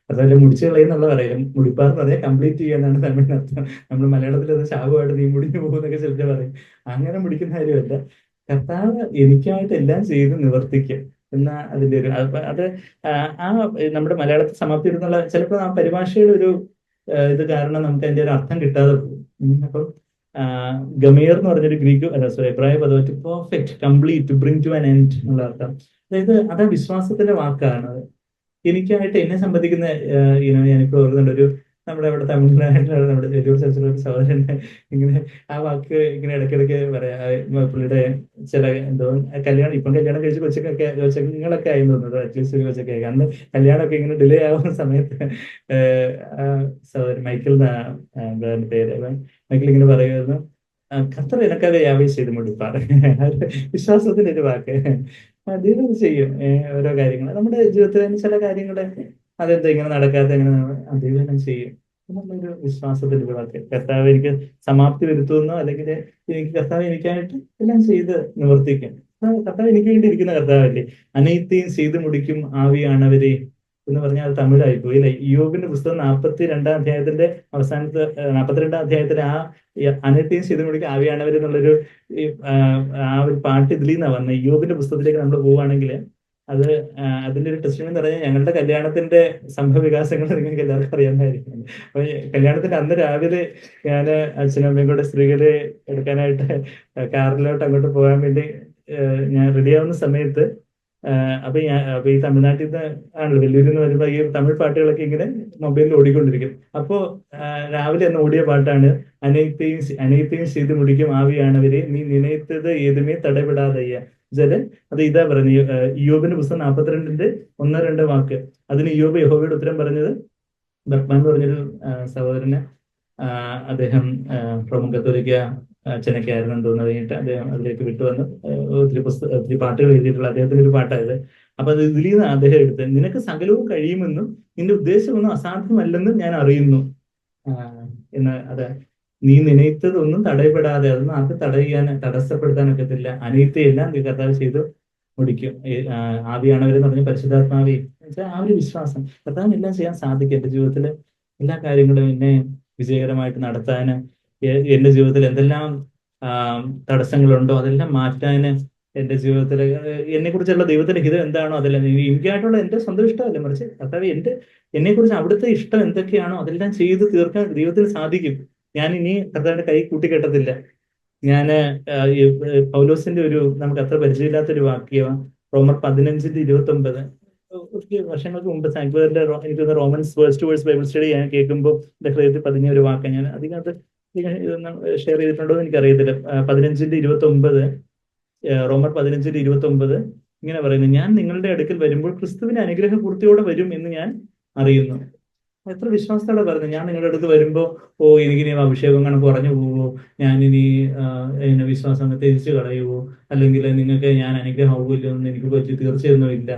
അതല്ല മുടിച്ചു കളയുന്നുള്ള പറയും, മുടിപ്പാർ എന്ന് പറഞ്ഞാൽ കംപ്ലീറ്റ് ചെയ്യാന്നാണ് തമിഴിനർത്ഥം. നമ്മൾ മലയാളത്തിൽ അത് ശാപമായിട്ട് നീ മുടിഞ്ഞു പോകുന്നൊക്കെ ചിലപ്പോൾ പറയും. അങ്ങനെ മുടിക്കുന്ന കാര്യമല്ല, കർത്താവ് എനിക്കായിട്ട് എല്ലാം ചെയ്ത് നിവർത്തിക്കും എന്നാ അതിന്റെ ഒരു അത് ആ നമ്മുടെ മലയാളത്തിൽ സമാപ്തി എന്നുള്ള ചിലപ്പോൾ ആ പരിഭാഷയുടെ ഒരു ഇത് കാരണം നമുക്ക് അതിന്റെ ഒരു അർത്ഥം കിട്ടാതെ പോകും. അപ്പം ഗമീർ എന്ന് പറഞ്ഞൊരു ഗ്രീക്ക് എബ്രായ പദം, to perfect, complete, to bring to an end എന്നുള്ള അർത്ഥം. അതായത് അത് വിശ്വാസത്തിന്റെ വാക്കാണ്. എനിക്കായിട്ട് എന്നെ സംബന്ധിക്കുന്ന ഞാനിപ്പോ ഓർക്കുന്നുണ്ട്, ഒരു നമ്മുടെ അവിടെ തമിഴ്നാട്ടിലാണ് നമ്മുടെ എരിയൂർ ചർച്ചിലുള്ള ഒരു സഹോദരൻ ഇങ്ങനെ ആ വാക്ക് ഇങ്ങനെ ഇടയ്ക്കിടയ്ക്ക് പറയാ. പുള്ളിയുടെ ചില എന്തോ കല്യാണം, ഇപ്പം കല്യാണം കഴിച്ച് കൊച്ചുങ്ങളൊക്കെ ആയി തോന്നുന്നത്, അറ്റ്ലീസ്റ്റ് ഒരു കൊച്ചൊക്കെ ആയി. അന്ന് കല്യാണമൊക്കെ ഇങ്ങനെ ഡിലേ ആവുന്ന സമയത്ത് സഹോദരൻ മൈക്കിൾ എന്നാണ് പേര്, മൈക്കിൾ ഇങ്ങനെ പറയുമായിരുന്നു, ഖത്തർ എനക്കത് യാവേ ചെയ്ത് മുടിപ്പാറ്. വിശ്വാസത്തിന്റെ ഒരു വാക്ക്. ദൈവം ചെയ്യും ഓരോ കാര്യങ്ങൾ നമ്മുടെ ജീവിതത്തിൽ ചില കാര്യങ്ങള് അതെന്താ ഇങ്ങനെ നടക്കാത്ത, എങ്ങനെ ദൈവം ചെയ്യും എന്നുള്ളൊരു വിശ്വാസത്തിന്റെ ഒരു വാക്ക്. കർത്താവ് എനിക്ക് സമാപ്തി വരുത്തുമെന്നോ അല്ലെങ്കിൽ എനിക്ക് കർത്താവ് എനിക്കായിട്ട് എല്ലാം ചെയ്ത് നിവർത്തിക്കും. കർത്താവ് എനിക്ക് വേണ്ടി ഇരിക്കുന്ന കർത്താവല്ലേ. അനൈത്യം ചെയ്ത് മുടിക്കും ആവിയാണവരെ എന്ന് പറഞ്ഞാൽ അത് തമിഴായി പോയി അല്ലെ. ഇയ്യോബിന്റെ പുസ്തകം 42 അധ്യായത്തിന്റെ അവസാനത്തെ 42 അധ്യായത്തിലെ ആ അനൈത്യം ചെയ്ത് മുടിക്കും ആവിയാണവർ എന്നുള്ളൊരു ആ ഒരു പാട്ട് ഇതിൽ നിന്നാണ് വന്നത്. ഇയ്യോബിന്റെ പുസ്തകത്തിലേക്ക് നമ്മൾ പോവുകയാണെങ്കിൽ അത് അതിന്റെ ഒരു ടെസ്റ്റിമണി എന്ന് പറഞ്ഞാൽ ഞങ്ങളുടെ കല്യാണത്തിന്റെ സംഭവ വികാസങ്ങൾ നിങ്ങൾക്ക് എല്ലാവർക്കും അറിയാമായിരിക്കും. അപ്പൊ കല്യാണത്തിന്റെ അന്ന് രാവിലെ ഞാൻ അച്ഛനും അമ്മയും കൂടെ സ്ത്രീകളെ എടുക്കാനായിട്ട് കാറിലോട്ട് അങ്ങോട്ട് പോകാൻ വേണ്ടി ഞാൻ റെഡിയാവുന്ന സമയത്ത് അപ്പൊ ഈ തമിഴ്നാട്ടിൽ നിന്ന് ആണല്ലോ വെല്ലൂരിൽ നിന്ന് വരുമ്പോ ഈ തമിഴ് പാട്ടുകളൊക്കെ ഇങ്ങനെ മൊബൈലിൽ ഓടിക്കൊണ്ടിരിക്കും. അപ്പോ രാവിലെ അന്ന് ഓടിയ പാട്ടാണ് അനൈത്തെയും ചെയ്ത് മുടിക്കും ആവിയാണവരെ നീ നിനയത്തത് ഏതുമേ തടപെടാതയ്യ ജല്. അത് ഇതാ പറയുന്നത് ഇയ്യോബിന്റെ പുസ്തകം 42 1-2 വാക്ക്. അതിന് ഇയ്യോബ് യഹോവയുടെ ഉത്തരം പറഞ്ഞത്, ബർമാൻ എന്ന് പറഞ്ഞൊരു സഹോദരന് അദ്ദേഹം റോമൻ കത്തോലിക്ക അച്ഛനൊക്കെ ആയിരുന്നു തോന്നുന്നത്. കഴിഞ്ഞിട്ട് അദ്ദേഹം അതിലേക്ക് വിട്ടുവന്ന് ഒത്തിരി പാട്ടുകൾ എഴുതിയിട്ടുള്ള അദ്ദേഹത്തിന്റെ ഒരു പാട്ടായത്. അപ്പൊ അത് ഇതിൽ നിന്ന് അദ്ദേഹം എടുത്ത്, നിനക്ക് സകലവും കഴിയുമെന്നും നിന്റെ ഉദ്ദേശമൊന്നും അസാധ്യമല്ലെന്നും ഞാൻ അറിയുന്നു എന്ന്. അത് നീ നിനയത്തതൊന്നും തടയപ്പെടാതെ, അതൊന്നും ആർക്ക് തടസ്സപ്പെടുത്താനൊക്കത്തില്ല. അനീത്തയെല്ലാം നീ കർത്താവ് ചെയ്തു മുടിക്കും. ആവിയാണവരെന്ന് പറഞ്ഞ പരിശുദ്ധാത്മാവേ ആ ഒരു വിശ്വാസം, കർത്താവിന് എല്ലാം ചെയ്യാൻ സാധിക്കും. എന്റെ ജീവിതത്തില് എല്ലാ കാര്യങ്ങളും എന്നെ വിജയകരമായിട്ട് നടത്താന്, എന്റെ ജീവിതത്തിൽ എന്തെല്ലാം തടസ്സങ്ങളുണ്ടോ അതെല്ലാം മാറ്റാന്, എന്റെ ജീവിതത്തിൽ എന്നെ കുറിച്ചുള്ള ദൈവത്തിന്റെ ഹിതം എന്താണോ അതെല്ലാം, എനിക്കായിട്ടുള്ള എന്റെ സ്വന്തം ഇഷ്ടമല്ല, മറിച്ച് കർത്താവ് എന്നെ കുറിച്ച് അവിടുത്തെ ഇഷ്ടം എന്തൊക്കെയാണോ അതെല്ലാം ചെയ്ത് തീർക്കാൻ ദൈവത്തിന് സാധിക്കും. ഞാൻ ഇനി കർത്താവിന്റെ കൈ കൂട്ടിക്കെട്ടത്തില്ല. ഞാന് പൗലോസിന്റെ ഒരു നമുക്ക് അത്ര പരിചയമില്ലാത്തൊരു വാക്യമാണ് റോമർ 15:29. ഒത്തിരി വർഷങ്ങൾക്ക് മുമ്പ് സാങ്ക്വറിന്റെ എനിക്ക് Romans verse to verse Bible study ഞാൻ കേൾക്കുമ്പോൾ എന്റെ ഹൃദയത്തിൽ പതിഞ്ഞ ഒരു വാക്കാണ്. ഞാൻ അധികം അത് ഷെയർ ചെയ്തിട്ടുണ്ടോ എന്ന് എനിക്കറിയത്തില്ല. 15:29 റോമർ 15:29 ഇങ്ങനെ പറയുന്നു, ഞാൻ നിങ്ങളുടെ അടുക്കൽ വരുമ്പോൾ ക്രിസ്തുവിന്റെ അനുഗ്രഹ പൂർത്തിയോടെ വരും എന്ന് ഞാൻ അറിയുന്നു. എത്ര വിശ്വാസത്തോടെ പറഞ്ഞു, ഞാൻ നിങ്ങളുടെ അടുത്ത് വരുമ്പോ എനിക്കിനി അഭിഷേകം കണക്ക് കുറഞ്ഞു പോവോ, ഞാനിനി വിശ്വാസം തിരിച്ചു കളയുവോ, അല്ലെങ്കിൽ നിങ്ങൾക്ക് ഞാൻ അനുഗ്രഹമാവില്ലോ എന്ന് എനിക്ക് പറ്റി തീർച്ചയൊന്നും ഇല്ല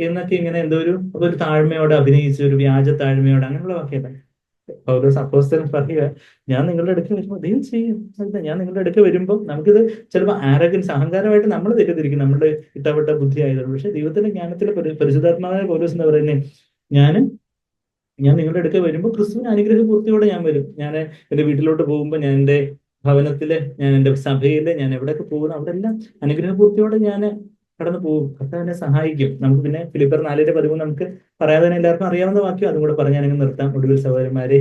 എന്നൊക്കെ ഇങ്ങനെ എന്തോ ഒരു താഴ്മയോടെ അഭിനയിച്ച്, ഒരു വ്യാജ താഴ്മയോടെ, അങ്ങനെയുള്ള വാക്യല്ല. പൗലോസ് അപ്പോസ്തലൻ പറയുക, ഞാൻ നിങ്ങളുടെ അടുത്ത് വരുമ്പോൾ ദൈവം ചെയ്യും. ഞാൻ നിങ്ങളുടെ അടുത്ത് വരുമ്പോൾ നമുക്കിത് ചിലപ്പോൾ ആരോഗ്യൻസ്, അഹങ്കാരമായിട്ട് നമ്മൾ തെറ്റിദ്ധരിക്കും, നമ്മുടെ ഇട്ടപ്പെട്ട ബുദ്ധി ആയതുകൊണ്ട്. പക്ഷെ ദൈവത്തിന്റെ ജ്ഞാനത്തിലെ പരിശുദ്ധാത്മാവായ പൗലോസ് എന്താ പറയുന്നത്, ഞാൻ നിങ്ങളുടെ അടുത്ത് വരുമ്പോൾ ക്രിസ്തുവിന് അനുഗ്രഹ പൂർത്തിയോടെ ഞാൻ വരും. ഞാൻ എന്റെ വീട്ടിലോട്ട് പോകുമ്പോൾ, ഞാൻ എന്റെ ഭവനത്തില്, ഞാൻ എന്റെ സഭയില്, ഞാൻ എവിടെയൊക്കെ പോകുന്നു അവിടെ എല്ലാം അനുഗ്രഹ പൂർത്തിയോടെ ഞാൻ കടന്നു പോകും. കർത്താവ് എന്നെ സഹായിക്കും. നമുക്ക് പിന്നെ ഫിലിപ്പർ 4:13 നമുക്ക് പറയാതെ തന്നെ എല്ലാവർക്കും അറിയാവുന്ന വാക്യം, അതും കൂടെ പറഞ്ഞാൽ നിർത്താം. ഒടുവിൽ സഹോദരന്മാരെ,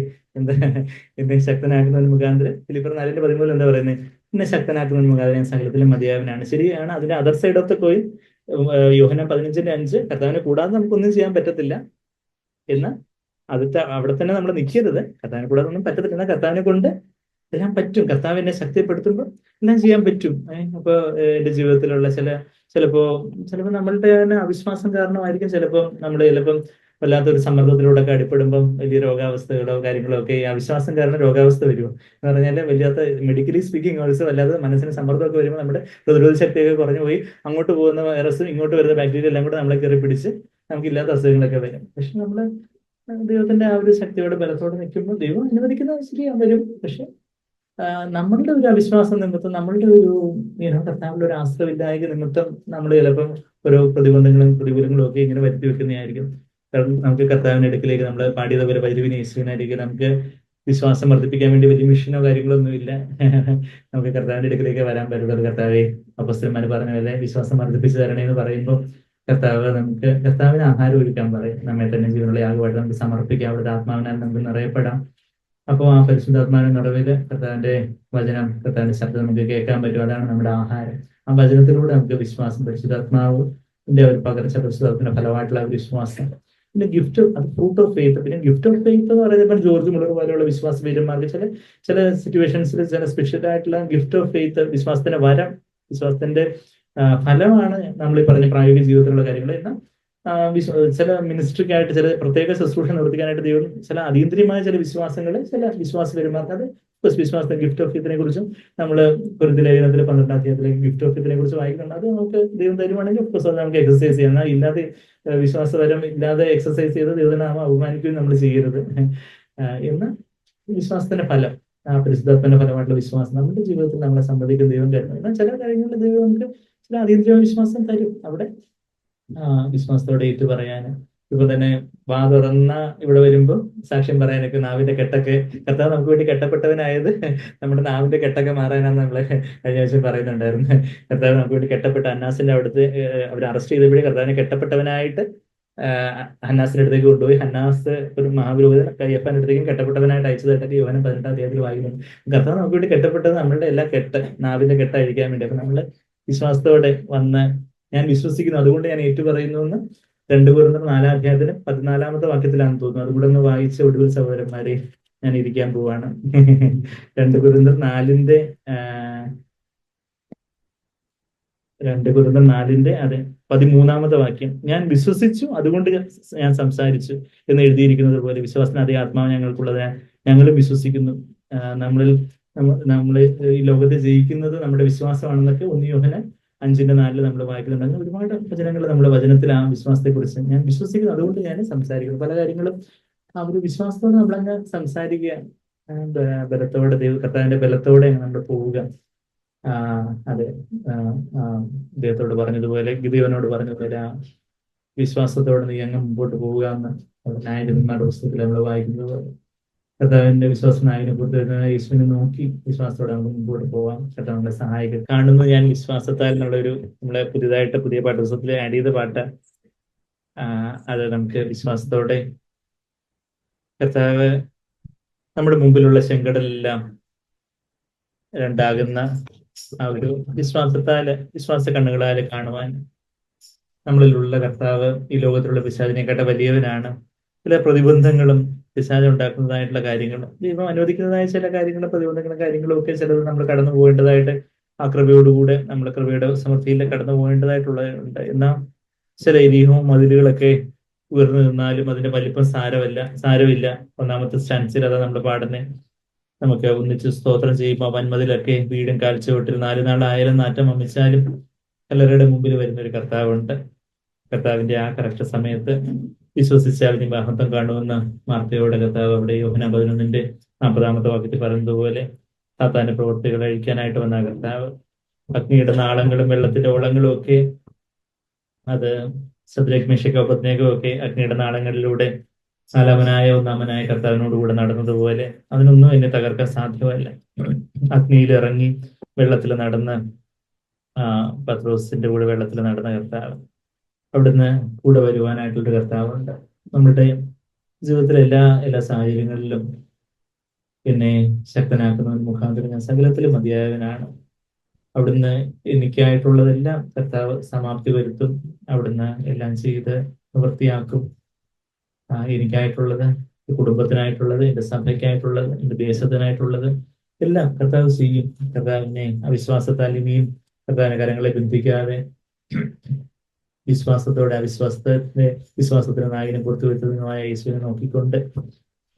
എന്നെ ശക്തനാക്കുന്നതിന് മുഖാന്തരം, ഫിലിപ്പർ 4:13 എന്താ പറയുന്നത്, എന്നെ ശക്തനാക്കുന്നതിന് മുഖാന്തരം ഞാൻ സകലത്തിലും മതിയായവനാണ്. ശരിയാണ്. അതിന്റെ other side of the coin യോഹന്നാൻ 15:5, കർത്താവിനെ കൂടാതെ നമുക്കൊന്നും ചെയ്യാൻ പറ്റത്തില്ല എന്ന്. അവിടെ തന്നെ നമ്മൾ നിൽക്കരുത്. കർത്താവിനെ കൂടാതെ ഒന്നും പറ്റത്തില്ല. എന്നാൽ കർത്താവിനെ കൊണ്ട് എല്ലാം പറ്റും. കർത്താവ് എന്നെ ശക്തിപ്പെടുത്തുമ്പോൾ എല്ലാം ചെയ്യാൻ പറ്റും. അപ്പൊ എന്റെ ജീവിതത്തിലുള്ള ചിലപ്പോ നമ്മളുടെ തന്നെ അവിശ്വാസം കാരണമായിരിക്കും ചിലപ്പം വല്ലാത്തൊരു സമ്മർദ്ദത്തിലൂടെ ഒക്കെ അടിപ്പെടുമ്പം വലിയ രോഗാവസ്ഥകളോ കാര്യങ്ങളോ ഒക്കെ ഈ അവിശ്വാസം കാരണം രോഗാവസ്ഥ വരുമോ എന്ന് പറഞ്ഞാൽ വല്ലാത്ത മെഡിക്കലി സ്പീക്കിംഗ് ഓൾസോ വല്ലാതെ മനസ്സിന് സമ്മർദ്ദമൊക്കെ വരുമ്പോൾ നമ്മുടെ പ്രതിരോധ ശക്തിയൊക്കെ കുറഞ്ഞു പോയി അങ്ങോട്ട് പോകുന്ന വൈറസും ഇങ്ങോട്ട് വരുന്ന ബാക്ടീരിയ എല്ലാം കൂടെ നമ്മളെ കയറി പിടിച്ച് നമുക്കില്ലാത്ത അസുഖങ്ങളൊക്കെ വരും. പക്ഷെ നമ്മള് ദൈവത്തിന്റെ ആ ഒരു ശക്തിയോടെ ബലത്തോടെ നിൽക്കുമ്പോൾ ദൈവം അനുവദിക്കുന്ന ശരിയാ വരും. പക്ഷെ നമ്മളുടെ ഒരു അവിശ്വാസം നിമിത്തം നമ്മളുടെ ഒരു കർത്താവിന്റെ ഒരു ആശ്രയമില്ലായ്ക നിമിത്തം നമ്മൾ ചിലപ്പം ഓരോ പ്രതികൂലങ്ങളും ഒക്കെ ഇങ്ങനെ വരുത്തി വെക്കുന്നതായിരിക്കും. കാരണം നമുക്ക് കർത്താവിന്റെ അടുക്കിലേക്ക് നമ്മൾ പാടിയതുപോലെ വൈരുവിനെ യേശുവിനായിരിക്കും നമുക്ക് വിശ്വാസം വർദ്ധിപ്പിക്കാൻ വേണ്ടി വലിയ മിഷനോ കാര്യങ്ങളോ ഒന്നുമില്ല. നമുക്ക് കർത്താവിന്റെ അടുക്കിലേക്ക് വരാൻ പറ്റുള്ളത് കർത്താവെ അപ്പോസ്തലന്മാർ പറഞ്ഞ പോലെ വിശ്വാസം വർദ്ധിപ്പിച്ചു തരണേ എന്ന് പറയുമ്പോൾ കർത്താവിന് ആഹാരം ഒരുക്കാൻ പറയും. നമ്മെ തന്നെ ജീവനുള്ള യാഗമായിട്ട് നമുക്ക് സമർപ്പിക്കാം. അവിടുത്തെ ആത്മാവിനാൽ നമുക്ക് നിറയപ്പെടാം. അപ്പോൾ ആ പരിശുദ്ധാത്മാവിന്റെ നിറവില് കർത്താവിന്റെ വചനം, കർത്താവിന്റെ ശബ്ദം നമുക്ക് കേൾക്കാൻ പറ്റും. അതാണ് നമ്മുടെ ആഹാരം. ആ വചനത്തിലൂടെ നമുക്ക് വിശ്വാസം, പരിശുദ്ധാത്മാവിന്റെ ഒരു പകർച്ച, പരിശുദ്ധാത്മാവിന്റെ ഫലമായിട്ടുള്ള ഒരു വിശ്വാസം. പിന്നെ ഗിഫ്റ്റ്, അത് ഫ്രൂട്ട് ഓഫ് ഫെയ്ത്ത്. പിന്നെ ഗിഫ്റ്റ് ഓഫ് ഫെയ്ത്ത് എന്ന് പറയുമ്പോൾ ജോർജ് മുളർ പോലെയുള്ള വിശ്വാസ വീരന്മാർക്ക് ചില സിറ്റുവേഷൻസിൽ ചില സ്പെഷ്യൽ ആയിട്ടുള്ള ഗിഫ്റ്റ് ഓഫ് ഫെയ്ത്ത്, വിശ്വാസത്തിന്റെ വരം, വിശ്വാസത്തിന്റെ ഫലമാണ് നമ്മൾ ഈ പറഞ്ഞ പ്രായോഗിക ജീവിതത്തിലുള്ള കാര്യങ്ങൾ. എന്നാൽ ചില മിനിസ്ട്രിക്കായിട്ട് ചില പ്രത്യേക ശുശ്രൂഷ നിർത്തിക്കാനായിട്ട് ദൈവം ചില അതീന്ദ്രിയമായ ചില വിശ്വാസ പെരുമാറുന്നത്. അത് വിശ്വാസത്തെ ഗിഫ്റ്റ് ഓഫ് ഫെയ്ത്തിനെ കുറിച്ചും നമ്മൾ ലേഖനത്തിൽ 12-ാം അധ്യായത്തിലേക്ക് ഗിഫ്റ്റ് ഓഫ് ഫെയ്ത്തിനെ കുറിച്ച് വായിക്കുന്നുണ്ട്. അത് നമുക്ക് ദൈവം തരുവാണെങ്കിൽ ഓഫ്കോഴ്സ് അത് നമുക്ക് എക്സസൈസ് ചെയ്യാം. എന്നാൽ ഇല്ലാതെ വിശ്വാസപരം ഇല്ലാതെ എക്സസൈസ് ചെയ്ത് ദൈവനാമം അവമാനിക്കുകയും നമ്മൾ ചെയ്യരുത് എന്ന് വിശ്വാസത്തിന്റെ ഫലം, ആ പരിശുദ്ധാത്മന്റെ ഫലമായിട്ടുള്ള വിശ്വാസം നമ്മുടെ ജീവിതത്തിൽ നമ്മളെ സംബന്ധിക്കുന്ന ദൈവം തരുന്നു. എന്നാൽ ചില കാര്യങ്ങളിൽ ദൈവം നമുക്ക് ചില അതീന്ദ്രിയ വിശ്വാസം തരും. അവിടെ വിശ്വാസത്തോടെ ഏറ്റു പറയാന് ഇപ്പൊ തന്നെ വാ തുറന്ന ഇവിടെ വരുമ്പോൾ സാക്ഷ്യം പറയാനൊക്കെ നാവിന്റെ കെട്ടൊക്കെ കർത്താവ് നമുക്ക് വേണ്ടി കെട്ടപ്പെട്ടവനായത് നമ്മുടെ നാവിന്റെ കെട്ടൊക്കെ മാറാനാണ് നമ്മളെ കഴിഞ്ഞ ആഴ്ച പറയുന്നുണ്ടായിരുന്നു. കർത്താവ് നമുക്ക് വേണ്ടി കെട്ടപ്പെട്ട അന്നാസിന്റെ അവിടുത്തെ അവർ അറസ്റ്റ് ചെയ്തപ്പോഴേ കർത്താവിനെ കെട്ടപ്പെട്ടവനായിട്ട് ഹന്നാസിന്റെ അടുത്തേക്ക് കൊണ്ടുപോയി. ഹന്നാസ് ഒരു മഹാപുരോഹിതൻ കയ്യപ്പന്റെ അടുത്തേക്കും കെട്ടപ്പെട്ടവനായിട്ട് അയച്ചതായിട്ടൊക്കെ യോഹന്നാൻ 18-ാം അധ്യായത്തിൽ വായിക്കുന്നുണ്ട്. കർത്താവ് നമുക്ക് വേണ്ടി കെട്ടപ്പെട്ടത് നമ്മളുടെ എല്ലാ നാവിന്റെ കെട്ട അഴിക്കാൻ വേണ്ടി. അപ്പൊ നമ്മള് വിശ്വാസത്തോടെ വന്ന് ഞാൻ വിശ്വസിക്കുന്നു അതുകൊണ്ട് ഞാൻ ഏറ്റുപറയുന്നു എന്ന് 2 Corinthians 4-ാം അധ്യായത്തിന് 14-ാമത്തെ വാക്യത്തിലാണെന്ന് തോന്നുന്നു. അതുകൂടെ ഒന്ന് വായിച്ച ഒടുവിൽ സഹോദരന്മാരെ ഞാൻ ഇരിക്കാൻ പോവാണ്. 2 Corinthians 4-ന്റെ 13-ാമത്തെ വാക്യം, ഞാൻ വിശ്വസിച്ചു അതുകൊണ്ട് ഞാൻ സംസാരിച്ചു എന്ന് എഴുതിയിരിക്കുന്നത് പോലെ വിശ്വാസത്തിന് അതേ ആത്മാവ് ഞങ്ങൾക്കുള്ളത് ഞങ്ങളും വിശ്വസിക്കുന്നു. നമ്മൾ ഈ ലോകത്തെ ജയിക്കുന്നത് നമ്മുടെ വിശ്വാസമാണെന്നൊക്കെ 1 യോഹന്നാൻ 5:4 നമ്മൾ വായിക്കുന്നുണ്ട്. അങ്ങനെ ഒരുപാട് വചനങ്ങൾ നമ്മുടെ വചനത്തിൽ ആ വിശ്വാസത്തെ കുറിച്ച് ഞാൻ വിശ്വസിക്കുന്നു അതുകൊണ്ട് ഞാൻ സംസാരിക്കുന്നു. പല കാര്യങ്ങളും ആ ഒരു വിശ്വാസത്തോടെ നമ്മളങ്ങ് സംസാരിക്കുക, ബലത്തോടെ കർത്താവിന്റെ ബലത്തോടെ നമ്മൾ പോവുക. അതെ, ദൈവത്തോട് പറഞ്ഞതുപോലെ, ഗിദെയോനോട് പറഞ്ഞതുപോലെ ആ വിശ്വാസത്തോടെ നീ അങ്ങ് മുമ്പോട്ട് പോവുക എന്ന് ന്യായാധിപന്മാരുടെ പുസ്തകത്തിൽ നമ്മൾ വായിക്കുന്നത് പോലെ കർത്താവിന്റെ വിശ്വാസനായകനെ പുറത്തു യേശുവിനെ നോക്കി വിശ്വാസത്തോടെ നമുക്ക് മുമ്പോട്ട് പോവാം. കർത്താവിന്റെ സഹായികൾ കാണുന്നു ഞാൻ വിശ്വാസത്താൽ എന്നുള്ളൊരു നമ്മളെ പുതിയ പാഠപുസ്തകത്തിൽ ആഡ് ചെയ്ത പാട്ട്. അത് നമുക്ക് വിശ്വാസത്തോടെ കർത്താവ് നമ്മുടെ മുമ്പിലുള്ള ചെങ്കടലെല്ലാം രണ്ടാകുന്ന ആ ഒരു വിശ്വാസ കണ്ണുകളാല് കാണുവാൻ നമ്മളിലുള്ള കർത്താവ് ഈ ലോകത്തിലുള്ള പിശാചിനെക്കാട്ട് വലിയവനാണ്. ചില പ്രതിബന്ധങ്ങളും പിശാച് ഉണ്ടാക്കുന്നതായിട്ടുള്ള കാര്യങ്ങളും ദൈവം അനുവദിക്കുന്നതായ ചില കാര്യങ്ങളും പ്രതിബന്ധങ്ങളും കാര്യങ്ങളും ഒക്കെ ചിലത് നമ്മൾ കടന്നു പോകേണ്ടതായിട്ട് ആ കൃപയോടുകൂടെ നമ്മൾ കൃപയുടെ സമൃദ്ധിയിൽ കടന്നു പോകേണ്ടതായിട്ടുള്ളതുണ്ട്. എന്നാൽ ചില ഇരിഹവും മതിലുകളൊക്കെ ഉയർന്നു നിന്നാലും അതിന്റെ വലിപ്പം സാരമില്ല. 1-ാമത്തെ സ്റ്റാൻസിൽ അതാ നമ്മൾ പാടുന്നത്. നമുക്ക് ഒന്നിച്ച് സ്തോത്രം ചെയ്യുമ്പോൾ വൻമതിലൊക്കെ വീടും കാഴ്ചവെട്ടിൽ 4 നാളായാലും നാറ്റം വമിച്ചാലും കല്ലറയുടെ മുമ്പിൽ വരുന്ന ഒരു കർത്താവുണ്ട്. കർത്താവിന്റെ ആ കറക്റ്റ് സമയത്ത് വിശ്വസിച്ചാൽ നീ മഹത്വം കാണുമെന്ന് മാർത്തയോടെ കർത്താവ് അവിടെ യോഹന്നാൻ 11-ന്റെ 40-ാമത്തെ വാക്യത്തിൽ പറയുന്നതുപോലെ സാത്താന്റെ പ്രവൃത്തികൾ അഴിക്കാനായിട്ട് വന്ന കർത്താവ് അഗ്നിയുടെ നാളങ്ങളും വെള്ളത്തിന്റെ ഓളങ്ങളും ഒക്കെ അത് ശദ്രേക്ക് മേശക്ക് അബേദ്നെഗോ ഒക്കെ അഗ്നിയുടെ നാളങ്ങളിലൂടെ 1-ാമനായ കർത്താവിനോടുകൂടെ നടന്നതുപോലെ അതിനൊന്നും എന്നെ തകർക്കാൻ സാധ്യമല്ല. അഗ്നിയിൽ ഇറങ്ങി വെള്ളത്തിൽ നടന്ന് പത്രോസിന്റെ കൂടെ വെള്ളത്തിൽ നടന്ന കർത്താവ് അവിടുന്ന് കൂടെ വരുവാനായിട്ടുള്ളൊരു കർത്താവുണ്ട്. നമ്മുടെ ജീവിതത്തിലെ എല്ലാ സാഹചര്യങ്ങളിലും എന്നെ ശക്തനാക്കുന്നവൻ മുഖാന്തരം ഞാൻ സകലത്തിലും മതിയായവനാണ്. അവിടുന്ന് എനിക്കായിട്ടുള്ളതെല്ലാം കർത്താവ് സമാപ്തി വരുത്തും. അവിടുന്ന് എല്ലാം ചെയ്ത് നിവൃത്തിയാക്കും. എനിക്കായിട്ടുള്ളത്, കുടുംബത്തിനായിട്ടുള്ളത്, എൻ്റെ സഭയ്ക്കായിട്ടുള്ളത്, എൻ്റെ ദേശത്തിനായിട്ടുള്ളത്, എല്ലാം കർത്താവ് ചെയ്യും. കർത്താവിനെ അവിശ്വാസത്താൽ ഇനിയും കർത്താവിന്റെ കരങ്ങളെ ബന്ധിക്കാതെ വിശ്വാസത്തോടെ വിശ്വാസത്തിന് നായകനും പുറത്തു വെച്ചതിനുമായ യേശുവിനെ നോക്കിക്കൊണ്ട്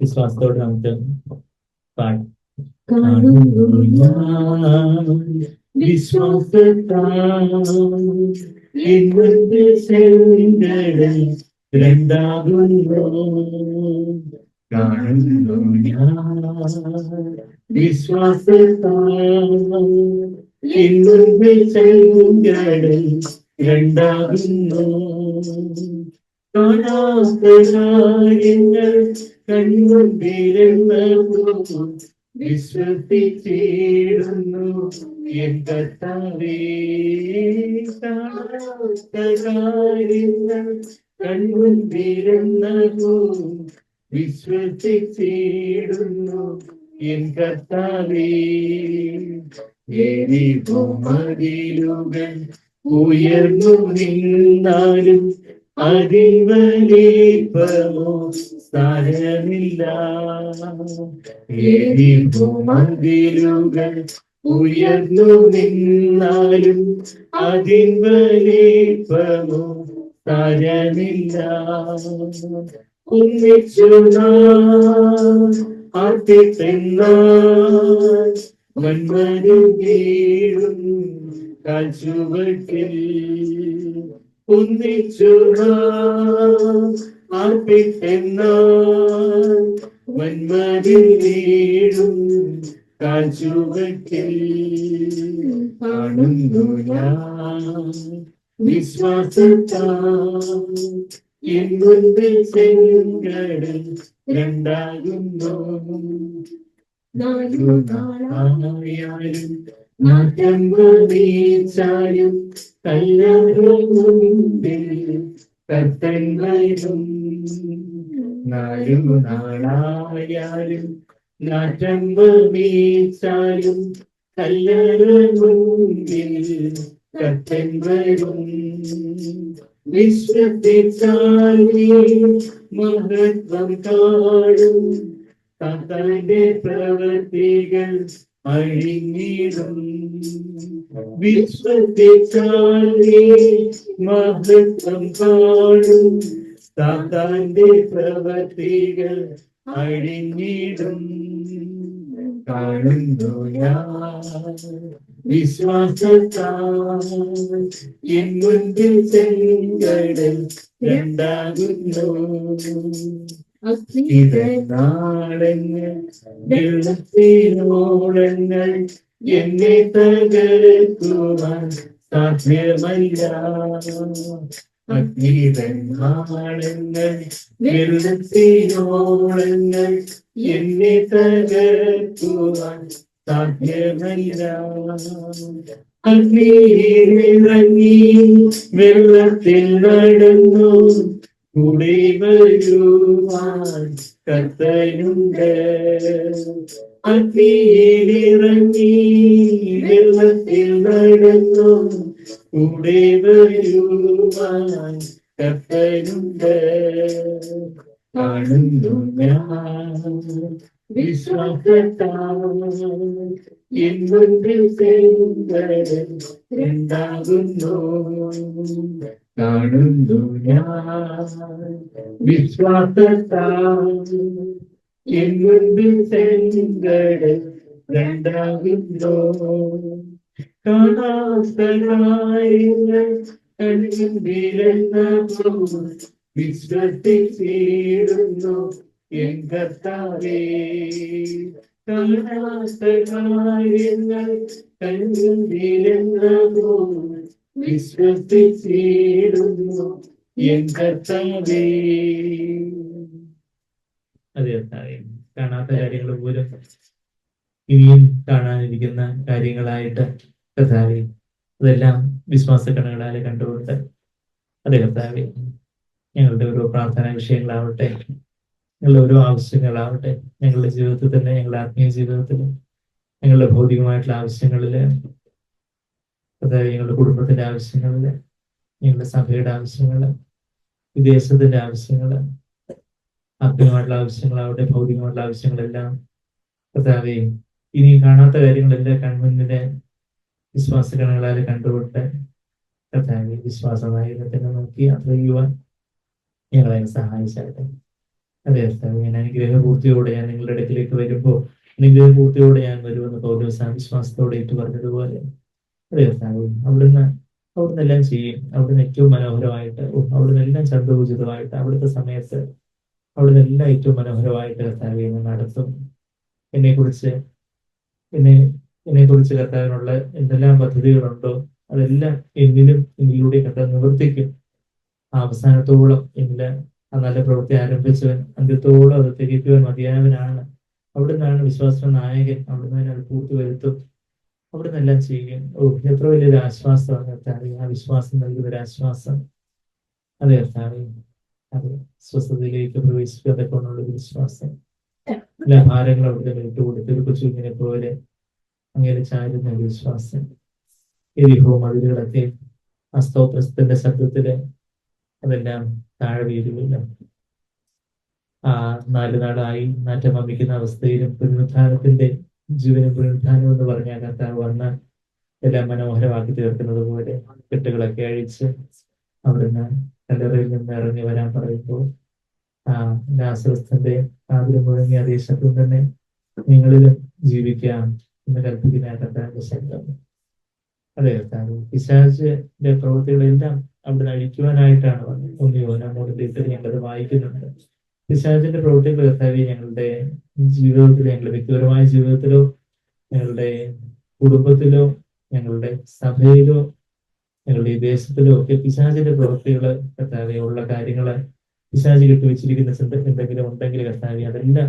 വിശ്വാസത്തോടെ നമുക്ക് പാടാം. രണ്ടാകുന്നു കാണുന്നു ഞാൻ വിശ്വാസത്താൽ രണ്ടാകുന്നു കാണാത്ത കാര്യങ്ങൾ കൺമുമ്പിലെന്നപ്പോൾ വിശ്വസിച്ചിടുന്നു എൻ കർത്താവേ. കാണാത്ത കാര്യങ്ങൾ കൺമുമ്പിലെന്നപ്പോൾ വിശ്വസിച്ചിടുന്നു എൻ കർത്താവേ. എരിഹോ മതിലുകൾ ഉയർന്നു നിന്നാലും അതിൽ വലിപ്പമോ സ്ഥലമില്ല. എരിഹോ മതിലുകൾ ഉയർന്നു നിന്നാലും അതിൽ വലിപ്പമോ സ്ഥലമില്ല. ഒന്നിച്ചു ആർത്തിപ്പെന്നാൽ വന്മരും വീഴും കാൽച്ചുവട്ടിൽ. ഒന്നിച്ചു ആർത്തിപ്പെന്നാൽ വന്മരും വീഴും കാൽച്ചുവട്ടിൽ. കാണുന്നു ഞാൻ വിശ്വാസത്താൽ എൻ മുൻപിൽ ചെങ്കടൽ രണ്ടാകുന്നു. നാളുനാളായാലും മാറ്റം വീഴ്ചാലും കല്യാണം മുൻപിൽ കർത്തൻ വരും. നാളുനാളായാലും നാറ്റം വീഴ്ചാലും കല്യാണം മുൻപിൽ കർത്തൻ വരും. വിശ്വസിച്ചാൽ മഹത്വം കാണും. തന്റെ പ്രവൃത്തികൾ അഴിഞ്ഞിടും. വിശ്വസിച്ചാൽ മഹത്വം കാണും. തന്റെ പ്രവൃത്തികൾ അഴിഞ്ഞിടും. കാണുന്നു ഞാൻ വിശ്വാസത്താൽ എൻ മുൻപിൽ ചെങ്കടൽ രണ്ടാകുന്നു. നാളങ്ങൾ വെള്ളത്തിനോളങ്ങൾ എന്നെ തകർക്കുവാൻ സാധ്യമല്ല. അഗ്നിതന്നാളങ്ങൾ വെള്ളത്തിനോളങ്ങൾ എന്നെ തകർക്കുവാൻ സാധ്യമല്ല. അഗ്നിയിലിറങ്ങി വെള്ളത്തിൽ നടന്നു കൂടെ വരുവാൻ കർത്തനുണ്ട്. അഗ്നിയിലിറങ്ങി വെള്ളത്തിൽ നടന്നു കൂടെ വരുവാൻ കർത്തനുണ്ട്. കാണുന്നു ഞാൻ വിശ്വാസത്താൽ എൻ മുൻപിൽ ചെങ്കടൽ രണ്ടാകുന്നു. കാണുന്നു ഞാൻ വിശ്വാസത്താൽ എൻ മുൻപിൽ ചെങ്കടൽ രണ്ടാകുന്നു. കാണാത്ത കാര്യങ്ങൾ കൺമുമ്പിലെന്നപ്പോൾ വിശ്വസിച്ചിടുന്നു എൻ കർത്താവേ. കാണാത്ത കാര്യങ്ങൾ കൺമുമ്പിലെന്നപ്പോൾ വിശ്വസിച്ചിടുന്നു എൻ കർത്താവേ. അതെ കർത്താവേ, കാണാത്ത കാര്യങ്ങൾ പോലും ഇനിയും കാണാനിരിക്കുന്ന കാര്യങ്ങളായിട്ട് കർത്താവേ അതെല്ലാം വിശ്വാസ കണ്ണുകളാലെ കണ്ടുകൊണ്ട് അതെ കർത്താവേ ഞങ്ങളുടെ ഓരോ പ്രാർത്ഥനാ വിഷയങ്ങളാവട്ടെ, ഞങ്ങളുടെ ഓരോ ആവശ്യങ്ങളാവട്ടെ, ഞങ്ങളുടെ ജീവിതത്തിൽ തന്നെ, ഞങ്ങളുടെ ആത്മീയ ജീവിതത്തിൽ, ഞങ്ങളുടെ ഭൗതികമായിട്ടുള്ള ആവശ്യങ്ങളില്, അതായത് ഞങ്ങളുടെ കുടുംബത്തിന്റെ ആവശ്യങ്ങളില്, ഞങ്ങളുടെ സഭയുടെ ആവശ്യങ്ങള്, വിദേശത്തിന്റെ ആവശ്യങ്ങള്, ആത്മീയമായിട്ടുള്ള ആവശ്യങ്ങളാവട്ടെ, ഭൗതികമായിട്ടുള്ള ആവശ്യങ്ങളെല്ലാം കർത്താവേ ഇനി കാണാത്ത കാര്യങ്ങളെല്ലാം കൺമുന്നിലെ വിശ്വാസഗണങ്ങളാൽ കണ്ടുകൊണ്ട് കർത്താവേ വിശ്വാസമായി തന്നെ നോക്കി യാത്ര ചെയ്യുവാൻ ഞങ്ങളെ സഹായിച്ചാട്ടെ. അതെ കർത്താവേ, ഞാൻ അനുഗ്രഹപൂർത്തിയോടെ ഞാൻ നിങ്ങളുടെ അടുക്കിലേക്ക് വരുമ്പോൾ അനുഗ്രഹപൂർത്തിയോടെ ഞാൻ വരുമെന്ന് പൗലോസ് വിശ്വാസത്തോടെ ഏറ്റു പറഞ്ഞതുപോലെ അതെ കർത്താവേ, അവിടുന്ന് എല്ലാം ചെയ്യും. അവിടുന്ന് ഏറ്റവും മനോഹരമായിട്ട് അവിടുന്ന് എല്ലാം ചന്ദ്രോചിതമായിട്ട് അവിടുത്തെ സമയത്ത് അവിടുന്ന് എല്ലാം ഏറ്റവും മനോഹരമായിട്ട് കർത്താവേ നടത്തും. എന്നെ കുറിച്ച് എന്നെ കുറിച്ച് കർത്താവിനുള്ള എന്തെല്ലാം പദ്ധതികളുണ്ടോ അതെല്ലാം എന്നിലൂടെ കർത്താവ് നിവർത്തിക്കും. ആ അവസാനത്തോളം എന്നില് ആ നല്ല പ്രവൃത്തി ആരംഭിച്ചവൻ അന്ത്യത്തോളം അത് തികയ്ക്കുവാൻ മതിയായവനാണ്. അവിടുന്നാണ് വിശ്വാസ നായകൻ. അവിടുന്ന് അത് പൂർത്തി വരുത്തും. അവിടുന്ന് എല്ലാം ചെയ്യും. എത്ര വലിയൊരു ആശ്വാസമാണ് കർത്താവേ, ആ വിശ്വാസം നൽകുന്ന ഒരു ആശ്വാസം. അതെ കർത്താവേ, അത് സ്വസ്ഥതയിലേക്ക് പ്രവേശിക്കാതെ കൊണ്ടുള്ള ഒരു വിശ്വാസം. എല്ലാ ഭാരങ്ങളും അവിടുന്ന് വിട്ടുകൊടുത്ത് ഒരു കൊച്ചുകുഞ്ഞിനെ പോലെ അങ്ങനെ ചാരുന്ന ഒരു വിശ്വാസം. എരിഹവും അതിരുകളൊക്കെ ആ സ്തോത്രത്തിന്റെ ശബ്ദത്തില് അതെല്ലാം താഴെ വീഴുകയില്ല. ആ 4 നാളായി നാറ്റം വമിക്കുന്ന അവസ്ഥയിലും പുനരുത്ഥാനത്തിന്റെ ജീവനും പുനരുത്ഥാനം എന്ന് പറഞ്ഞ കർത്താവ് വന്ന് എല്ലാം മനോഹരമാക്കി തീർക്കുന്നത് പോലെ കെട്ടുകളൊക്കെ അഴിച്ച് അവിടുന്ന് കല്ലറയിൽ നിന്ന് ഇറങ്ങി വരാൻ പറയുമ്പോൾ ആ ലാസറസിന്റെ ആഗ്രഹം മുഴങ്ങി അതേ ശബ്ദം തന്നെ നിങ്ങളിലും ജീവിക്കാം എന്ന് കൽപ്പിക്കുന്ന കർത്താവിന്റെ ശബ്ദം. അതെ കർത്താവ്, പിശാചിന്റെ പ്രവൃത്തികളെല്ലാം അവിടുന്ന് അഴിക്കുവാനായിട്ടാണ് വന്നത്. നമ്മോട് ഞങ്ങളത് വായിക്കുന്നുണ്ട്. പിശാചിന്റെ പ്രവൃത്തികൾ കർത്താവെ ഞങ്ങളുടെ ജീവിതത്തിൽ, ഞങ്ങളുടെ വ്യക്തിപരമായ ജീവിതത്തിലോ ഞങ്ങളുടെ കുടുംബത്തിലോ ഞങ്ങളുടെ സഭയിലോ ഞങ്ങളുടെ ഈ ദേശത്തിലോ ഒക്കെ പിശാചിന്റെ പ്രവൃത്തികള് കർത്താവെ ഉള്ള കാര്യങ്ങള് പിശാചി കെട്ടിവെച്ചിരിക്കുന്ന എന്തെങ്കിലും ഉണ്ടെങ്കിൽ കർത്താവെ അതെല്ലാം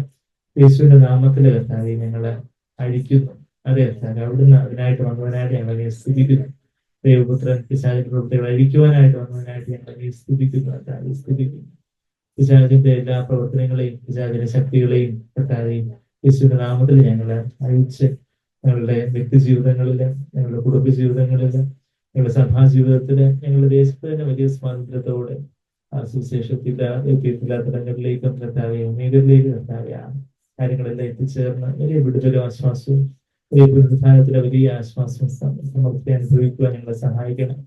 യേശുവിന്റെ നാമത്തില് കർത്താവെ ഞങ്ങള് അഴിക്കുന്നു. അതെ കർത്താവെ, അവിടുന്ന് അതിനായിട്ട് വന്നവനായിട്ട് ഞങ്ങളെ സ്തുതിക്കുന്നു. ദൈവപുത്രൻ പിശാചിന്റെ പ്രവൃത്തികൾ അഴിക്കുവാനായിട്ട് വന്നവനായിട്ട് ഞങ്ങളെ സ്തുതിക്കുന്നു. കർത്താവെ സ്തുതിക്കുന്നു. പിശാചിന്റെ എല്ലാ പ്രവർത്തനങ്ങളെയും പിശാചിന്റെ ശക്തികളെയും കർത്താവെ യേശുവിന്റെ നാമത്തിൽ ഞങ്ങള് അഴിച്ച് ഞങ്ങളുടെ വ്യക്തി ജീവിതങ്ങളില്, ഞങ്ങളുടെ കുടുംബ ജീവിതങ്ങളില്, ഞങ്ങളുടെ സഭാ ജീവിതത്തില്, ഞങ്ങളുടെ ദേശത്ത് തന്നെ വലിയ സ്വാതന്ത്ര്യത്തോടെ ആ സുവിശേഷത്തില്ലാത്തടങ്ങളിലേക്കും കർത്താവെ മേഖലയിലേക്ക് കർത്താവെ ആ കാര്യങ്ങളെല്ലാം എത്തിച്ചേർന്ന് വലിയ വിടുതലും ആശ്വാസവും വലിയ പുനരുത്ഥാനത്തിലെ വലിയ ആശ്വാസവും സമൃദ്ധി അനുഭവിക്കുവാൻ ഞങ്ങളെ സഹായിക്കണം.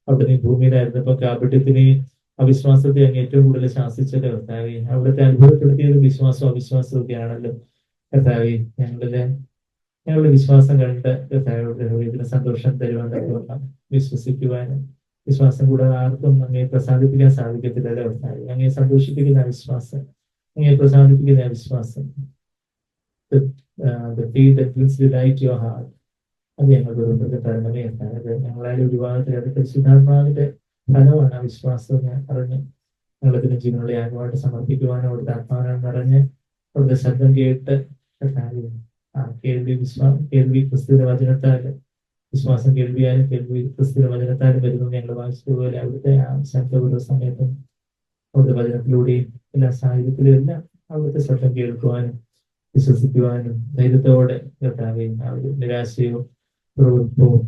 അവിടുന്ന് ഈ ഭൂമിയിലായിരുന്നപ്പോ കാപട്യത്തിനെയും അവിശ്വാസത്തെ അങ്ങ് ഏറ്റവും കൂടുതൽ ശാസിച്ചത് കർത്താവെ. അവിടുത്തെ അനുഭവപ്പെടുത്തിയത് വിശ്വാസവും അവിശ്വാസവും ഒക്കെ ആണല്ലോ കർത്താവെ. ഞങ്ങളുടെ വിശ്വാസം കണ്ട് കർത്താവയുടെ ഹൃദയത്തിന് സന്തോഷം തരുവാൻ കഴിയണം. വിശ്വസിക്കുവാനും വിശ്വാസം കൂടാതെ ആർക്കും അങ്ങയെ പ്രസാദിപ്പിക്കാൻ സാധിക്കത്തില്ലല്ലോ കർത്താവെ. അങ്ങയെ സന്തോഷിപ്പിക്കുന്ന വിശ്വാസം, അങ്ങയെ പ്രസാദിപ്പിക്കുന്ന വിശ്വാസം, അത് ഞങ്ങളുടെ തരണമേ കർത്താവെ. ഞങ്ങളാലും ഒരു ഭാഗത്തിൽ പരിശുദ്ധാത്മാവിന്റെ ഫലമാണ് ആ വിശ്വാസം. ഞാൻ പറഞ്ഞ് ഞങ്ങളതിന് ജീവനുള്ള യാഗമായിട്ട് സമർപ്പിക്കുവാനും അവിടുത്തെ ആത്മാവിനെ നിറഞ്ഞ് അവിടുത്തെ ശബ്ദം കേട്ട് കേൾവി ക്രിസ്തുവിന്റെ വചനത്താല്, വിശ്വാസം കേൾവിയാലും കേൾവി ക്രിസ്തുവിന്റെ വചനത്താലും വരുന്നു ഞങ്ങൾ വായിച്ചതുപോലെ അവിടുത്തെ ആ ശബ്ദ സമയത്തും അവിടുത്തെ വചനത്തിലൂടെയും എല്ലാ സാഹചര്യത്തിലും എല്ലാം അവിടുത്തെ ശബ്ദം കേൾക്കുവാനും വിശ്വസിക്കുവാനും ധൈര്യത്തോടെ കർത്താവെ ആ ഒരു നിരാശയോ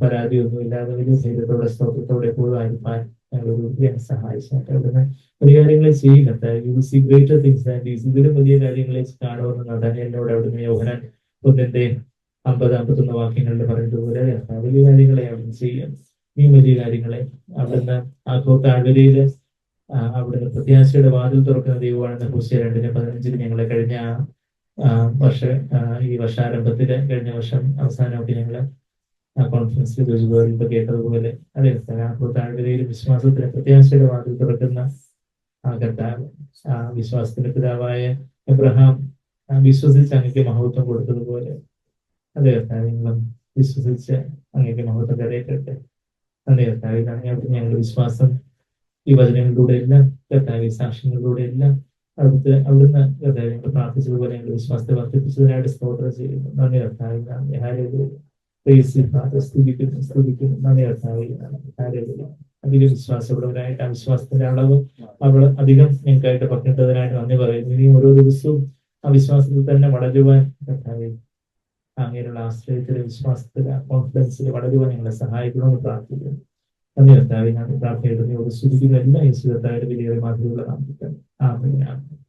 പരാതിയൊന്നും ഇല്ലാതെ വലിയ ധൈര്യത്തോടെ സ്തോത്രത്തോടെ എപ്പോഴും ആയിരിക്കാൻ ഞങ്ങൾ സഹായിച്ചാൽ അവിടുന്ന് വലിയ കാര്യങ്ങളെ ചെയ്യും കർത്താവെ. ഗ്രേറ്റർ തിങ്സ് ആൻഡ് ഇതിലും വലിയ കാര്യങ്ങളെ കാണുമെന്ന് തന്നെ എന്നോട് അവിടുന്ന് യോഹന്നാൻ 1:50-51 വാക്യങ്ങളിൽ പറഞ്ഞതുപോലെ വലിയ കാര്യങ്ങളെ അവിടുന്ന് ചെയ്യും. ഈ വലിയ കാര്യങ്ങളെ അവിടുന്ന് താഴ്വരയില് അവിടുന്ന് പ്രത്യാശയുടെ വാതിൽ തുറക്കുന്ന ദൈവമാണെന്ന് ഹോശേയ 2:15 ഞങ്ങളെ കഴിഞ്ഞ ഈ വർഷാരംഭത്തില് കഴിഞ്ഞ വർഷം അവസാനമൊക്കെ ഞങ്ങള് കോൺഫറൻസിൽ കേട്ടതുപോലെ അതെ താഴ്വരയിലും വിശ്വാസത്തിന് പ്രത്യാശയുടെ വാതിൽ തുറക്കുന്ന ആ കർത്താവ്, ആ വിശ്വാസത്തിന്റെ പിതാവായ എബ്രഹാം വിശ്വസിച്ച് അങ്ങേക്ക് മഹത്വം കൊടുത്തതുപോലെ അതെ കർത്താവ് ഞങ്ങളും വിശ്വസിച്ച് അങ്ങേക്ക് മഹത്വം കരയട്ടെ. അതെ കർത്താവ്, ഞങ്ങളുടെ വിശ്വാസം ഈ വചനങ്ങളിലൂടെ എല്ലാം കർത്താവ് സാക്ഷ്യങ്ങളിലൂടെ എല്ലാം അവിടുന്ന് കർത്താവ് ഞങ്ങൾ പ്രാർത്ഥിച്ചതുപോലെ ഞങ്ങളുടെ വിശ്വാസത്തെ വർദ്ധിപ്പിച്ചതിനായിട്ട് സ്തോത്രം ചെയ്യുന്നു. നന്ദി കർത്താവ്. സ്തുതിക്കുന്നു നന്ദി കർത്താവ്. അധികം വിശ്വാസമുള്ളവരായിട്ട് ആ വിശ്വാസത്തിന്റെ അളവ് അധികം ഞങ്ങൾക്കായിട്ട് പങ്കിട്ടതിനായിട്ട് നന്ദി പറയുന്നു. ഇനി ഓരോ ദിവസവും ആ വിശ്വാസത്തിൽ തന്നെ വളരുവാൻ കർത്താവെ അങ്ങനെയുള്ള ആശ്രയത്തിലെ വിശ്വാസത്തിലെ കോൺഫിഡൻസിൽ വളരുവാൻ ഞങ്ങളെ സഹായിക്കണമെന്ന് പ്രാർത്ഥിക്കുന്നു. നന്ദി കർത്താവെ. പ്രാർത്ഥനയുടെ സ്തുതിക്കുന്ന എല്ലാ യേശു കർത്താവിന്റെ വലിയ മാതൃകകളെ നാമത്തിൽ. ആമേൻ.